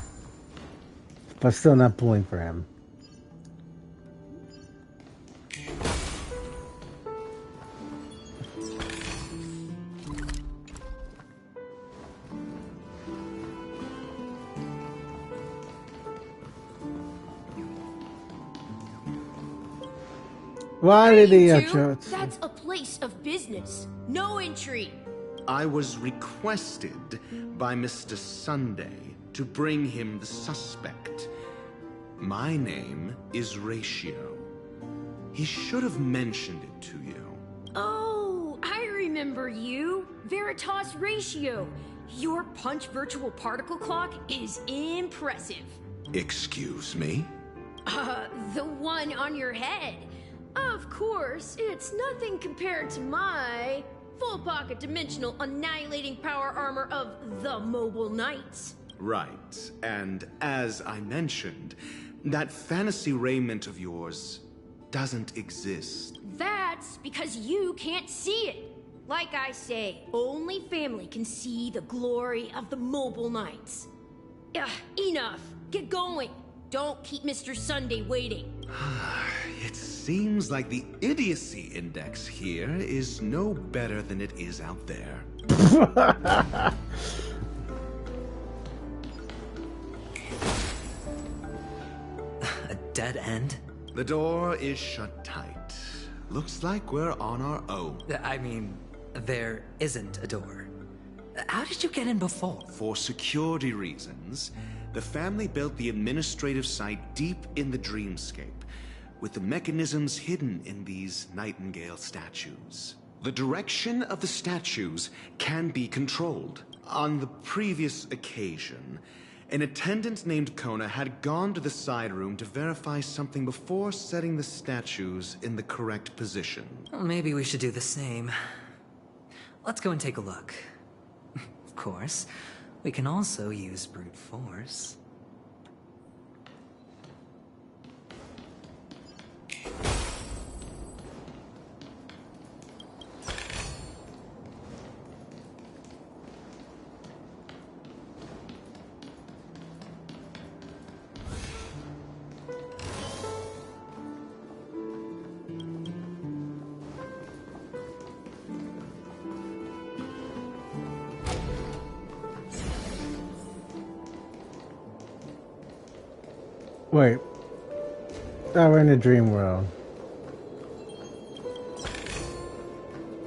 S1: but still not pulling for him. Why did he have to?
S7: That's a place of business. No entry.
S6: I was requested by Mr. Sunday to bring him the suspect. My name is Ratio. He should have mentioned it to you.
S7: Oh, I remember you. Veritas Ratio. Your punch virtual particle clock is impressive.
S6: Excuse me?
S7: The one on your head. Of course, it's nothing compared to my full pocket dimensional annihilating power armor of the Mobile Knights.
S6: Right, and as I mentioned, that fantasy raiment of yours doesn't exist.
S7: That's because you can't see it. Like I say, only family can see the glory of the Mobile Knights. Ugh, enough. Get going. Don't keep Mr. Sunday waiting.
S6: It seems like the idiocy index here is no better than it is out there.
S8: A dead end?
S6: The door is shut tight. Looks like we're on our own.
S8: I mean, there isn't a door. How did you get in before?
S6: For security reasons, the family built the administrative site deep in the dreamscape, with the mechanisms hidden in these Nightingale statues. The direction of the statues can be controlled. On the previous occasion, an attendant named Kona had gone to the side room to verify something before setting the statues in the correct position.
S8: Well, maybe we should do the same. Let's go and take a look. Of course, we can also use brute force.
S1: Wait. Oh, we're in a dream world.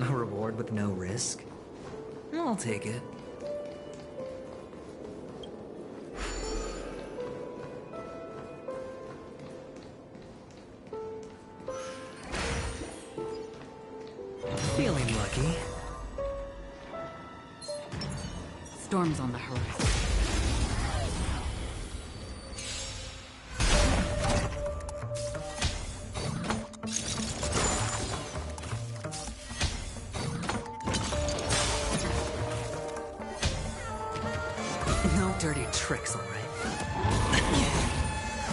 S8: A reward with no risk? I'll take it. Feeling lucky.
S12: Storm's on the horizon.
S8: No dirty tricks, all right?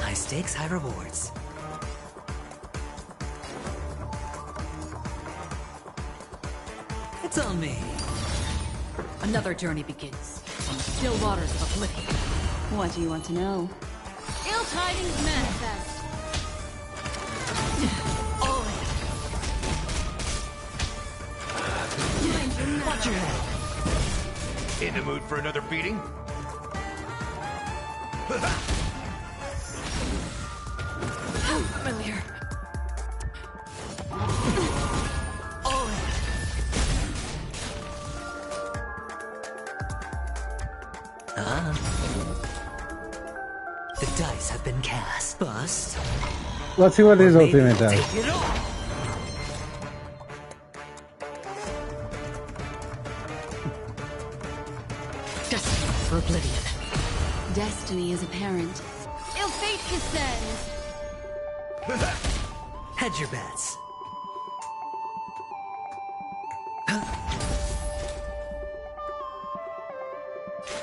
S8: High stakes, high rewards. It's on me.
S12: Another journey begins on the still waters of oblivion.
S2: What do you want to know?
S7: Ill tidings manifest.
S8: Watch your head.
S5: In the mood for another beating?
S12: Familiar.
S8: The dice have been cast. Bust.
S1: Let's see what his
S8: Or maybe
S1: ultimate does.
S8: take it all.
S12: Destiny for oblivion.
S2: Destiny is apparent.
S7: Ill fate descends.
S8: Hedge your bets.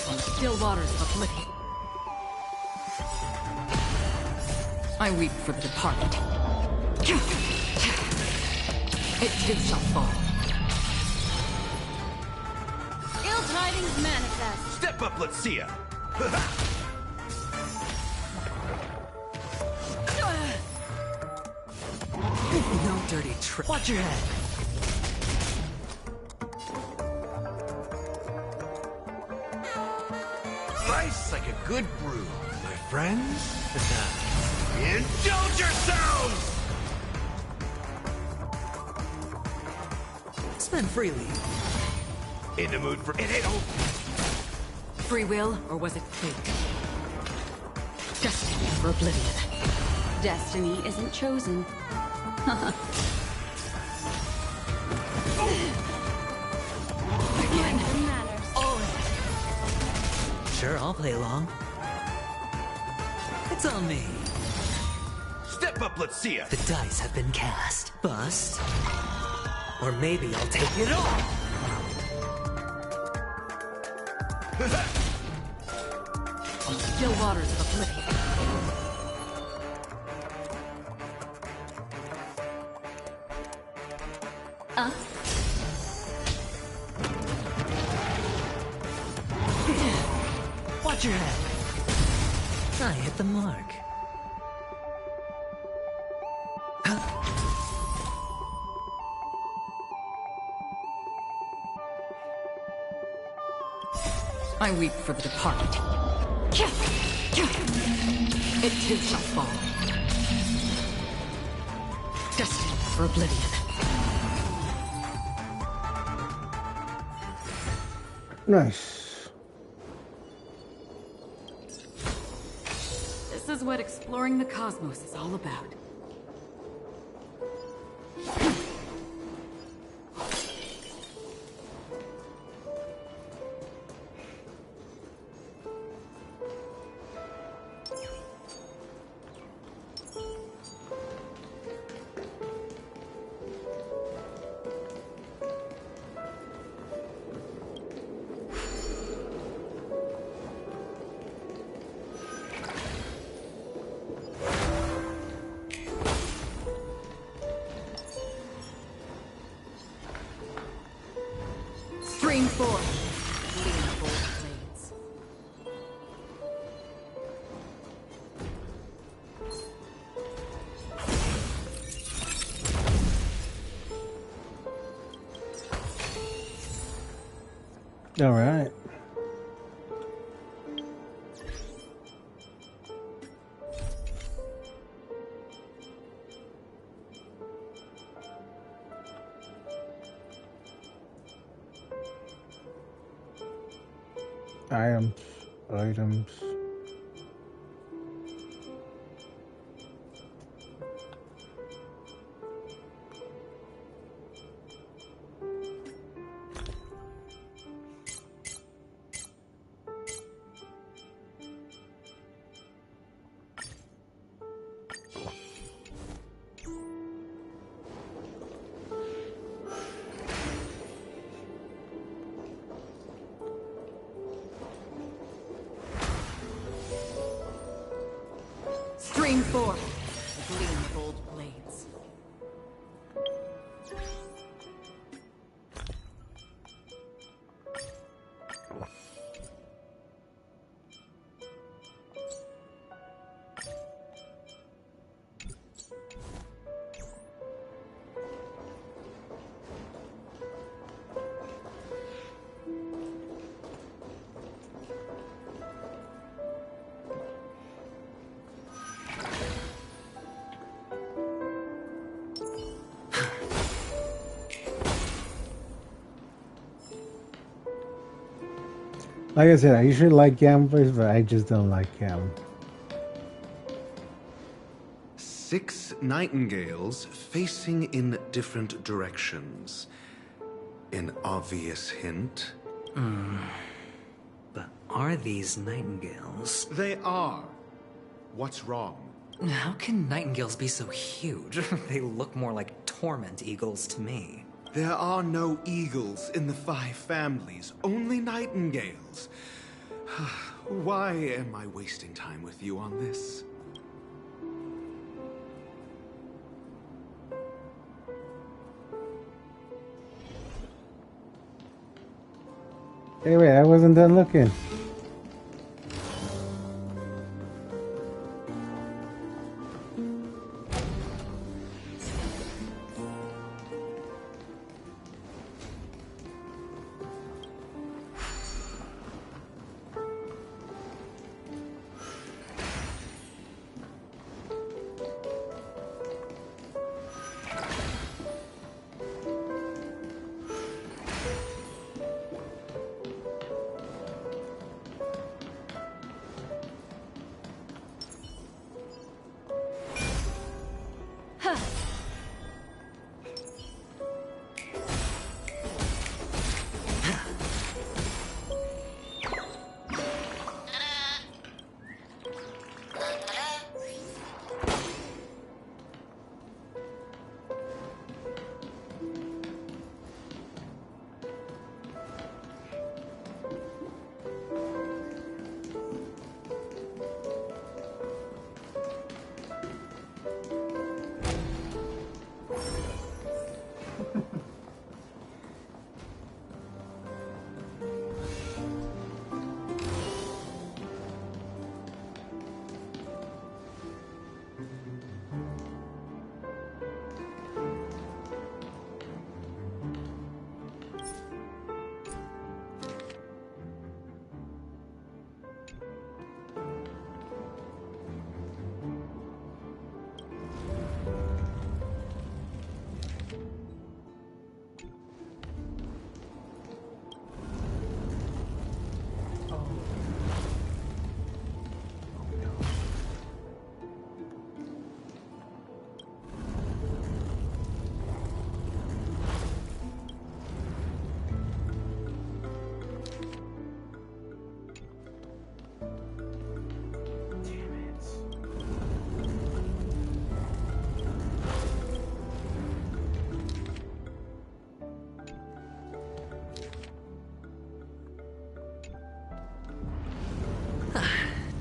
S12: On the still waters of oblivion. I weep for the departed. It too shall fall.
S7: Ill tidings manifest.
S5: Step up, let's see ya.
S8: No dirty trick. Watch your head.
S5: Nice like a good brew, my friends. Indulge yourselves!
S8: Spend freely.
S5: In the mood for it.
S12: Free will, or was it fate? Destiny for oblivion.
S2: Destiny isn't chosen.
S12: Again.
S8: Sure, I'll play along. It's on me.
S5: Step up, let's see ya.
S8: The dice have been cast. Bust. Or maybe I'll take it all.
S12: On the still waters of oblivion.
S8: Watch your head. I hit the mark.
S3: I weep for the departed. It too shall fall. Destined for oblivion.
S1: Nice.
S3: This is what exploring the cosmos is all about. Stream 4. Lean bold blades.
S1: All right. Items.
S3: Stream 4. Gleam bold blades.
S1: Like I said, I usually like gamblers, but I just don't like them.
S6: 6 nightingales facing in different directions. An obvious hint.
S8: But are these nightingales?
S6: They are. What's wrong?
S8: How can nightingales be so huge? They look more like torment eagles to me.
S6: There are no eagles in the 5 families, only nightingales. Why am I wasting time with you on this?
S1: Hey, wait, I wasn't done looking.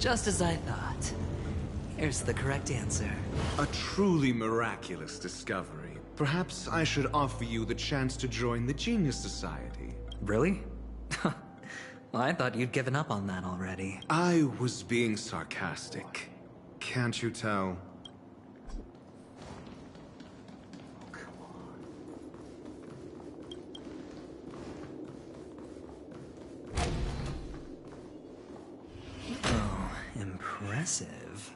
S8: Just as I thought. Here's the correct answer.
S6: A truly miraculous discovery. Perhaps I should offer you the chance to join the Genius Society.
S8: Really? Well, I thought you'd given up on that already.
S6: I was being sarcastic. Can't you tell?
S8: Oh, impressive.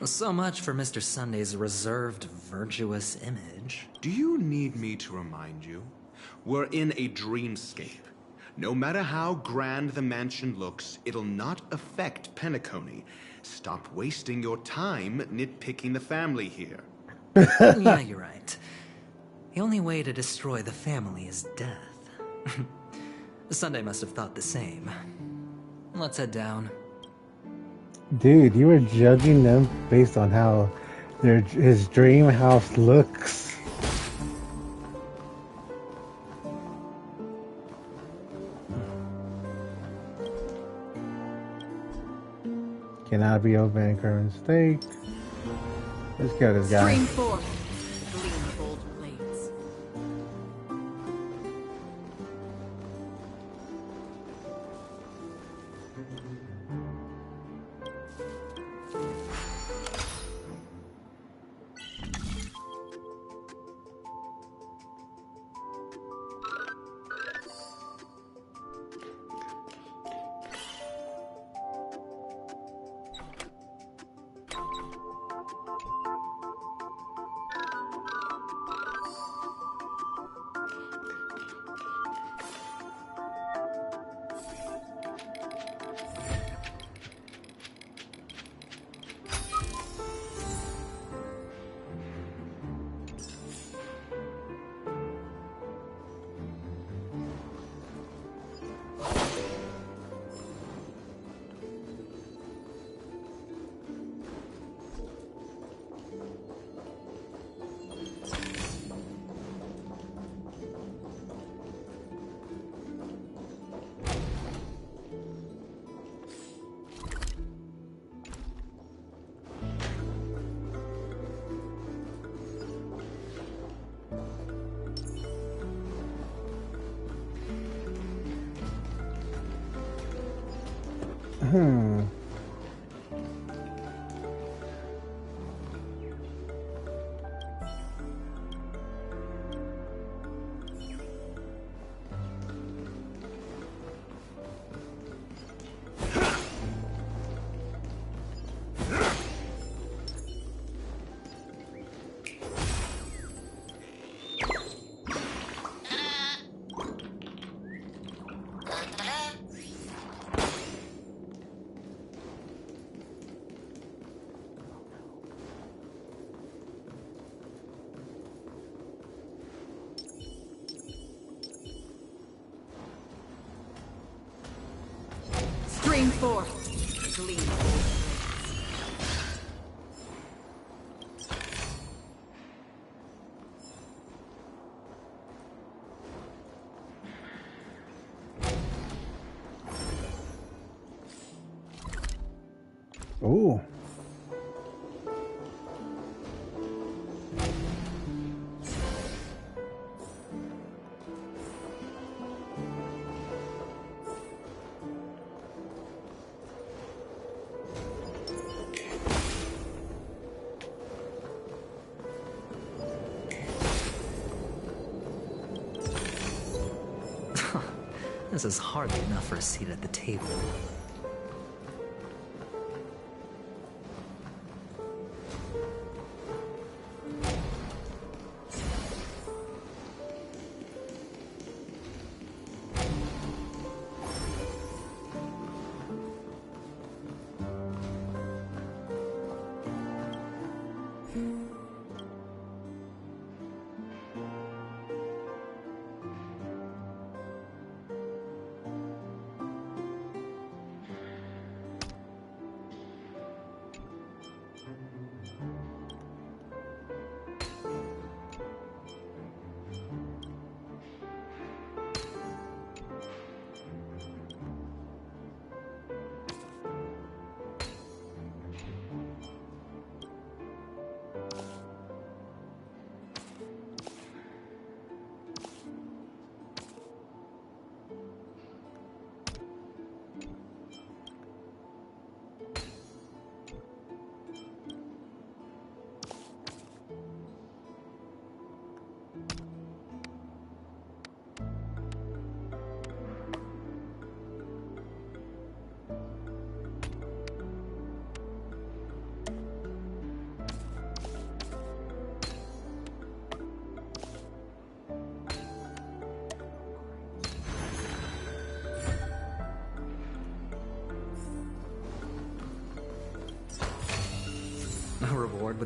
S8: So much for Mr. Sunday's reserved, virtuous image.
S6: Do you need me to remind you? We're in a dreamscape. No matter how grand the mansion looks, it'll not affect Penacony. Stop wasting your time nitpicking the family here.
S8: Yeah, you're right. The only way to destroy the family is death. Sunday must have thought the same. Let's head down.
S1: Dude, you were judging them based on how his dream house looks. Cannot be open current state. Let's kill this guy.
S12: Stream 4. Gleam gold blades. Stream 4. Gleam gold blades.
S1: Ooh.
S8: This is hardly enough for a seat at the table.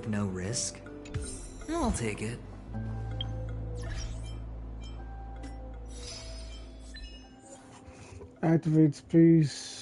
S8: with no risk? I'll take it.
S1: Activate space.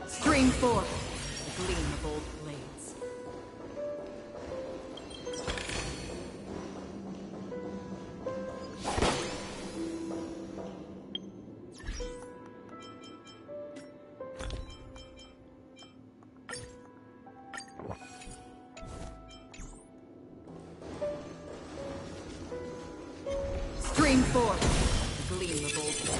S21: Stream forth, the gleam of old blades. Stream forth, the gleam of old blades.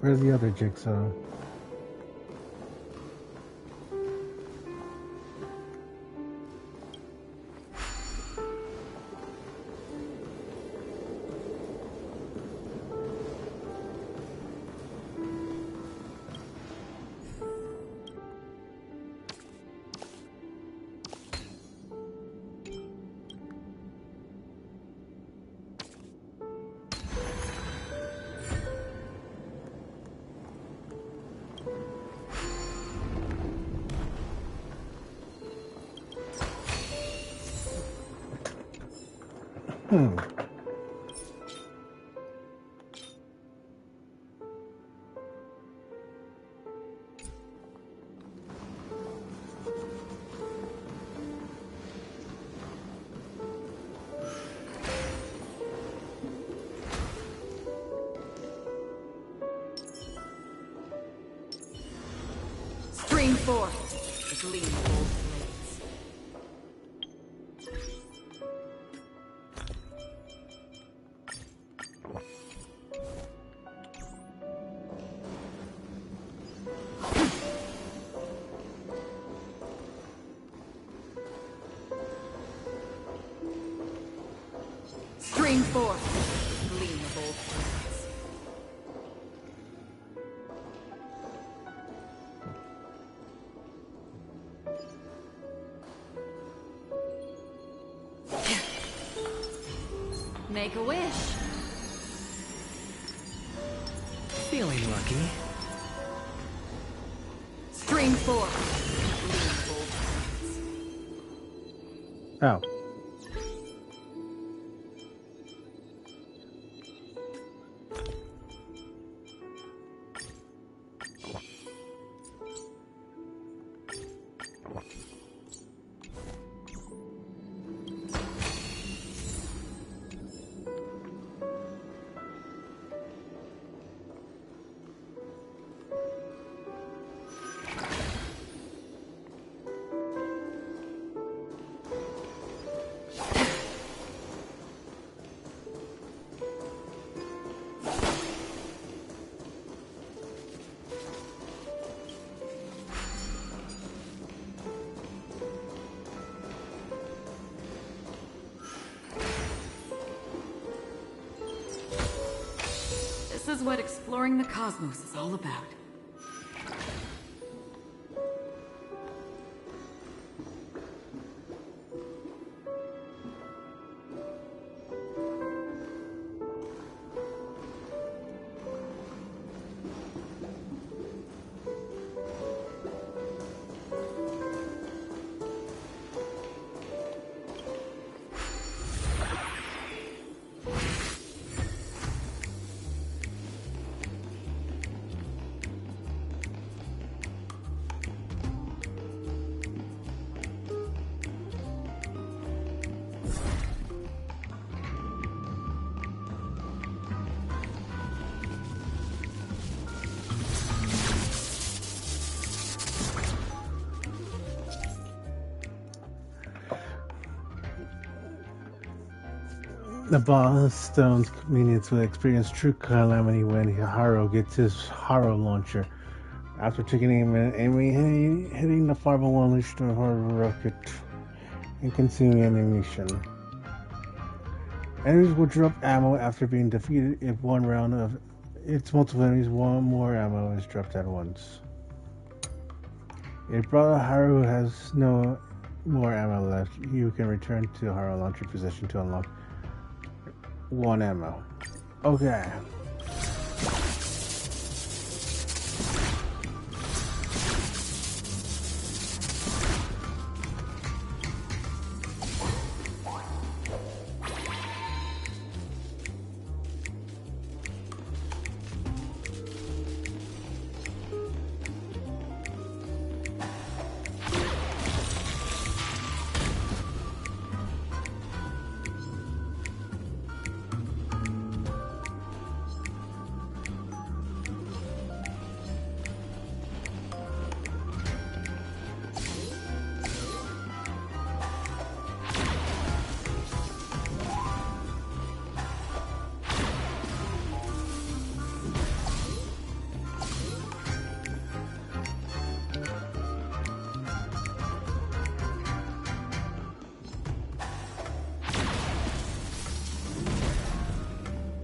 S1: Where's the other jigsaw?
S21: Stream forth, the gleam of old blades. Stream forth, the gleam of old blades. Make a wish.
S8: Feeling lucky.
S21: Stream forth.
S1: Oh.
S3: is what exploring the cosmos is all about.
S1: The boss stone's minions will experience true calamity when Haro gets his Haro launcher. After taking aim and hitting the fireball will unleash the Haro rocket and consuming ammunition. Enemies will drop ammo after being defeated if one round of its multiple enemies, one more ammo is dropped at once. If Brother Haru has no more ammo left, you can return to Haro launcher position to unlock one ammo. Okay.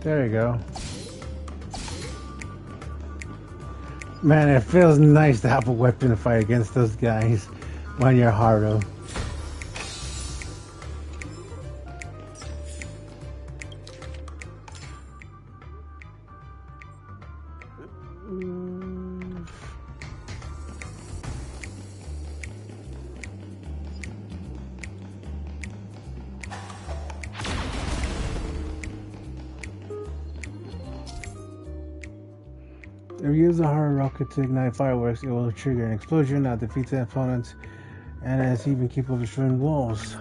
S1: There you go. Man, it feels nice to have a weapon to fight against those guys when you're Haru. If you use the Haru rocket to ignite fireworks, it will trigger an explosion that defeats the opponents and is even capable of destroying walls.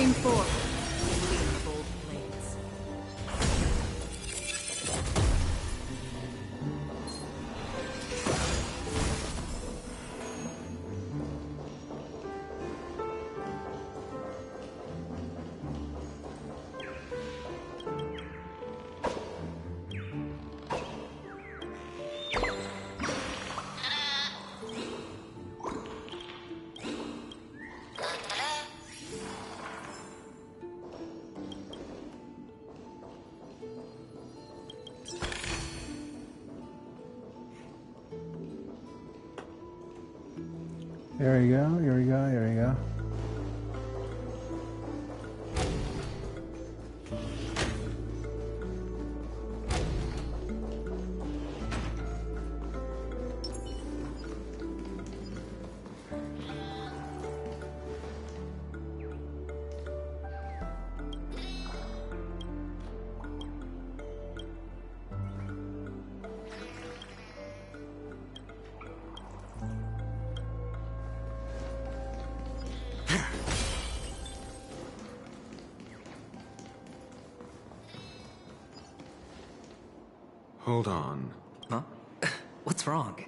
S3: Stream 4. Lean bold blades.
S1: There we go, here we go, here we go.
S6: Hold on.
S8: Huh? What's wrong?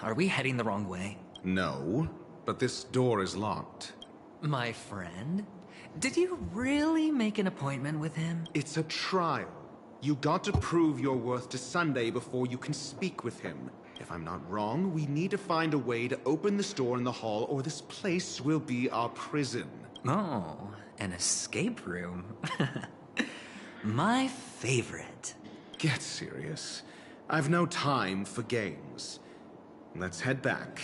S8: Are we heading the wrong way?
S6: No, but this door is locked.
S8: My friend? Did you really make an appointment with him?
S6: It's a trial. You got to prove your worth to Sunday before you can speak with him. If I'm not wrong, we need to find a way to open this door in the hall, or this place will be our prison.
S8: Oh, an escape room. My favorite.
S6: Get serious. I've no time for games. Let's head back.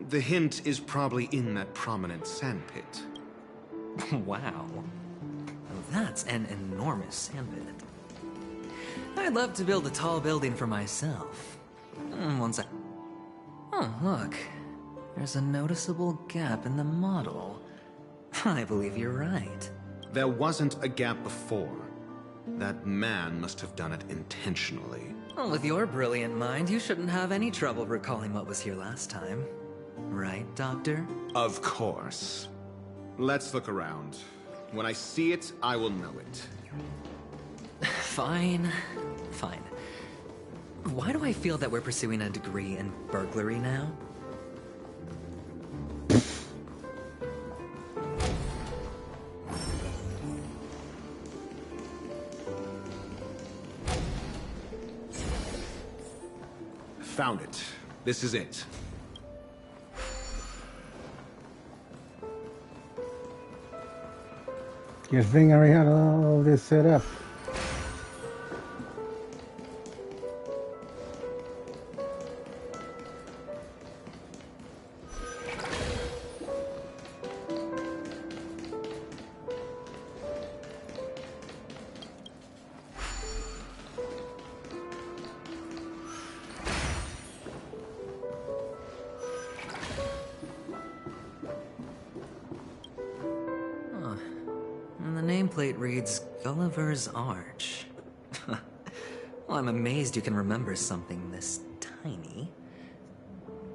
S6: The hint is probably in that prominent sandpit.
S8: Wow. That's an enormous sandpit. I'd love to build a tall building for myself. One sec. Oh, look. There's a noticeable gap in the model. I believe you're right.
S6: There wasn't a gap before. That man must have done it intentionally.
S8: Well, with your brilliant mind, you shouldn't have any trouble recalling what was here last time. Right, Doctor?
S6: Of course. Let's look around. When I see it, I will know it.
S8: Fine. Fine. Why do I feel that we're pursuing a degree in burglary now?
S6: Found it. This is it.
S1: Good thing I already had all this set up.
S8: Nameplate reads Gulliver's Arch. Well, I'm amazed you can remember something this tiny.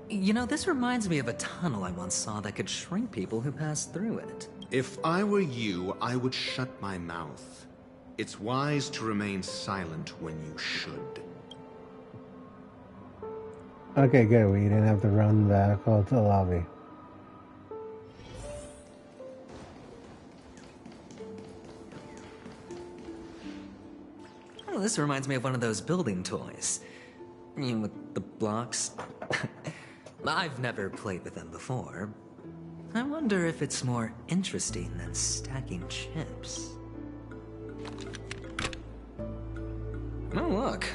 S8: You know, this reminds me of a tunnel I once saw that could shrink people who passed through it.
S6: If I were you, I would shut my mouth. It's wise to remain silent when you should.
S1: Okay, good. We didn't have to run back out to the lobby.
S8: Oh, this reminds me of one of those building toys. You know, with the blocks. I've never played with them before. I wonder if it's more interesting than stacking chips. Oh, look.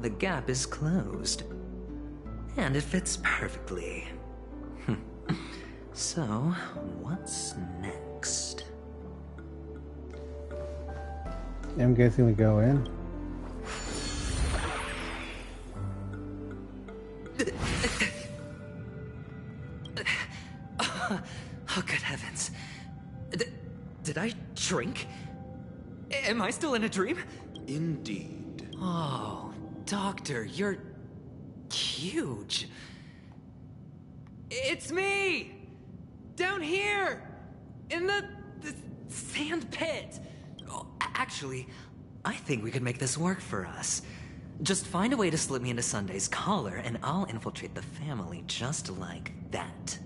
S8: The gap is closed. And it fits perfectly. So, what's next?
S1: I'm guessing we go in.
S8: Oh, good heavens. Did I shrink? Am I still in a dream?
S6: Indeed.
S8: Oh, Doctor, you're huge. It's me! Down here! In the Sand pit! Oh, actually, I think we could make this work for us. Just find a way to slip me into Sunday's collar, and I'll infiltrate the family just like that.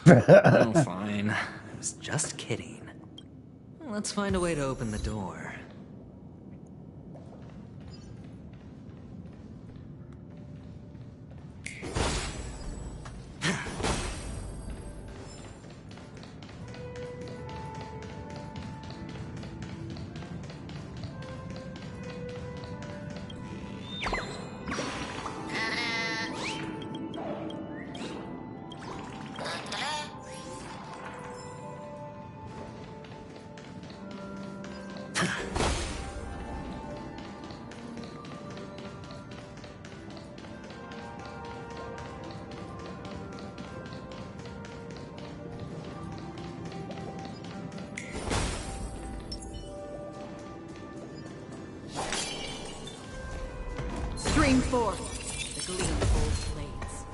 S8: Oh, fine. I was just kidding. Let's find a way to open the door.
S21: Stream forth the gleam of old blades.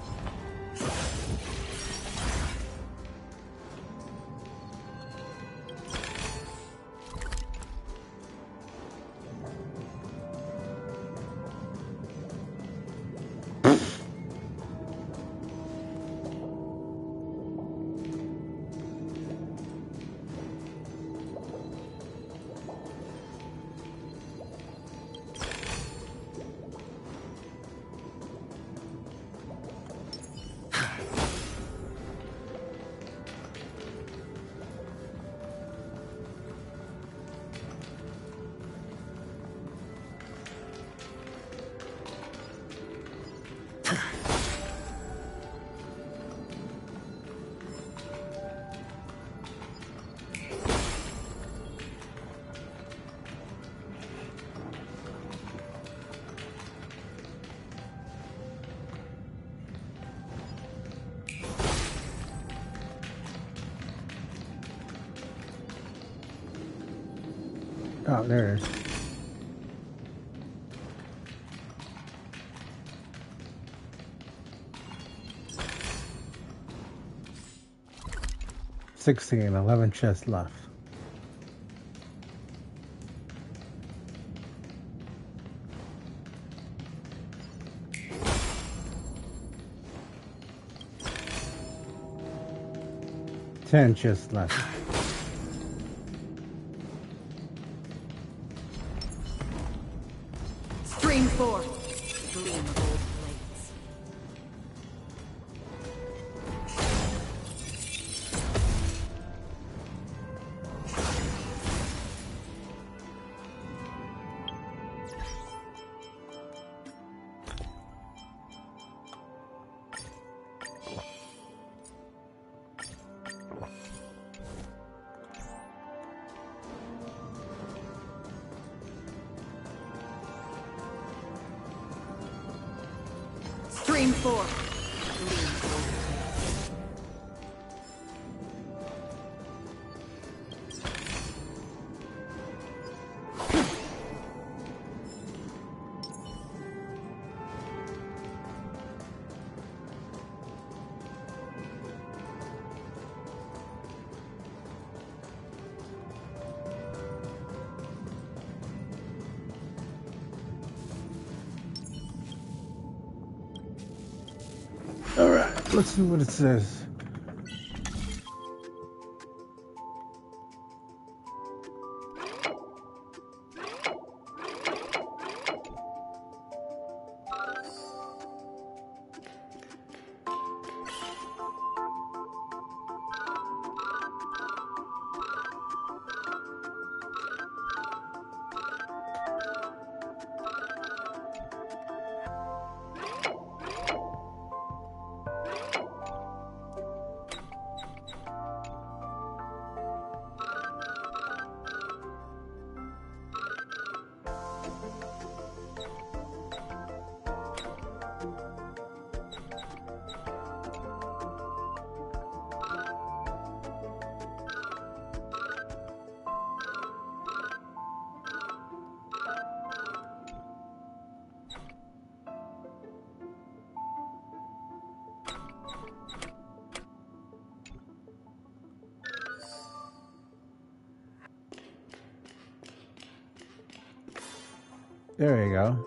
S1: Oh, there it is. $16, 11 chests left. $10 chests left.
S21: Stream forth the gleam of old blades. Stream forth the gleam of old blades.
S1: Alright, let's see what it says. There you go.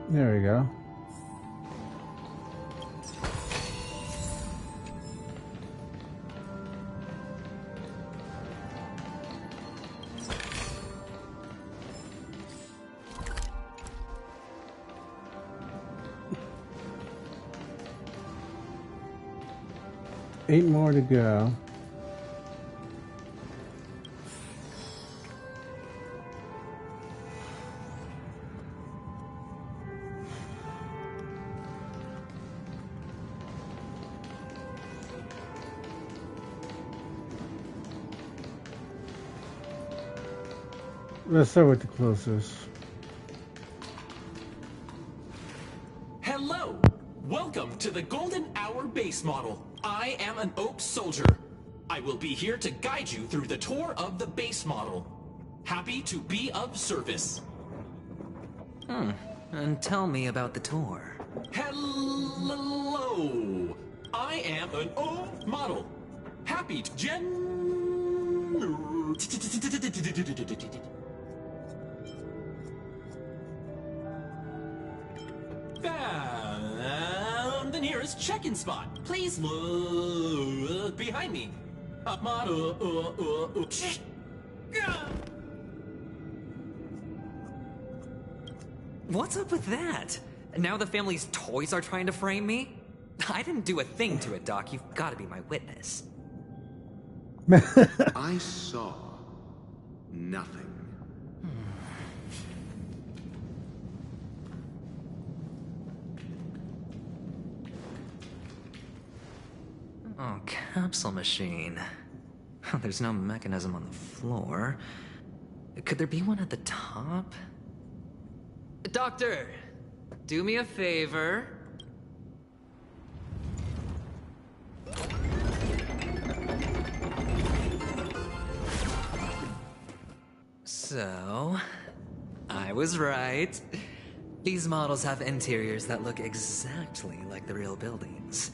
S1: There we go. Eight more to go. Let's start with the closest.
S9: Hello! Welcome to the Golden Hour base model. I am an Oak Soldier. I will be here to guide you through the tour of the base model. Happy to be of service.
S8: And tell me about the tour.
S9: Hello! I am an Oak model. Happy to Found the nearest check-in spot. Please look behind me. Up model.
S8: What's up with that? Now the family's toys are trying to frame me? I didn't do a thing to it, Doc. You've got to be my witness.
S6: I saw nothing.
S8: Oh, capsule machine. There's no mechanism on the floor. Could there be one at the top? Doctor, do me a favor. So, I was right. These models have interiors that look exactly like the real buildings.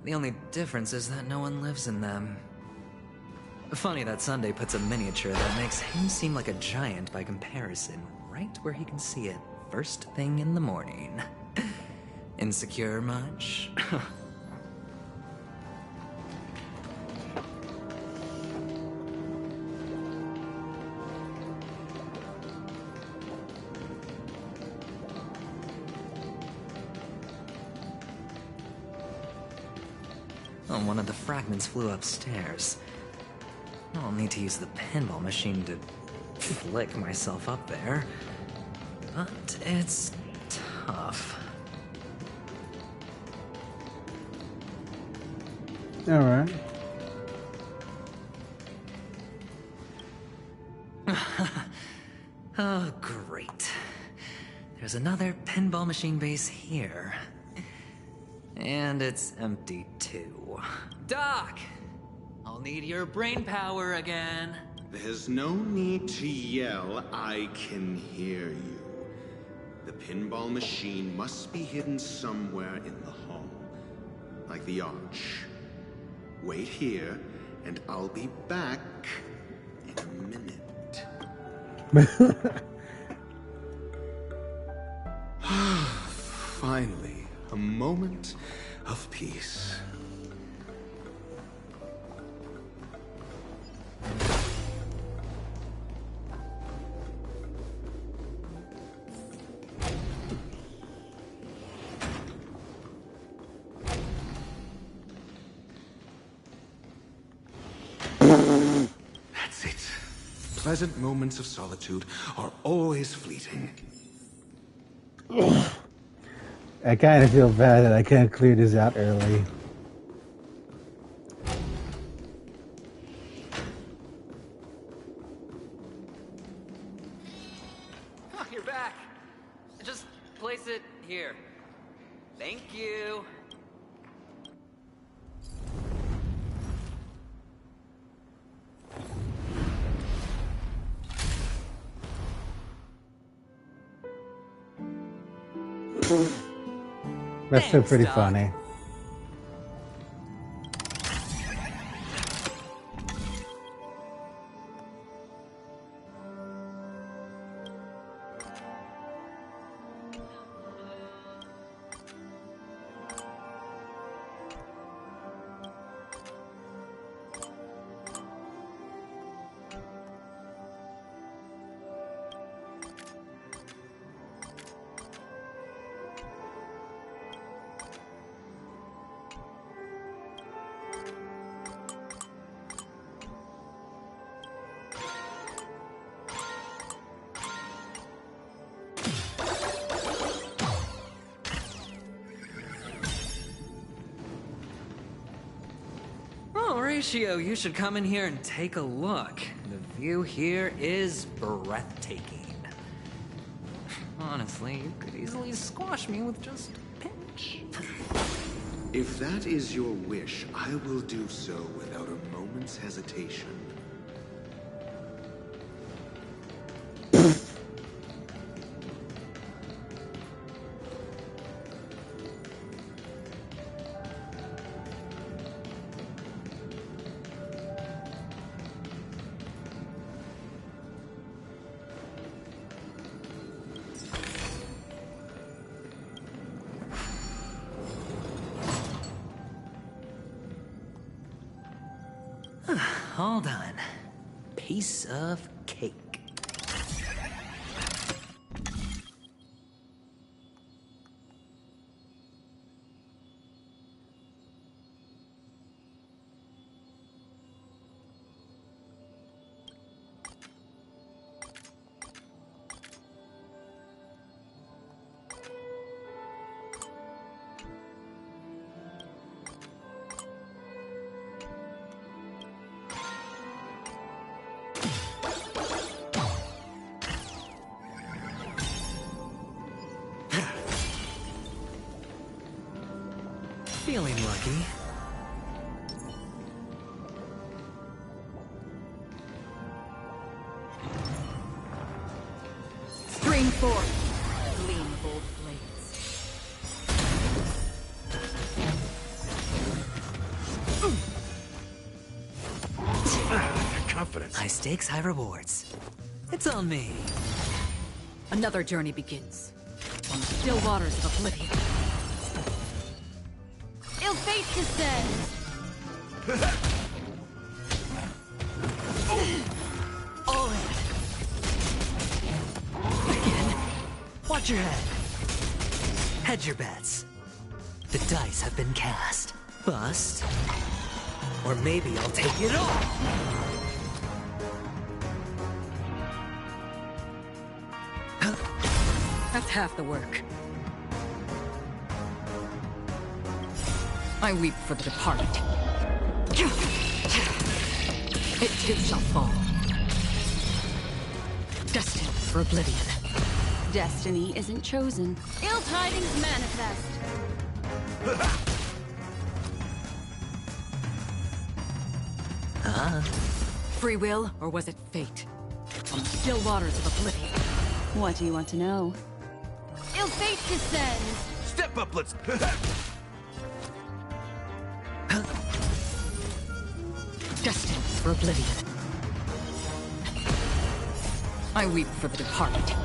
S8: The only difference is that no one lives in them. Funny that Sunday puts a miniature that makes him seem like a giant by comparison right where he can see it first thing in the morning. Insecure much? Oh, one of the fragments flew upstairs. I'll need to use the pinball machine to flick myself up there. But it's tough.
S1: All right.
S8: Oh, great. There's another pinball machine base here. And it's empty too. Doc! I'll need your brain power again.
S6: There's no need to yell. I can hear you. The pinball machine must be hidden somewhere in the hall. Like the arch. Wait here, and I'll be back in a minute. Finally, a moment of peace. That's it. Pleasant moments of solitude are always fleeting.
S1: I kind of feel bad that I can't clear this out early.
S8: Oh, you're back. Just place it here. Thank you.
S1: That's still pretty funny.
S8: Horatio, you should come in here and take a look. The view here is breathtaking. Honestly, you could easily squash me with just a pinch.
S6: If that is your wish, I will do so without a moment's hesitation.
S8: Hold on. Piece of cake. Feeling lucky.
S21: Stream forth. Gleam bold blades.
S13: Confidence.
S8: High stakes, high rewards. It's on me.
S21: Another journey begins. On the still waters of oblivion. Ill fate descends!
S8: All in. Again. Watch your head. Hedge your bets. The dice have been cast. Bust. Or maybe I'll take it all.
S21: That's half the work. I weep for the departed. It too shall fall. Destined for oblivion.
S2: Destiny isn't chosen. Ill tidings manifest.
S3: Free will, or was it fate? On the still waters of oblivion.
S2: What do you want to know? Ill fate descends!
S14: Step up, let's...
S3: Destined for oblivion. I weep for the departed.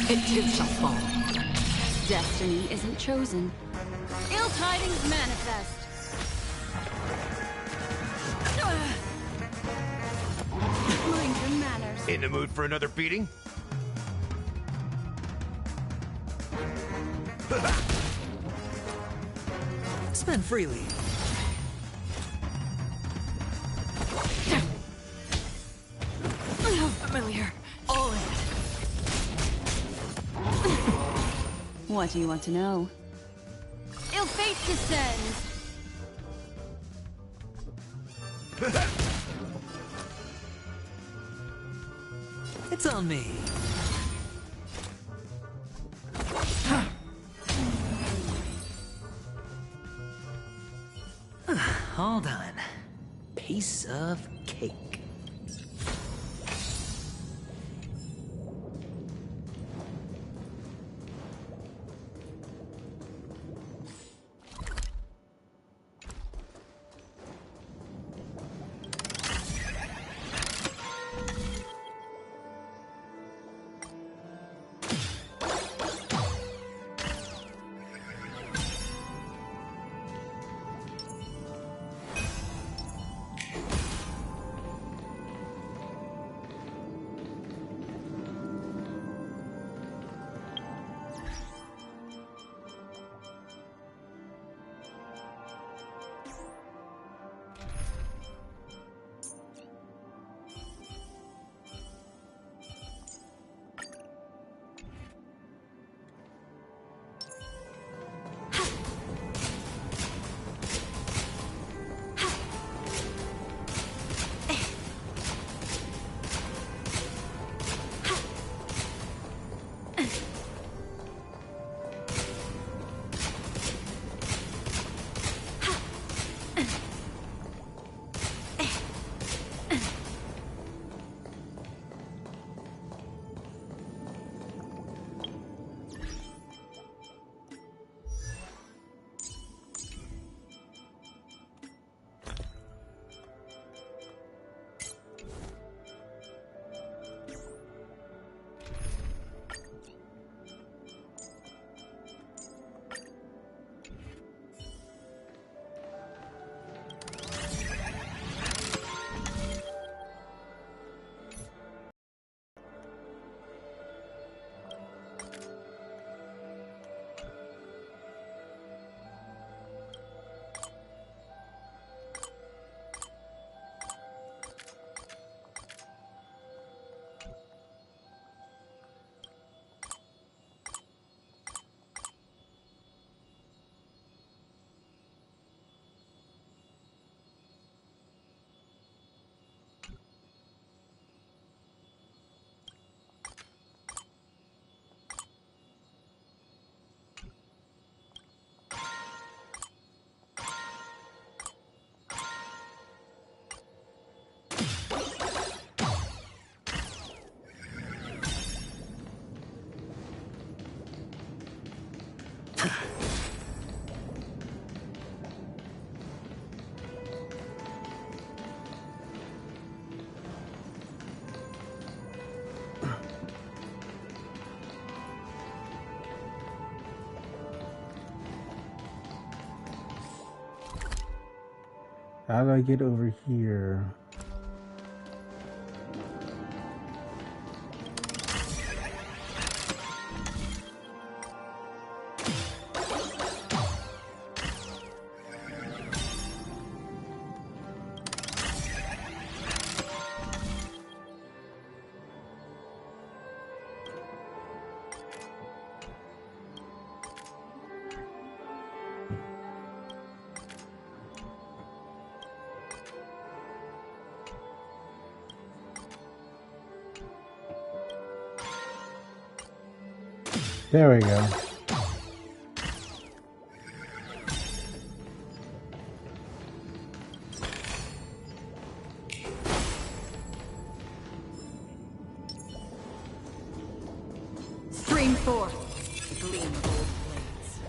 S3: It too shall fall.
S2: Destiny isn't chosen. Ill tidings manifest. Mind your manners.
S14: In the mood for another beating?
S8: Spend freely.
S3: Familiar. All in.
S2: What do you want to know? Ill fate descends!
S8: It's on me. All done. Piece of cake.
S1: How do I get over here? There we go.
S3: forth the gleam of old blades.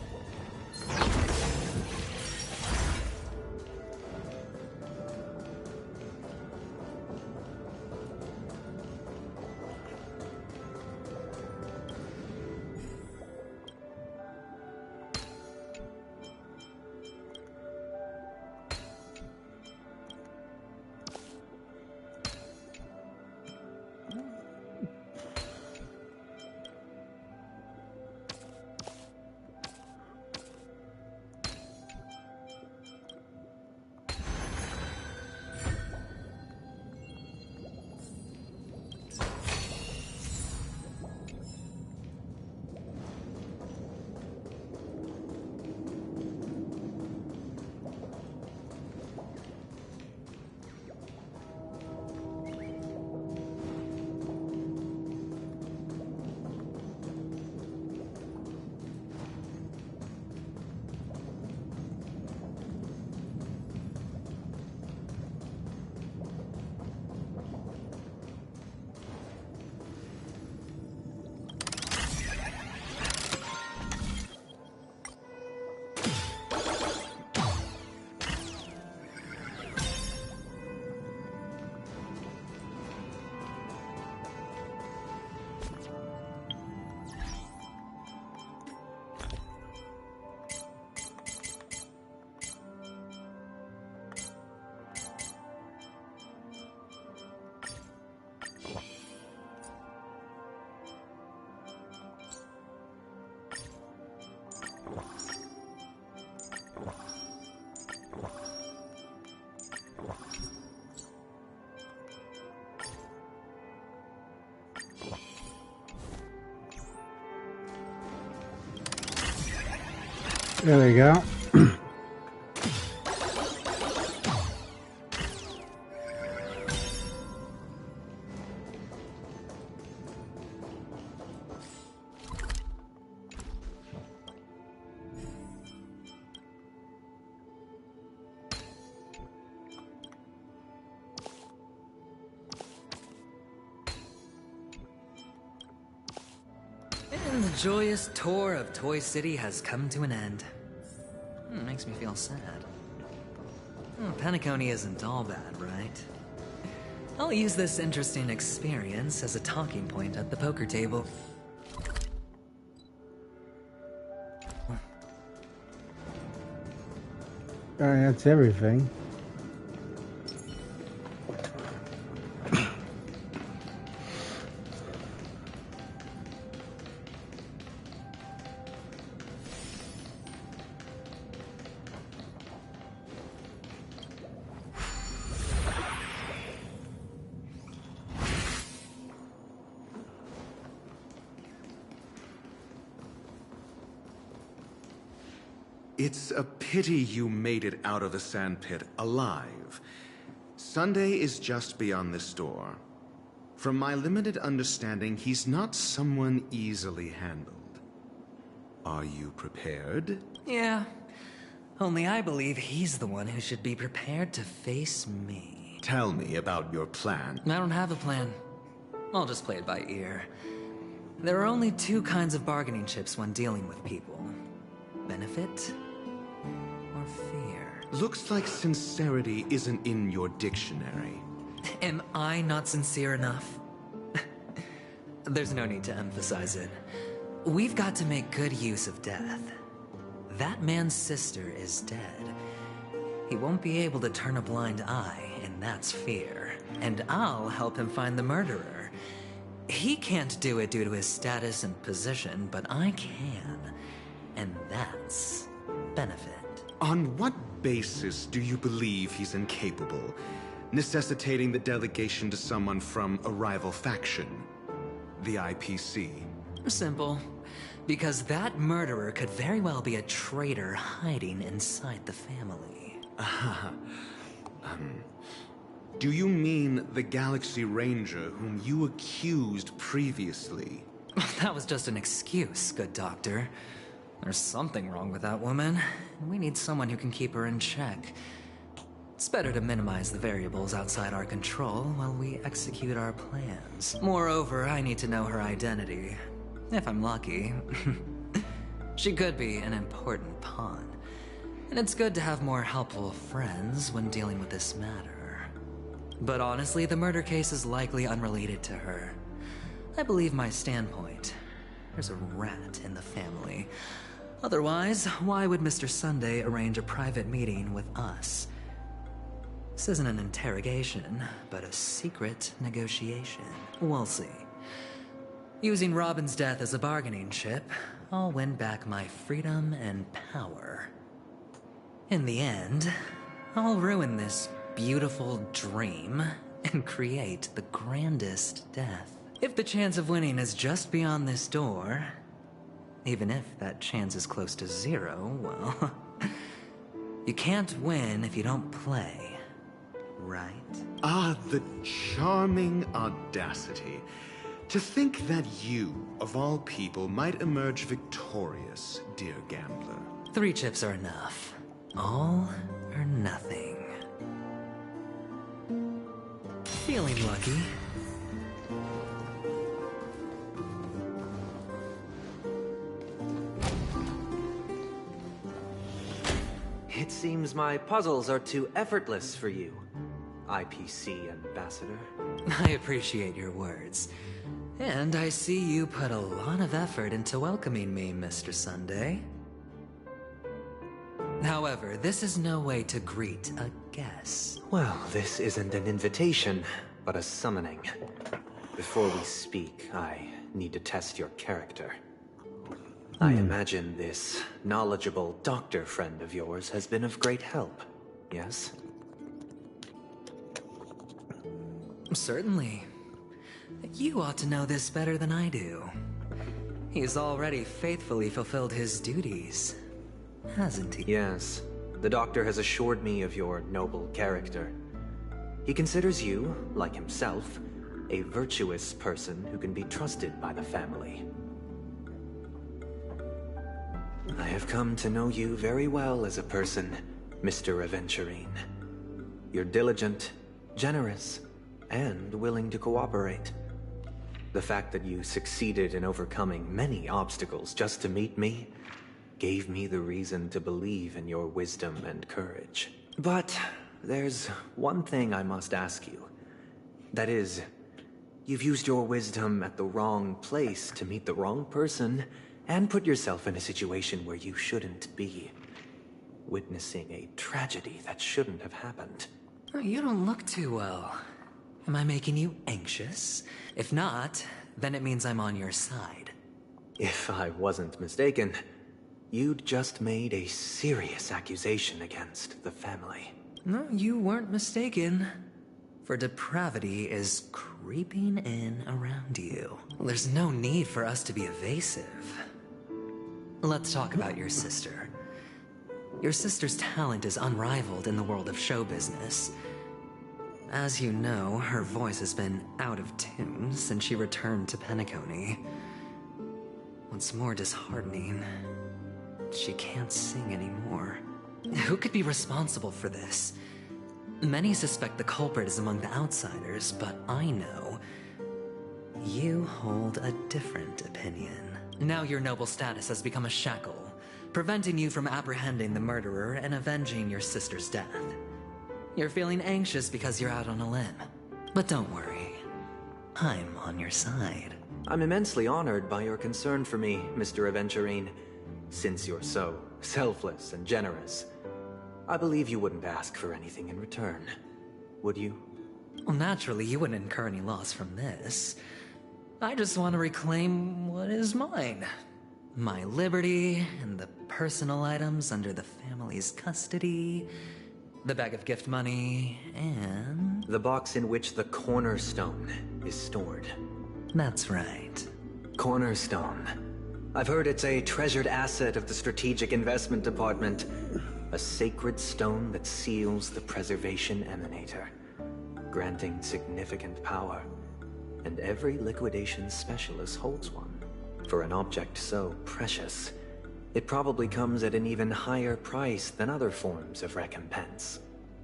S1: There we go.
S8: And the joyous tour of Toy City has come to an end. Makes me feel sad. Penacony isn't all bad, right? I'll use this interesting experience as a talking point at the poker table.
S1: Alright, that's everything.
S6: It's a pity you made it out of the sandpit alive. Sunday is just beyond this door. From my limited understanding, he's not someone easily handled. Are you prepared?
S8: Yeah. Only I believe he's the one who should be prepared to face me.
S6: Tell me about your plan.
S8: I don't have a plan. I'll just play it by ear. There are only two kinds of bargaining chips when dealing with people. Benefit or fear.
S6: Looks like sincerity isn't in your dictionary.
S8: Am I not sincere enough? There's no need to emphasize it. We've got to make good use of death. That man's sister is dead. He won't be able to turn a blind eye, and that's fear. And I'll help him find the murderer. He can't do it due to his status and position, but I can. And that's benefit.
S6: On what basis do you believe he's incapable, necessitating the delegation to someone from a rival faction? The IPC?
S8: Simple. Because that murderer could very well be a traitor hiding inside the family.
S6: Do you mean the Galaxy Ranger whom you accused previously?
S8: That was just an excuse, good doctor. There's something wrong with that woman. We need someone who can keep her in check. It's better to minimize the variables outside our control while we execute our plans. Moreover, I need to know her identity. If I'm lucky. She could be an important pawn. And it's good to have more helpful friends when dealing with this matter. But honestly, the murder case is likely unrelated to her. I believe my standpoint. There's a rat in the family. Otherwise, why would Mr. Sunday arrange a private meeting with us? This isn't an interrogation, but a secret negotiation. We'll see. Using Robin's death as a bargaining chip, I'll win back my freedom and power. In the end, I'll ruin this beautiful dream and create the grandest death. If the chance of winning is just beyond this door, even if that chance is close to zero, well, you can't win if you don't play, right?
S6: Ah, the charming audacity. To think that you, of all people, might emerge victorious, dear gambler.
S8: 3 chips are enough. All or nothing. Feeling lucky.
S10: It seems my puzzles are too effortless for you, IPC Ambassador.
S8: I appreciate your words. And I see you put a lot of effort into welcoming me, Mr. Sunday. However, this is no way to greet a guest.
S10: Well, this isn't an invitation, but a summoning. Before we speak, I need to test your character. I imagine this knowledgeable doctor friend of yours has been of great help, yes?
S8: Certainly. You ought to know this better than I do. He's already faithfully fulfilled his duties, hasn't he?
S10: Yes. The doctor has assured me of your noble character. He considers you, like himself, a virtuous person who can be trusted by the family. I have come to know you very well as a person, Mr. Aventurine. You're diligent, generous, and willing to cooperate. The fact that you succeeded in overcoming many obstacles just to meet me gave me the reason to believe in your wisdom and courage. But there's one thing I must ask you. That is, you've used your wisdom at the wrong place to meet the wrong person and put yourself in a situation where you shouldn't be, witnessing a tragedy that shouldn't have happened.
S8: You don't look too well. Am I making you anxious? If not, then it means I'm on your side.
S10: If I wasn't mistaken, you'd just made a serious accusation against the family.
S8: No, you weren't mistaken. For depravity is creeping in around you. There's no need for us to be evasive. Let's talk about your sister. Your sister's talent is unrivaled in the world of show business. As you know, her voice has been out of tune since she returned to Penacony. What's more disheartening, she can't sing anymore. Who could be responsible for this? Many suspect the culprit is among the outsiders, but I know you hold a different opinion. Now your noble status has become a shackle, preventing you from apprehending the murderer and avenging your sister's death. You're feeling anxious because you're out on a limb. But don't worry, I'm on your side.
S10: I'm immensely honored by your concern for me, Mr. Aventurine. Since you're so selfless and generous, I believe you wouldn't ask for anything in return, would you?
S8: Well, naturally, you wouldn't incur any loss from this. I just want to reclaim what is mine. My liberty and the personal items under the family's custody, the bag of gift money, and...
S10: the box in which the cornerstone is stored.
S8: That's right.
S10: Cornerstone. I've heard it's a treasured asset of the Strategic Investment Department. A sacred stone that seals the Preservation Emanator, granting significant power. And every liquidation specialist holds one. For an object so precious, it probably comes at an even higher price than other forms of recompense.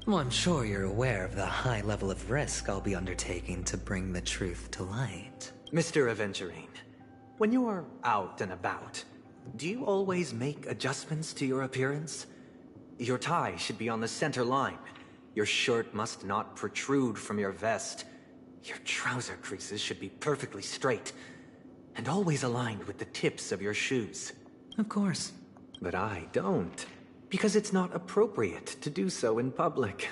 S8: Well, I'm sure you're aware of the high level of risk I'll be undertaking to bring the truth to light.
S10: Mr. Aventurine, When you're out and about, do you always make adjustments to your appearance? Your tie should be on the center line. Your shirt must not protrude from your vest. Your trouser creases should be perfectly straight, and always aligned with the tips of your shoes.
S8: Of course.
S10: But I don't, because it's not appropriate to do so in public.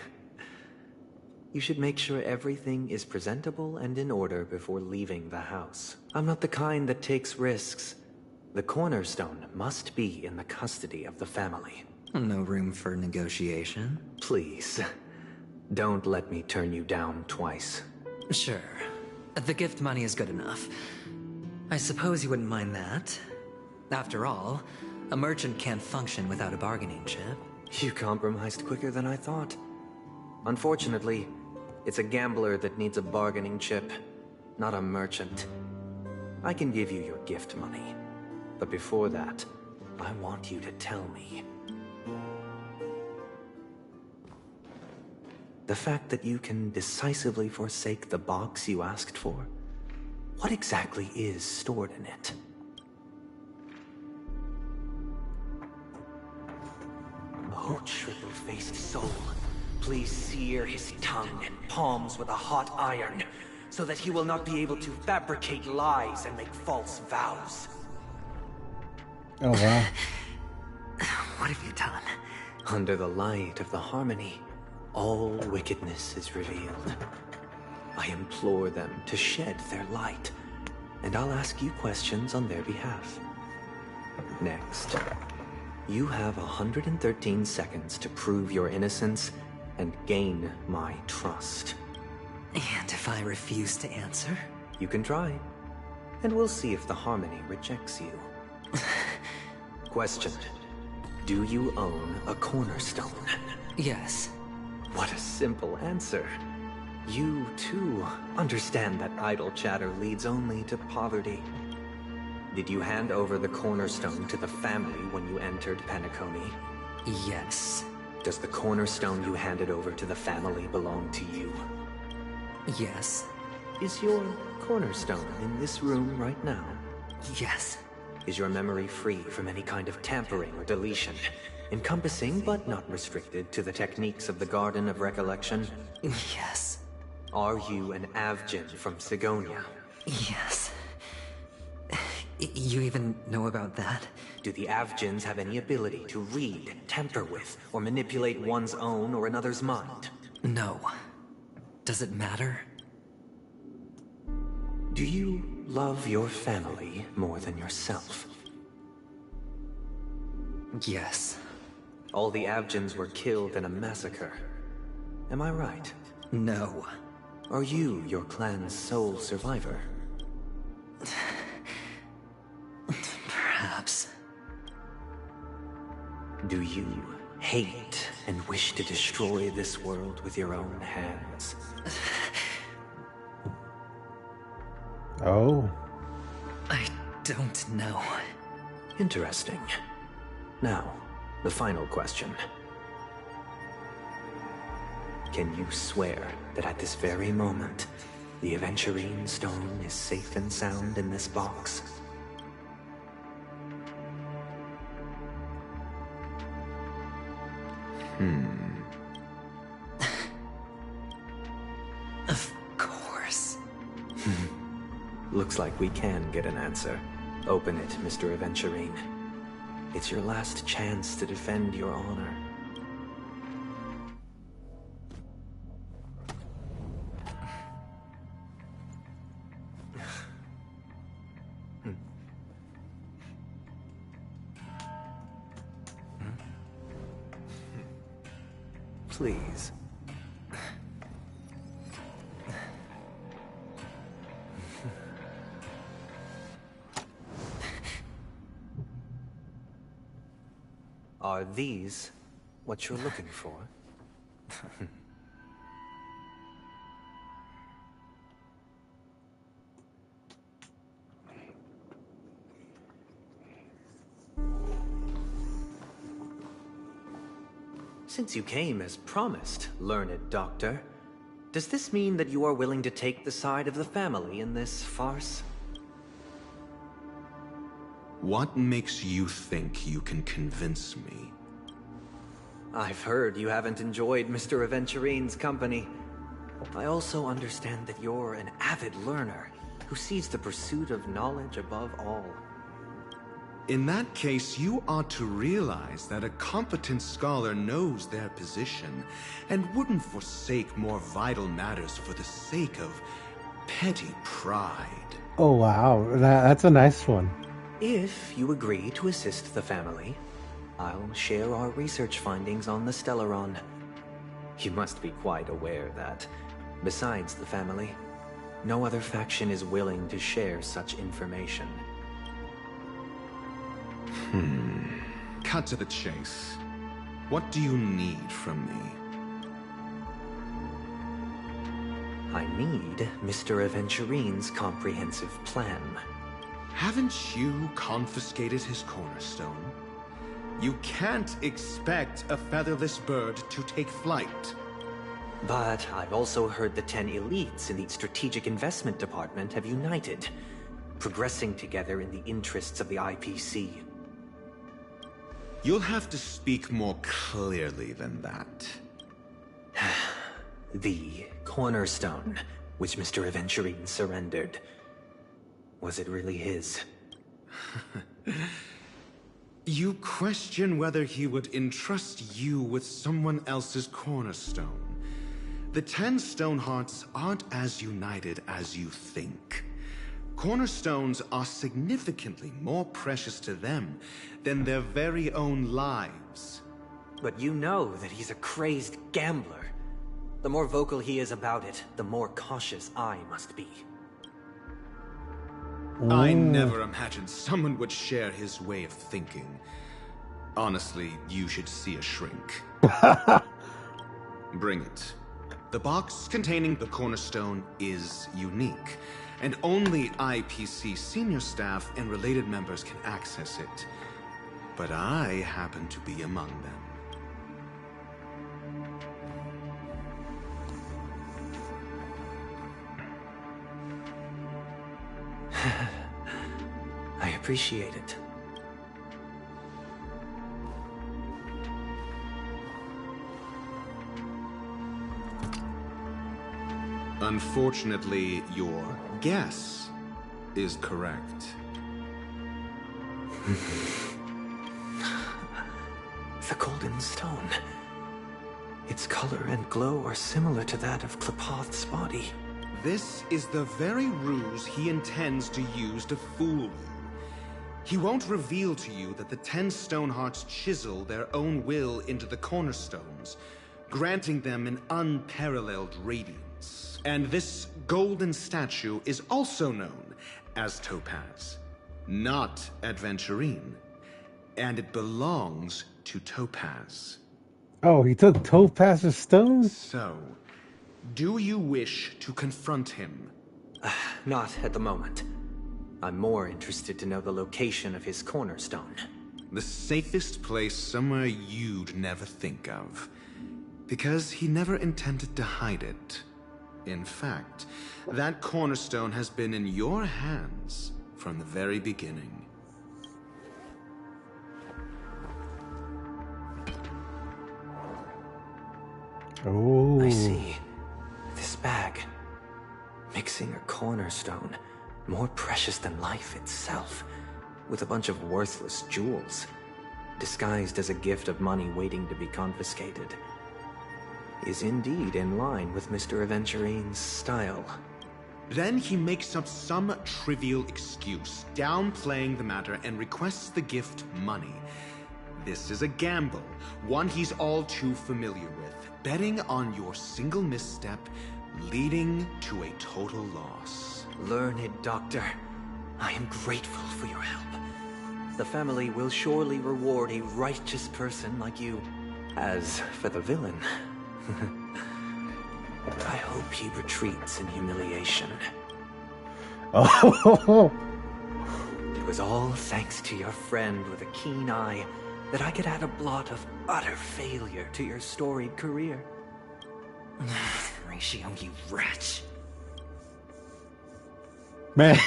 S10: You should make sure everything is presentable and in order before leaving the house. I'm not the kind that takes risks. The cornerstone must be in the custody of the family.
S8: No room for negotiation?
S10: Please, don't let me turn you down twice.
S8: Sure. The gift money is good enough. I suppose you wouldn't mind that. After all, a merchant can't function without a bargaining chip.
S10: You compromised quicker than I thought. Unfortunately, it's a gambler that needs a bargaining chip, not a merchant. I can give you your gift money, but before that, I want you to tell me. The fact that you can decisively forsake the box you asked for, what exactly is stored in it? Oh, triple-faced soul, please sear his tongue and palms with a hot iron, so that he will not be able to fabricate lies and make false vows.
S1: Oh, wow.
S8: What have you done?
S10: Under the light of the harmony, all wickedness is revealed. I implore them to shed their light, and I'll ask you questions on their behalf. Next, you have 113 seconds to prove your innocence and gain my trust.
S8: And if I refuse to answer?
S10: You can try, and we'll see if the harmony rejects you. Question: do you own a cornerstone?
S8: Yes.
S10: What a simple answer. You, too, understand that idle chatter leads only to poverty. Did you hand over the cornerstone to the family when you entered Penacony?
S8: Yes.
S10: Does the cornerstone you handed over to the family belong to you?
S8: Yes.
S10: Is your cornerstone in this room right now?
S8: Yes.
S10: Is your memory free from any kind of tampering or deletion, encompassing but not restricted to the techniques of the Garden of Recollection?
S8: Yes.
S10: Are you an Avgin from Sigonia?
S8: Yes. You even know about that?
S10: Do the Avgins have any ability to read, tamper with, or manipulate one's own or another's mind?
S8: No. Does it matter?
S10: Do you love your family more than yourself?
S8: Yes.
S10: All the Avgins were killed in a massacre. Am I right?
S8: No.
S10: Are you your clan's sole survivor?
S8: Perhaps.
S10: Do you hate and wish to destroy this world with your own hands?
S1: Oh.
S8: I don't know.
S10: Interesting. Now, the final question. Can you swear that at this very moment, the Aventurine stone is safe and sound in this box?
S8: Of course.
S10: Looks like we can get an answer. Open it, Mr. Aventurine. It's your last chance to defend your honor. Please. Are these what you're looking for? Since you came as promised, learned doctor, does this mean that you are willing to take the side of the family in this farce?
S6: What makes you think you can convince me?
S10: I've heard you haven't enjoyed Mr. Aventurine's company. I also understand that you're an avid learner who sees the pursuit of knowledge above all.
S6: In that case, you ought to realize that a competent scholar knows their position and wouldn't forsake more vital matters for the sake of petty pride.
S1: Oh wow, that's a nice one.
S10: If you agree to assist the family, I'll share our research findings on the Stellaron. You must be quite aware that, besides the family, no other faction is willing to share such information.
S6: Cut to the chase. What do you need from me?
S10: I need Mr. Aventurine's comprehensive plan.
S6: Haven't you confiscated his cornerstone? You can't expect a featherless bird to take flight.
S10: But I've also heard the 10 elites in the Strategic Investment Department have united, progressing together in the interests of the IPC.
S6: You'll have to speak more clearly than that.
S10: The cornerstone, which Mr. Aventurine surrendered. Was it really his?
S6: You question whether he would entrust you with someone else's cornerstone. The 10 Stonehearts aren't as united as you think. Cornerstones are significantly more precious to them than their very own lives.
S10: But you know that he's a crazed gambler. The more vocal he is about it, the more cautious I must be.
S6: I never imagined someone would share his way of thinking. Honestly, you should see a shrink. Bring it. The box containing the cornerstone is unique, and only IPC senior staff and related members can access it. But I happen to be among them.
S10: I appreciate it.
S6: Unfortunately, your guess is correct.
S10: The golden stone. Its color and glow are similar to that of Klepoth's body.
S6: This is the very ruse he intends to use to fool you. He won't reveal to you that the 10 Stonehearts chisel their own will into the cornerstones, granting them an unparalleled radiance. And this golden statue is also known as Topaz, not Adventurine. And it belongs to Topaz.
S1: Oh, he took Topaz's stones?
S6: So, do you wish to confront him?
S10: Not at the moment. I'm more interested to know the location of his cornerstone.
S6: The safest place somewhere you'd never think of. Because he never intended to hide it. In fact, that cornerstone has been in your hands from the very beginning.
S1: Oh.
S10: I see. This bag. Mixing a cornerstone, more precious than life itself, with a bunch of worthless jewels, disguised as a gift of money waiting to be confiscated, is indeed in line with Mr. Aventurine's style.
S6: Then he makes up some trivial excuse, downplaying the matter, and requests the gift money. This is a gamble, one he's all too familiar with, betting on your single misstep, leading to a total loss.
S10: Learned doctor, I am grateful for your help. The family will surely reward a righteous person like you. As for the villain, I hope he retreats in humiliation.
S1: Oh.
S10: It was all thanks to your friend with a keen eye that I could add a blot of utter failure to your storied career.
S8: Ratio, you wretch.
S1: Man.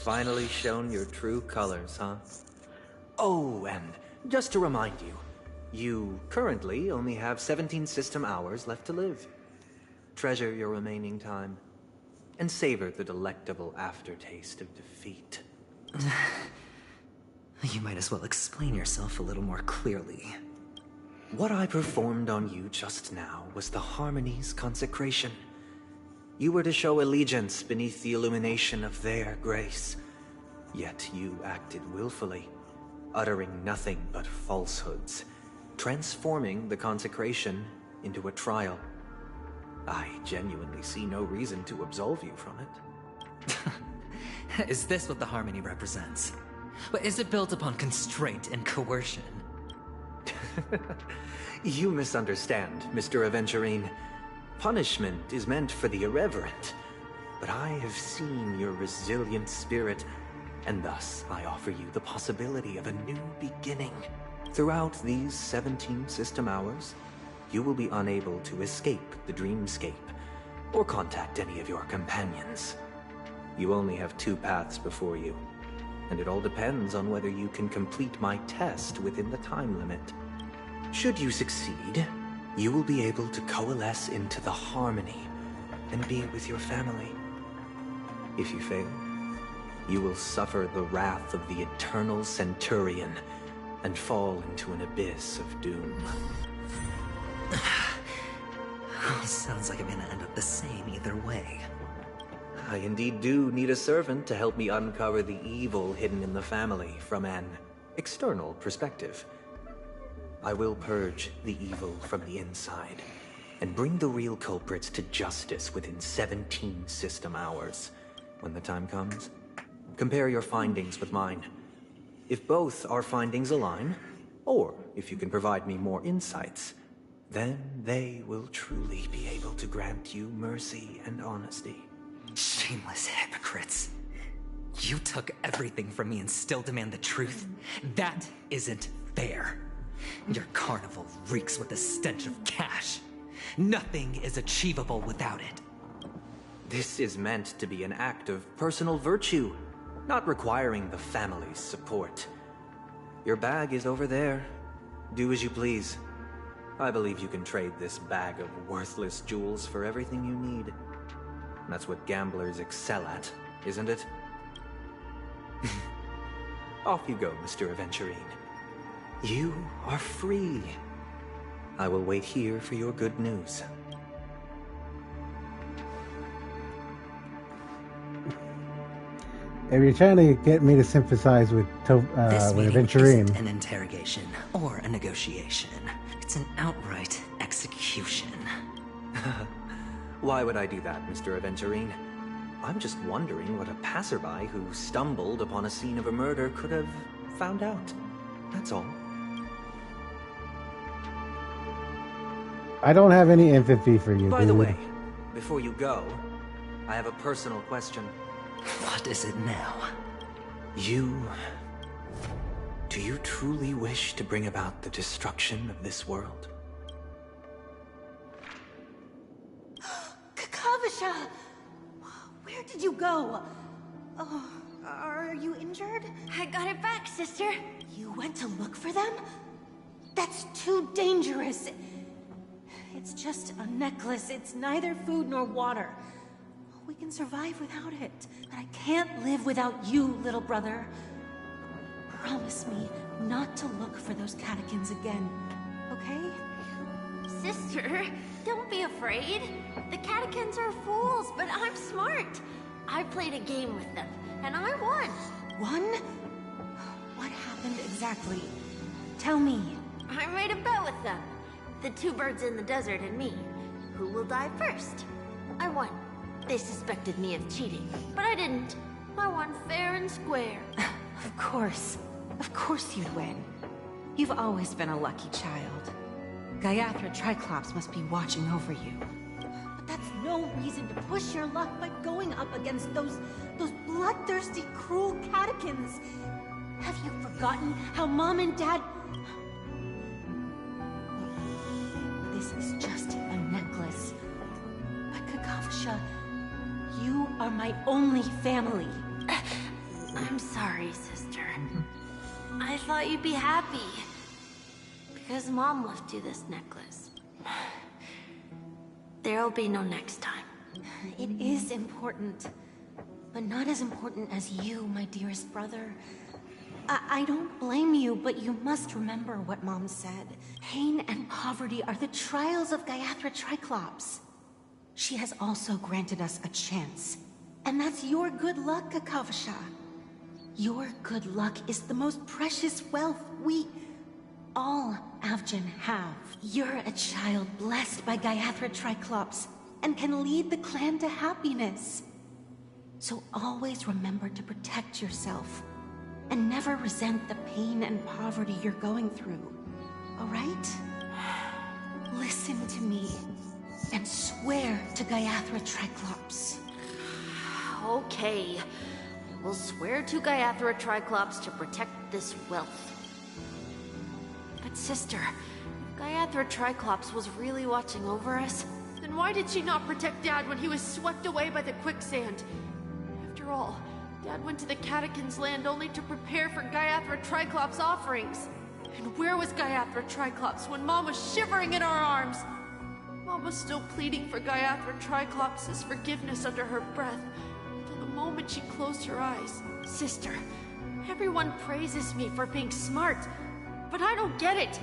S10: Finally shown your true colors, huh? Oh, and just to remind you, you currently only have 17 system hours left to live. Treasure your remaining time, and savor the delectable aftertaste of defeat.
S8: You might as well explain yourself a little more clearly.
S10: What I performed on you just now was the Harmony's consecration. You were to show allegiance beneath the illumination of their grace. Yet you acted willfully, uttering nothing but falsehoods, transforming the consecration into a trial. I genuinely see no reason to absolve you from
S8: it. Is this what the Harmony represents? But is it built upon constraint and coercion?
S10: You misunderstand, Mr. Aventurine. Punishment is meant for the irreverent, but I have seen your resilient spirit, and thus I offer you the possibility of a new beginning. Throughout these 17 system hours, you will be unable to escape the dreamscape, or contact any of your companions. You only have 2 paths before you, and it all depends on whether you can complete my test within the time limit. Should you succeed, you will be able to coalesce into the Harmony and be with your family. If you fail, you will suffer the wrath of the Eternal Centurion and fall into an abyss of doom.
S8: Sounds like I'm gonna end up the same either way.
S10: I indeed do need a servant to help me uncover the evil hidden in the family from an external perspective. I will purge the evil from the inside and bring the real culprits to justice within 17 system hours. When the time comes, compare your findings with mine. If both our findings align, or if you can provide me more insights, then they will truly be able to grant you mercy and honesty.
S8: Shameless hypocrites. You took everything from me and still demand the truth? That isn't fair. Your carnival reeks with the stench of cash. Nothing is achievable without it.
S10: This is meant to be an act of personal virtue, not requiring the family's support. Your bag is over there. Do as you please. I believe you can trade this bag of worthless jewels for everything you need. That's what gamblers excel at, isn't it? Off you go, Mr. Aventurine. You are free. I will wait here for your good news.
S1: If you're trying to get me to sympathize with Aventurine,
S8: isn't an interrogation or a negotiation. It's an outright execution.
S10: Why would I do that, Mr. Aventurine? I'm just wondering what a passerby who stumbled upon a scene of a murder could have found out. That's all.
S1: I don't have any empathy for you,
S10: By the way, before you go, I have a personal question.
S8: What is it now?
S10: Do you truly wish to bring about the destruction of this world?
S16: Kakavasha! Where did you go? Oh, are you injured?
S7: I got it back, sister.
S16: You went to look for them? That's too dangerous. It's just a necklace. It's neither food nor water. We can survive without it. But I can't live without you, little brother. Promise me not to look for those catechins again, okay?
S7: Sister, don't be afraid. The catechins are fools, but I'm smart. I played a game with them, and I won.
S16: Won? What happened exactly? Tell me.
S7: I made a bet with them. The 2 birds in the desert and me. Who will die first? I won. They suspected me of cheating, but I didn't. I won fair and square.
S16: Of course. Of course you'd win. You've always been a lucky child. Gayathra Triclops must be watching over you. But that's no reason to push your luck by going up against those bloodthirsty, cruel catechins. Have you forgotten how Mom and Dad... This is just a necklace. But Kakavasha, you are my only family. I'm sorry, sister. I thought you'd be happy. Because Mom left you this necklace. There'll be no next time. It is important. But not as important as you, my dearest brother. I don't blame you, but you must remember what Mom said. Pain and poverty are the trials of Gayathra Triclops. She has also granted us a chance. And that's your good luck, Kakavasha. Your good luck is the most precious wealth we all Avgin have. You're a child blessed by Gayathra Triclops and can lead the clan to happiness. So always remember to protect yourself and never resent the pain and poverty you're going through. All right? Listen to me and swear to Gayathra Triclops.
S7: Okay. We'll swear to Gayathra Triclops to protect this wealth. But sister, if Gayathra Triclops was really watching over us, then why did she not protect Dad when he was swept away by the quicksand? After all, Dad went to the Catechins' land only to prepare for Gayathra Triclops' offerings. And where was Gayathra Triclops when Mom was shivering in our arms? Mom was still pleading for Gayathra Triclops' forgiveness under her breath, until the moment she closed her eyes. Sister, everyone praises me for being smart, but I don't get it.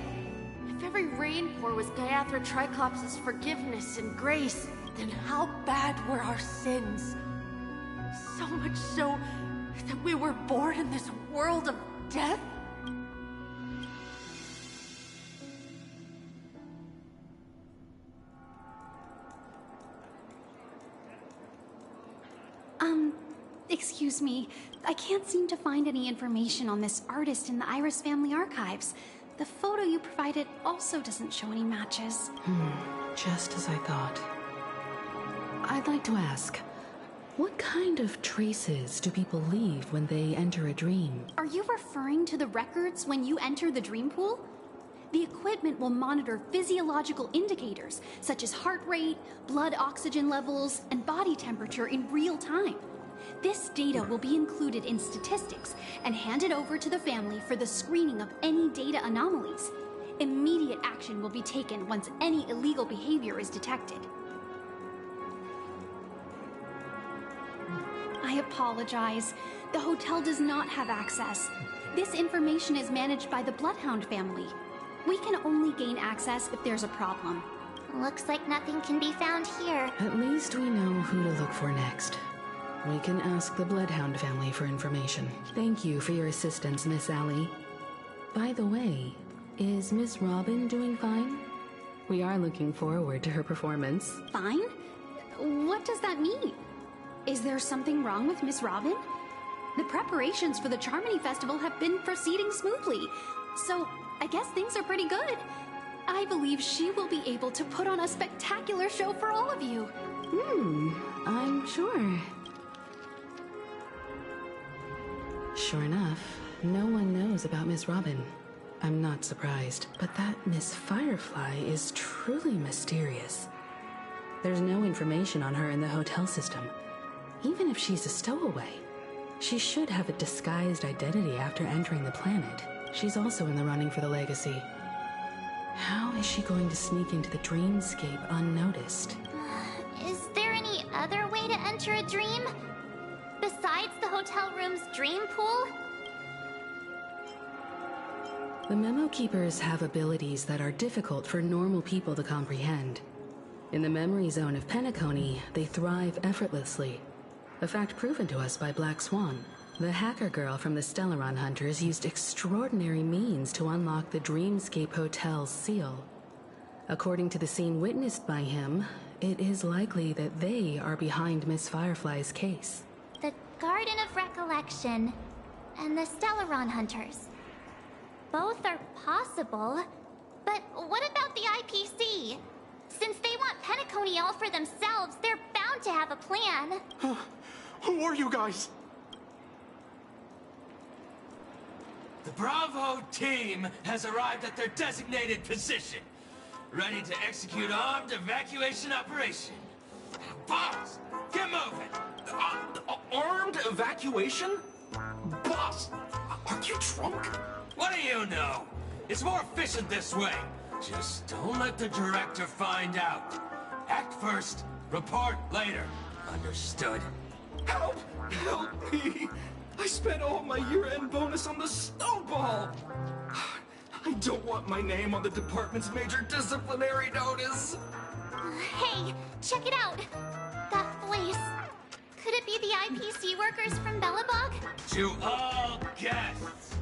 S7: If every rainpour was Gayathra Triclops' forgiveness and grace, then how bad were our sins? So much so that we were born in this world of death?
S11: Excuse me. I can't seem to find any information on this artist in the Iris family archives. The photo you provided also doesn't show any matches.
S12: Just as I thought. I'd like to ask, what kind of traces do people leave when they enter a dream?
S11: Are you referring to the records when you enter the dream pool? The equipment will monitor physiological indicators, such as heart rate, blood oxygen levels, and body temperature in real time. This data will be included in statistics and handed over to the family for the screening of any data anomalies. Immediate action will be taken once any illegal behavior is detected. I apologize. The hotel does not have access. This information is managed by the Bloodhound family. We can only gain access if there's a problem.
S4: Looks like nothing can be found here.
S12: At least we know who to look for next. We can ask the Bloodhound family for information. Thank you for your assistance, Miss Allie. By the way, is Miss Robin doing fine? We are looking forward to her performance.
S11: Fine? What does that mean? Is there something wrong with Miss Robin? The preparations for the Charmony Festival have been proceeding smoothly, so I guess things are pretty good. I believe she will be able to put on a spectacular show for all of you.
S12: I'm sure. Sure enough, no one knows about Miss Robin. I'm not surprised, but that Miss Firefly is truly mysterious. There's no information on her in the hotel system. Even if she's a stowaway, she should have a disguised identity after entering the planet. She's also in the running for the legacy. How is she going to sneak into the dreamscape unnoticed?
S4: Is there any other way to enter a dream? Besides the hotel room's dream pool?
S12: The Memo Keepers have abilities that are difficult for normal people to comprehend. In the memory zone of Penacony, they thrive effortlessly. A fact proven to us by Black Swan. The hacker girl from the Stellaron Hunters used extraordinary means to unlock the Dreamscape Hotel's seal. According to the scene witnessed by him, it is likely that they are behind Miss Firefly's case.
S4: The Garden of Recollection and the Stellaron Hunters. Both are possible, but what about the IPC? Since they want Penacony all for themselves, they're bound to have a plan.
S14: Who are you guys?
S5: The Bravo team has arrived at their designated position, ready to execute armed evacuation operation. Boss, get moving!
S9: Armed evacuation? Boss, are you drunk? What do you know? It's more efficient this way. Just don't let the director find out. Act first, report later. Understood? Help! Help me! I spent all my year-end bonus on the snowball! I don't want my name on the department's major disciplinary notice!
S4: Hey, check it out! That voice. Could it be the IPC workers from Bellabog?
S9: To all guests,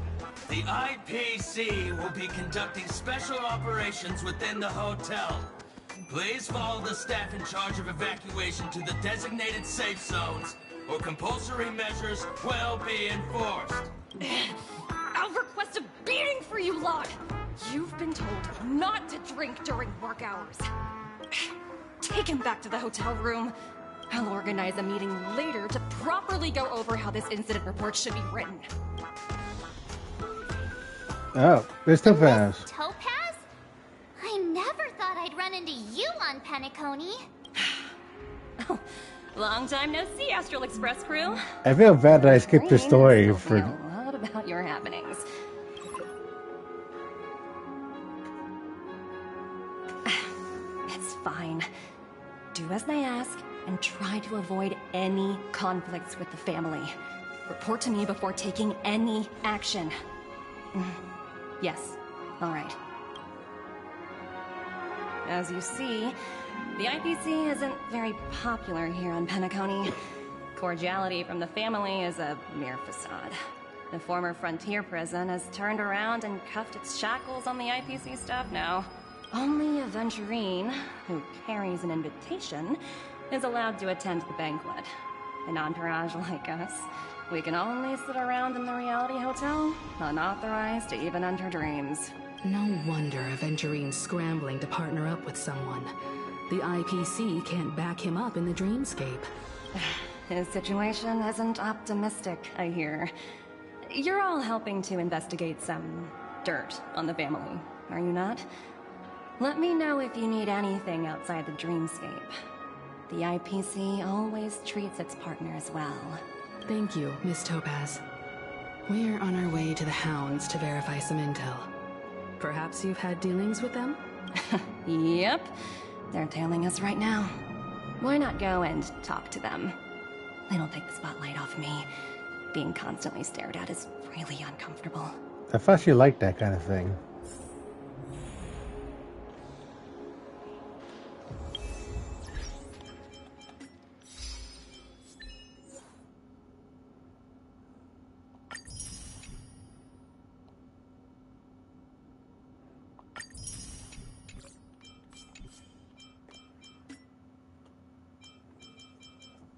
S9: the IPC will be conducting special operations within the hotel. Please follow the staff in charge of evacuation to the designated safe zones, or compulsory measures will be enforced.
S17: I'll request a beating for you lot! You've been told not to drink during work hours. Take him back to the hotel room. I'll organize a meeting later to properly go over how this incident report should be written.
S1: Oh, there's Topaz.
S4: Topaz? I never thought I'd run into you on Penacony.
S17: Oh, long time no see, Astral Express crew.
S1: I feel bad that I skipped the story for.
S17: A lot about your happenings. It's fine. Do as they ask, and try to avoid any conflicts with the family. Report to me before taking any action. Yes, all right. As you see, the IPC isn't very popular here on Penacony. Cordiality from the family is a mere facade. The former frontier prison has turned around and cuffed its shackles on the IPC staff now. Only a Venturine, who carries an invitation, is allowed to attend the banquet. An entourage like us, we can only sit around in the reality hotel, unauthorized to even enter dreams.
S12: No wonder Aventurine's scrambling to partner up with someone. The IPC can't back him up in the dreamscape.
S17: His situation isn't optimistic, I hear. You're all helping to investigate some dirt on the family, are you not? Let me know if you need anything outside the dreamscape. The IPC always treats its partners well.
S12: Thank you, Miss Topaz. We're on our way to the Hounds to verify some intel. Perhaps you've had dealings with them?
S17: Yep. They're tailing us right now. Why not go and talk to them? They don't take the spotlight off me. Being constantly stared at is really uncomfortable.
S1: I thought she liked that kind of thing.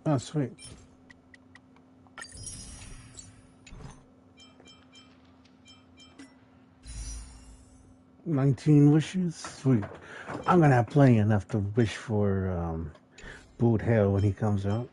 S1: Oh, sweet. $19 wishes? Sweet. I'm gonna have plenty enough to wish for Boot Hell when he comes out.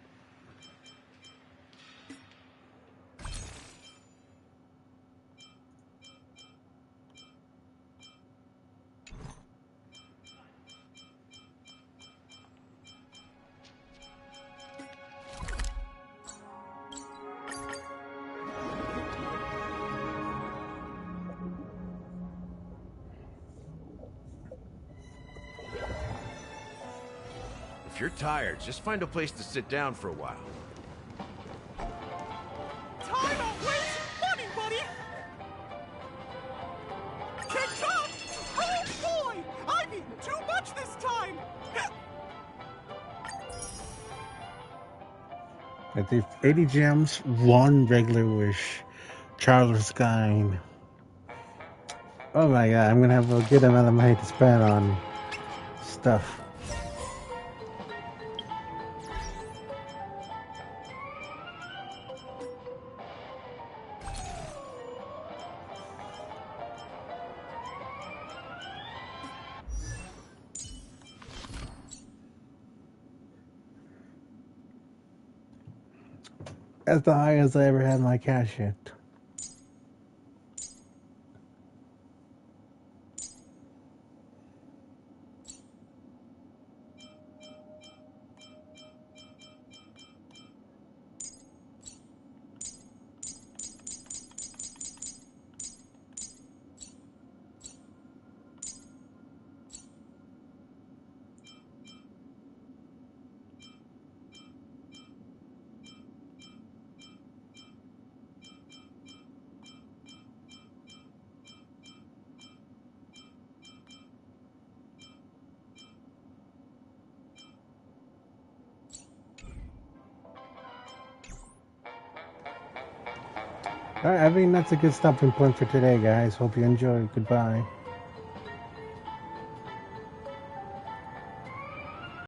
S22: If you're tired, just find a place to sit down for a while.
S14: Time out waste money, buddy! Kicked up! Oh boy! I've eaten too much this time!
S1: I did 80 gems, 1 regular wish, Charles Skine. Oh my god, I'm gonna have a good amount of money to spend on stuff. That's the highest I ever had my cash yet. Alright, I think that's a good stopping point for today, guys. Hope you enjoyed. Goodbye.